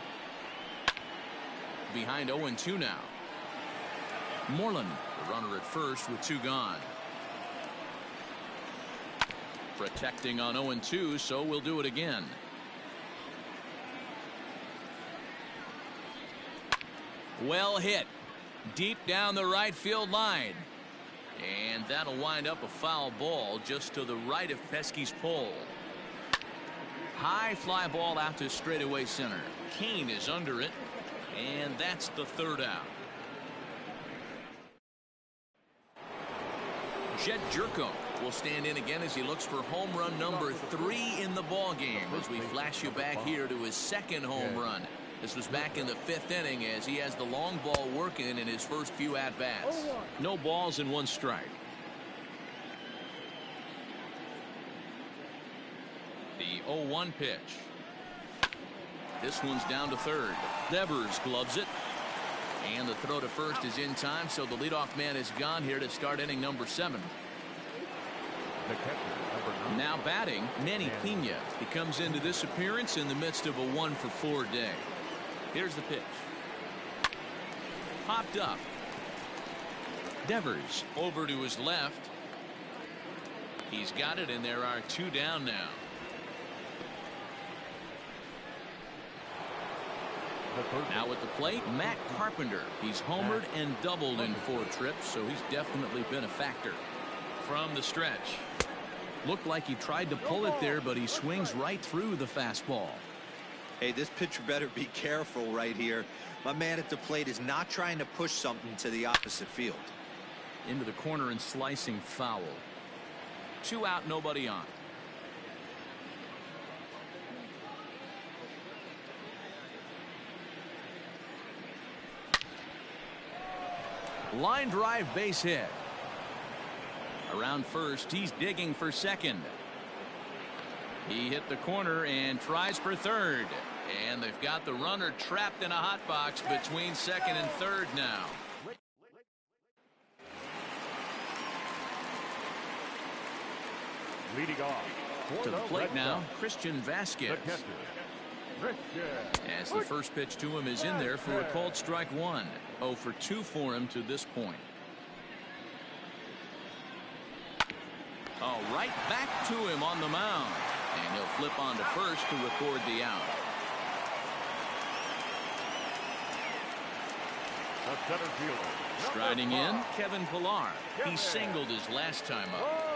Behind 0-2 now. Moreland, the runner at first with 2 gone. Protecting on 0-2, so we'll do it again. Well hit. Deep down the right field line. And that'll wind up a foul ball just to the right of Pesky's pole. High fly ball out to straightaway center. Kane is under it. And that's the 3rd out. Jed Jerko will stand in again as he looks for home run number 3 in the ball game as we flash you back here to his 2nd home run. This was back in the 5th inning as he has the long ball working in his first few at-bats. No balls and 1 strike. The 0-1 pitch. This one's down to 3rd. Devers gloves it. And the throw to first is in time, so the leadoff man is gone here to start inning number 7. The catcher, number 9. Now batting, Manny Pena. He comes into this appearance in the midst of a 1-for-4 day. Here's the pitch. Popped up. Devers over to his left. He's got it, and there are 2 down now. Now at the plate, Matt Carpenter. He's homered and doubled in 4 trips, so he's definitely been a factor. From the stretch. Looked like he tried to pull it there, but he swings right through the fastball. Hey, this pitcher better be careful right here. My man at the plate is not trying to push something to the opposite field. Into the corner and slicing foul. 2 out, nobody on. Line drive base hit. Around first, he's digging for second. He hit the corner and tries for third. And they've got the runner trapped in a hot box between second and third now. Leading off. To the plate now, Christian Vasquez. As the first pitch to him is in there for a called strike 1. 0 for 2 for him to this point. Oh, right back to him on the mound. And he'll flip on to first to record the out. The center fielder. Striding in, Kevin Pillar. He singled his last time up.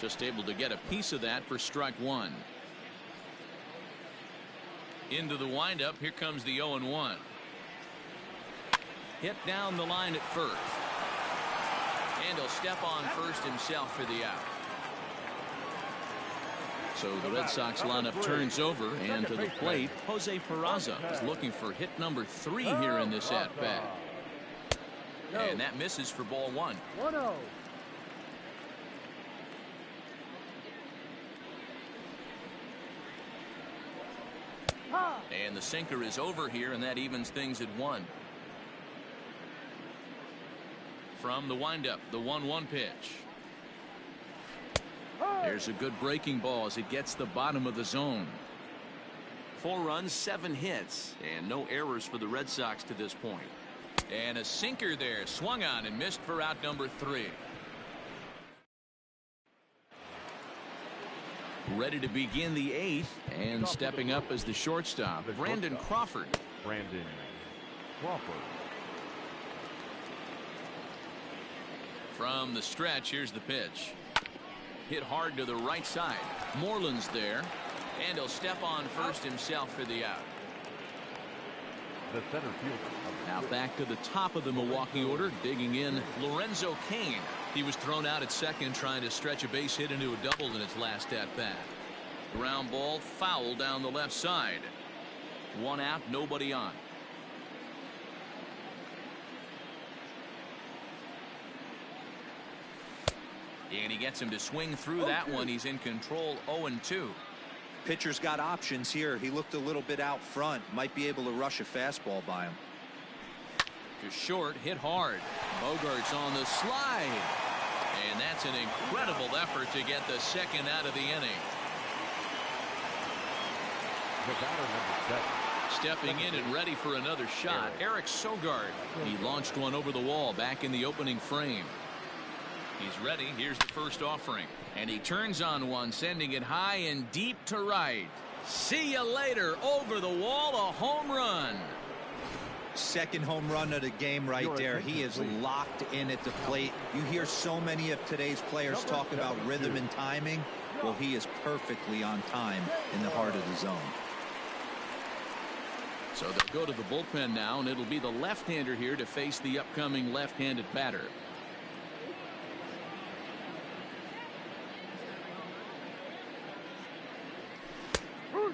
Just able to get a piece of that for strike 1. Into the windup. Here comes the 0-1. Hit down the line at first. And he'll step on first himself for the out. So the Red Sox lineup turns over, and to the plate, Jose Peraza is looking for hit number 3 here in this at-bat. And that misses for ball 1. 1-0. And the sinker is over here, and that evens things at 1. From the windup, the 1-1 pitch. There's a good breaking ball as it gets the bottom of the zone. 4 runs, 7 hits, and no errors for the Red Sox to this point. And a sinker there, swung on and missed for out number 3. Ready to begin the 8th, and stepping up as the shortstop, Brandon Crawford. Brandon Crawford. From the stretch, here's the pitch. Hit hard to the right side. Moreland's there, and he'll step on first himself for the out. The center fielder. Now back to the top of the Milwaukee order, digging in Lorenzo Cain. He was thrown out at second trying to stretch a base hit into a double in its last at bat. Ground ball foul down the left side. 1 out, nobody on. And he gets him to swing through that one. He's in control, 0-2. Pitcher's got options here. He looked a little bit out front. Might be able to rush a fastball by him. To short, hit hard. Bogart's on the slide. And that's an incredible effort to get the second out of the inning. The batter, number 7. Stepping in and ready for another shot, Eric Sogard. He launched one over the wall back in the opening frame. He's ready. Here's the first offering. And he turns on one, sending it high and deep to right. See you later. Over the wall, a home run. Second home run of the game right there. He is locked in at the plate. You hear so many of today's players talk about rhythm and timing. Well, he is perfectly on time in the heart of the zone. So they'll go to the bullpen now, and it'll be the left-hander here to face the upcoming left-handed batter.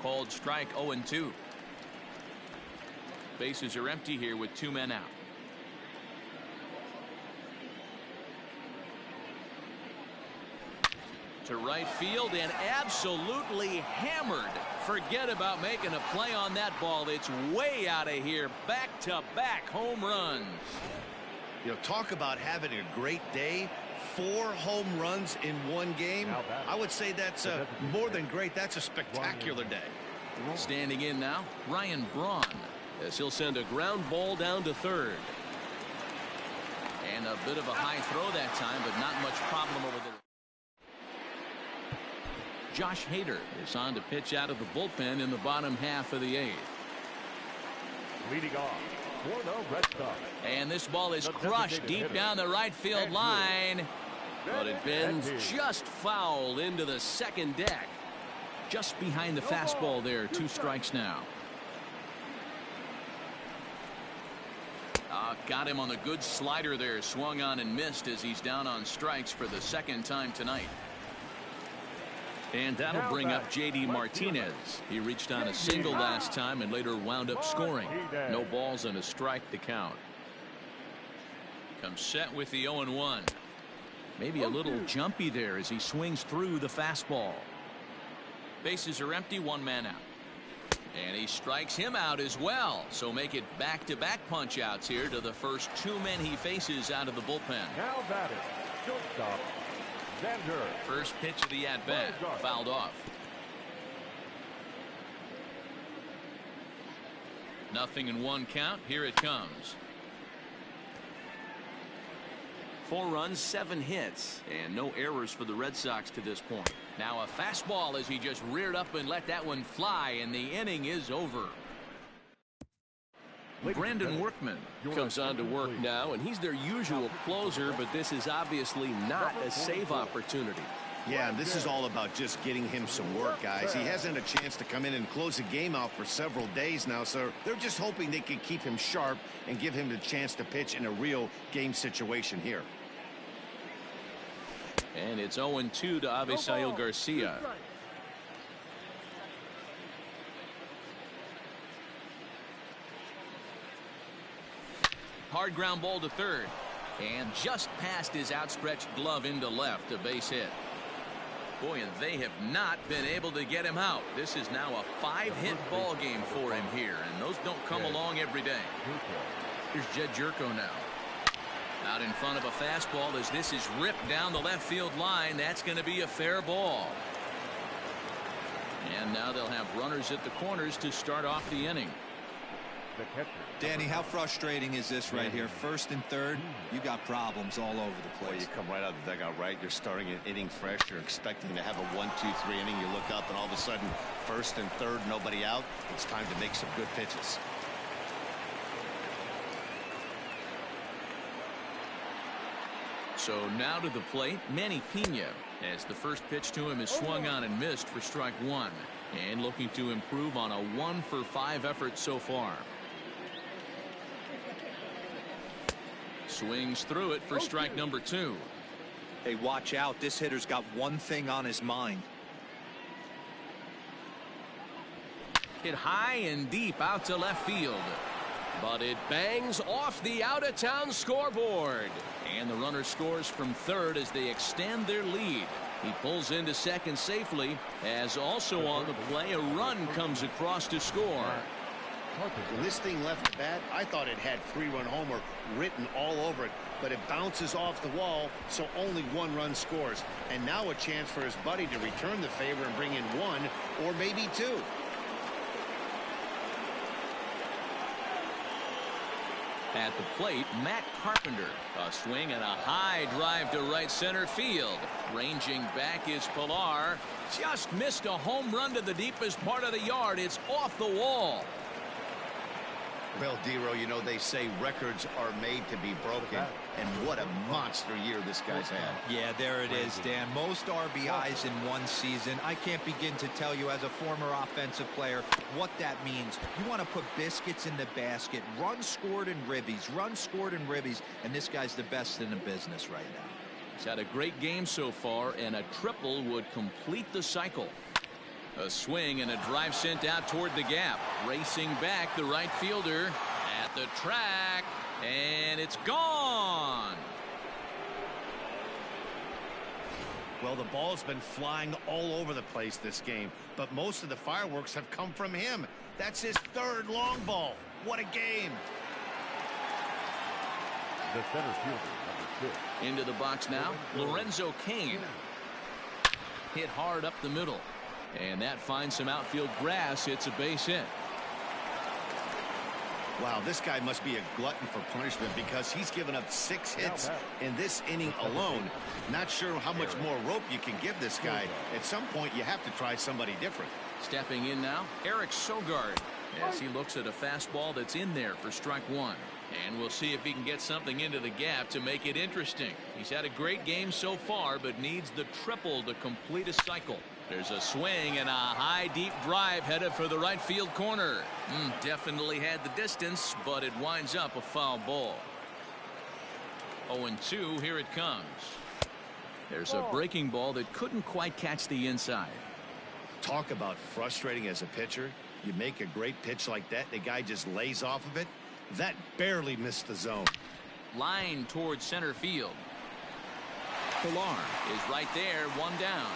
Called strike, 0-2. Bases are empty here with 2 men out. To right field and absolutely hammered. Forget about making a play on that ball. It's way out of here. Back-to-back home runs. You know, talk about having a great day. 4 home runs in 1 game. I would say that's more than great. That's a spectacular day. Standing in now, Ryan Braun, as he'll send a ground ball down to third. And a bit of a high throw that time, but not much problem over there. Josh Hader is on to pitch out of the bullpen in the bottom half of the 8th. Leading off for the Red Sox. And this ball is crushed deep down the right field line. But it bends just foul into the second deck. Just behind the fastball there. 2 strikes now. Got him on the good slider there. Swung on and missed as he's down on strikes for the 2nd time tonight. And that'll bring up J.D. Martinez. He reached on a single last time and later wound up scoring. No balls and a strike to count. Comes set with the 0-1. Maybe a little jumpy there as he swings through the fastball. Bases are empty, 1 man out. And he strikes him out as well. So make it back-to-back punch-outs here to the first 2 men he faces out of the bullpen. Now batting, shortstop, Xander. First pitch of the at-bat, fouled off. Nothing in 1 count. Here it comes. 4 runs, 7 hits, and no errors for the Red Sox to this point. Now a fastball as he just reared up and let that one fly, and the inning is over. Brandon Workman comes on to work now, and he's their usual closer, but this is obviously not a save opportunity. Yeah, and this is all about just getting him some work, guys. He hasn't a chance to come in and close the game out for several days now, so they're just hoping they can keep him sharp and give him the chance to pitch in a real game situation here. And it's 0-2 to Avisail Garcia. Hard ground ball to third. And just past his outstretched glove into left, a base hit. Boy, and they have not been able to get him out. This is now a 5-hit ball game for him here, and those don't come along every day. Here's Jed Jerko now. Out in front of a fastball as this is ripped down the left field line. That's going to be a fair ball. And now they'll have runners at the corners to start off the inning. the catcher. Danny, how frustrating is this right here? First and third, you got problems all over the Well, place. you come right out of the dugout, right? You're starting an inning fresh. You're expecting to have a 1-2-3 inning. You look up, and all of a sudden, first and third, nobody out. It's time to make some good pitches. So now to the plate, Manny Pena, as the first pitch to him is swung on and missed for strike one, and looking to improve on a 1-for-5 effort so far. Swings through it for strike number two. Hey, watch out. This hitter's got one thing on his mind. Hit high and deep out to left field. But it bangs off the out-of-town scoreboard. And the runner scores from third as they extend their lead. He pulls into second safely, as also on the play a run comes across to score. When this thing left the bat, I thought it had 3-run homer written all over it, but it bounces off the wall, so only one run scores. And now a chance for his buddy to return the favor and bring in one or maybe two. At the plate, Matt Carpenter. A swing and a high drive to right center field. Ranging back is Pilar. Just missed a home run to the deepest part of the yard. It's off the wall. Well, Dero, you know, they say records are made to be broken, and what a monster year this guy's had. Yeah, there it is, Dan. Most RBIs in one season. I can't begin to tell you as a former offensive player what that means. You want to put biscuits in the basket. Runs scored in ribbies. Runs scored in ribbies. And this guy's the best in the business right now. He's had a great game so far, and a triple would complete the cycle. A swing and a drive sent out toward the gap. Racing back, the right fielder at the track, and it's gone. Well, the ball's been flying all over the place this game, but most of the fireworks have come from him. That's his third long ball. What a game. The center fielder, number 6. Into the box now, Lorenzo Cain. Hit hard up the middle. And that finds some outfield grass. It's a base hit. Wow, this guy must be a glutton for punishment because he's given up 6 hits in this inning alone. Not sure how much more rope you can give this guy. At some point, you have to try somebody different. Stepping in now, Eric Sogard, as he looks at a fastball that's in there for strike one. And we'll see if he can get something into the gap to make it interesting. He's had a great game so far, but needs the triple to complete a cycle. There's a swing and a high deep drive headed for the right field corner. Definitely had the distance, but it winds up a foul ball. 0-2, here it comes. There's a breaking ball that couldn't quite catch the inside. Talk about frustrating as a pitcher. You make a great pitch like that, the guy just lays off of it. That barely missed the zone. Line towards center field. Pilar is right there, one down.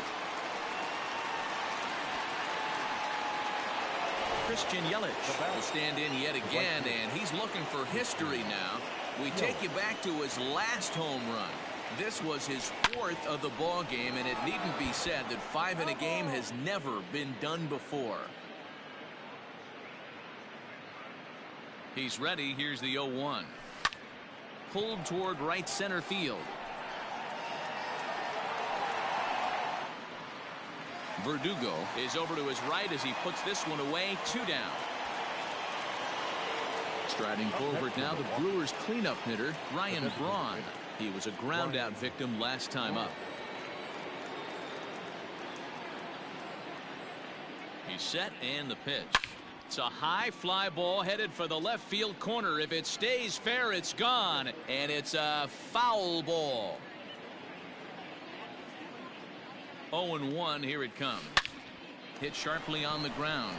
Christian Yelich will stand in yet again, and he's looking for history now. We take you back to his last home run. This was his 4th of the ball game, and it needn't be said that 5 in a game has never been done before. He's ready. Here's the 0-1. Pulled toward right center field. Verdugo is over to his right as he puts this one away. 2 down. Striding forward now, the Brewers cleanup hitter, Ryan Braun. He was a ground out victim last time up. He's set and the pitch. It's a high fly ball headed for the left field corner. If it stays fair, it's gone, and it's a foul ball. 0-1, here it comes. Hit sharply on the ground,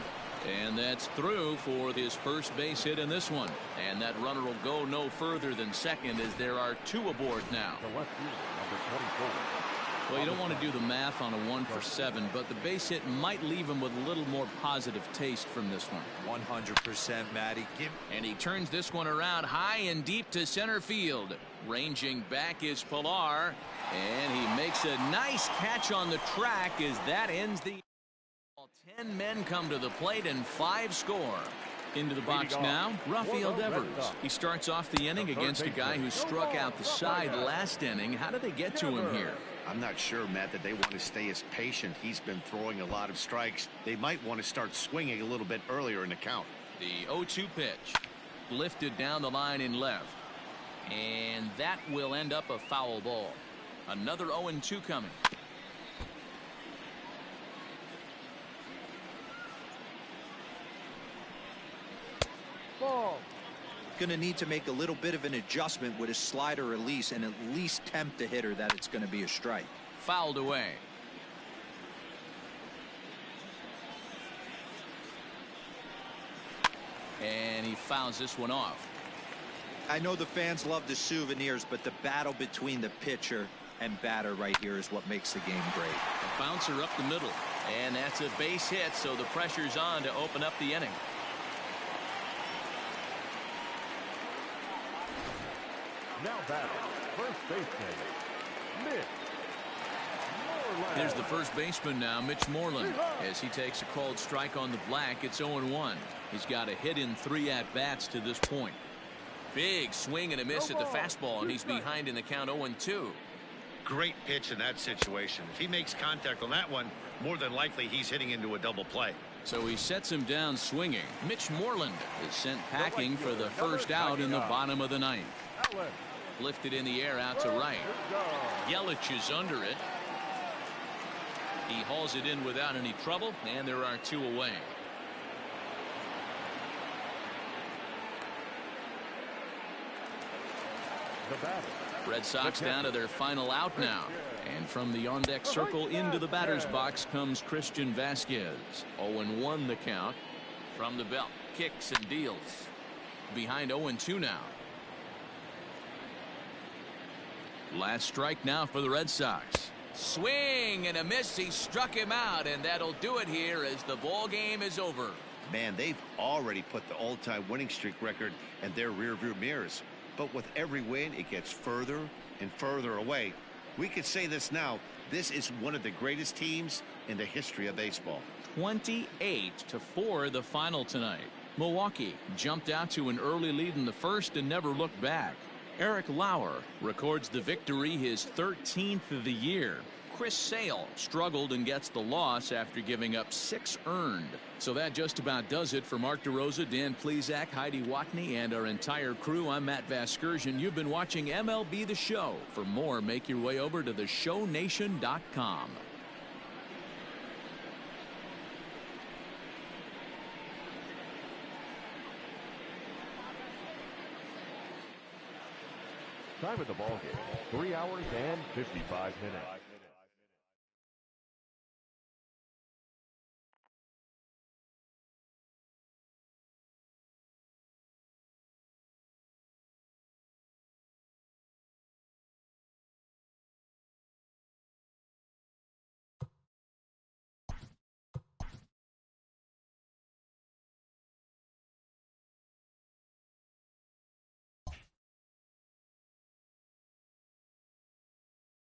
and that's through for his first base hit in this one. And that runner will go no further than second as there are 2 aboard now. The left fielder, number 24. Well, you don't want to do the math on a 1 for 7, but the base hit might leave him with a little more positive taste from this one. 100%, Matty. And he turns this one around high and deep to center field. Ranging back is Pilar, and he makes a nice catch on the track as that ends the. 10 men come to the plate and 5 score. Into the box now, Rafael Devers. He starts off the inning against a guy who struck out the side last inning. How did they get to him here? I'm not sure, Matt, that they want to stay as patient. He's been throwing a lot of strikes. They might want to start swinging a little bit earlier in the count. The 0-2 pitch. Lifted down the line in left. And that will end up a foul ball. Another 0-2 coming. Ball. Going to need to make a little bit of an adjustment with his slider release and at least tempt the hitter that it's going to be a strike. Fouled away. And he fouls this one off. I know the fans love the souvenirs, but the battle between the pitcher and batter right here is what makes the game great. A bouncer up the middle. And that's a base hit, so the pressure's on to open up the inning. Now batting, first baseman, Mitch Moreland. There's the first baseman now, Mitch Moreland, as he takes a called strike on the black. It's 0-1. He's got a hit in 3 at-bats to this point. Big swing and a miss at the fastball, and he's behind in the count 0-2. Great pitch in that situation. If he makes contact on that one, more than likely he's hitting into a double play. So he sets him down swinging. Mitch Moreland is sent packing for the first out in the bottom of the 9th. Allen. Lifted in the air out to right. Yelich is under it. He hauls it in without any trouble, and there are 2 away. The batter. Red Sox down to their final out now. And from the on-deck circle into the batter's box comes Christian Vasquez. 0-1 the count. From the belt, kicks and deals. Behind 0-2 now. Last strike now for the Red Sox. Swing and a miss. He struck him out, and that'll do it here as the ball game is over. Man, they've already put the all-time winning streak record in their rearview mirrors. But with every win, it gets further and further away. We could say this now. This is one of the greatest teams in the history of baseball. 28-4 the final tonight. Milwaukee jumped out to an early lead in the first and never looked back. Eric Lauer records the victory, his 13th of the year. Chris Sale struggled and gets the loss after giving up 6 earned. So that just about does it for Mark DeRosa, Dan Plesac, Heidi Watney, and our entire crew. I'm Matt Vasgersian. You've been watching MLB The Show. For more, make your way over to theshownation.com. Time of the ball game, 3 hours and 55 minutes.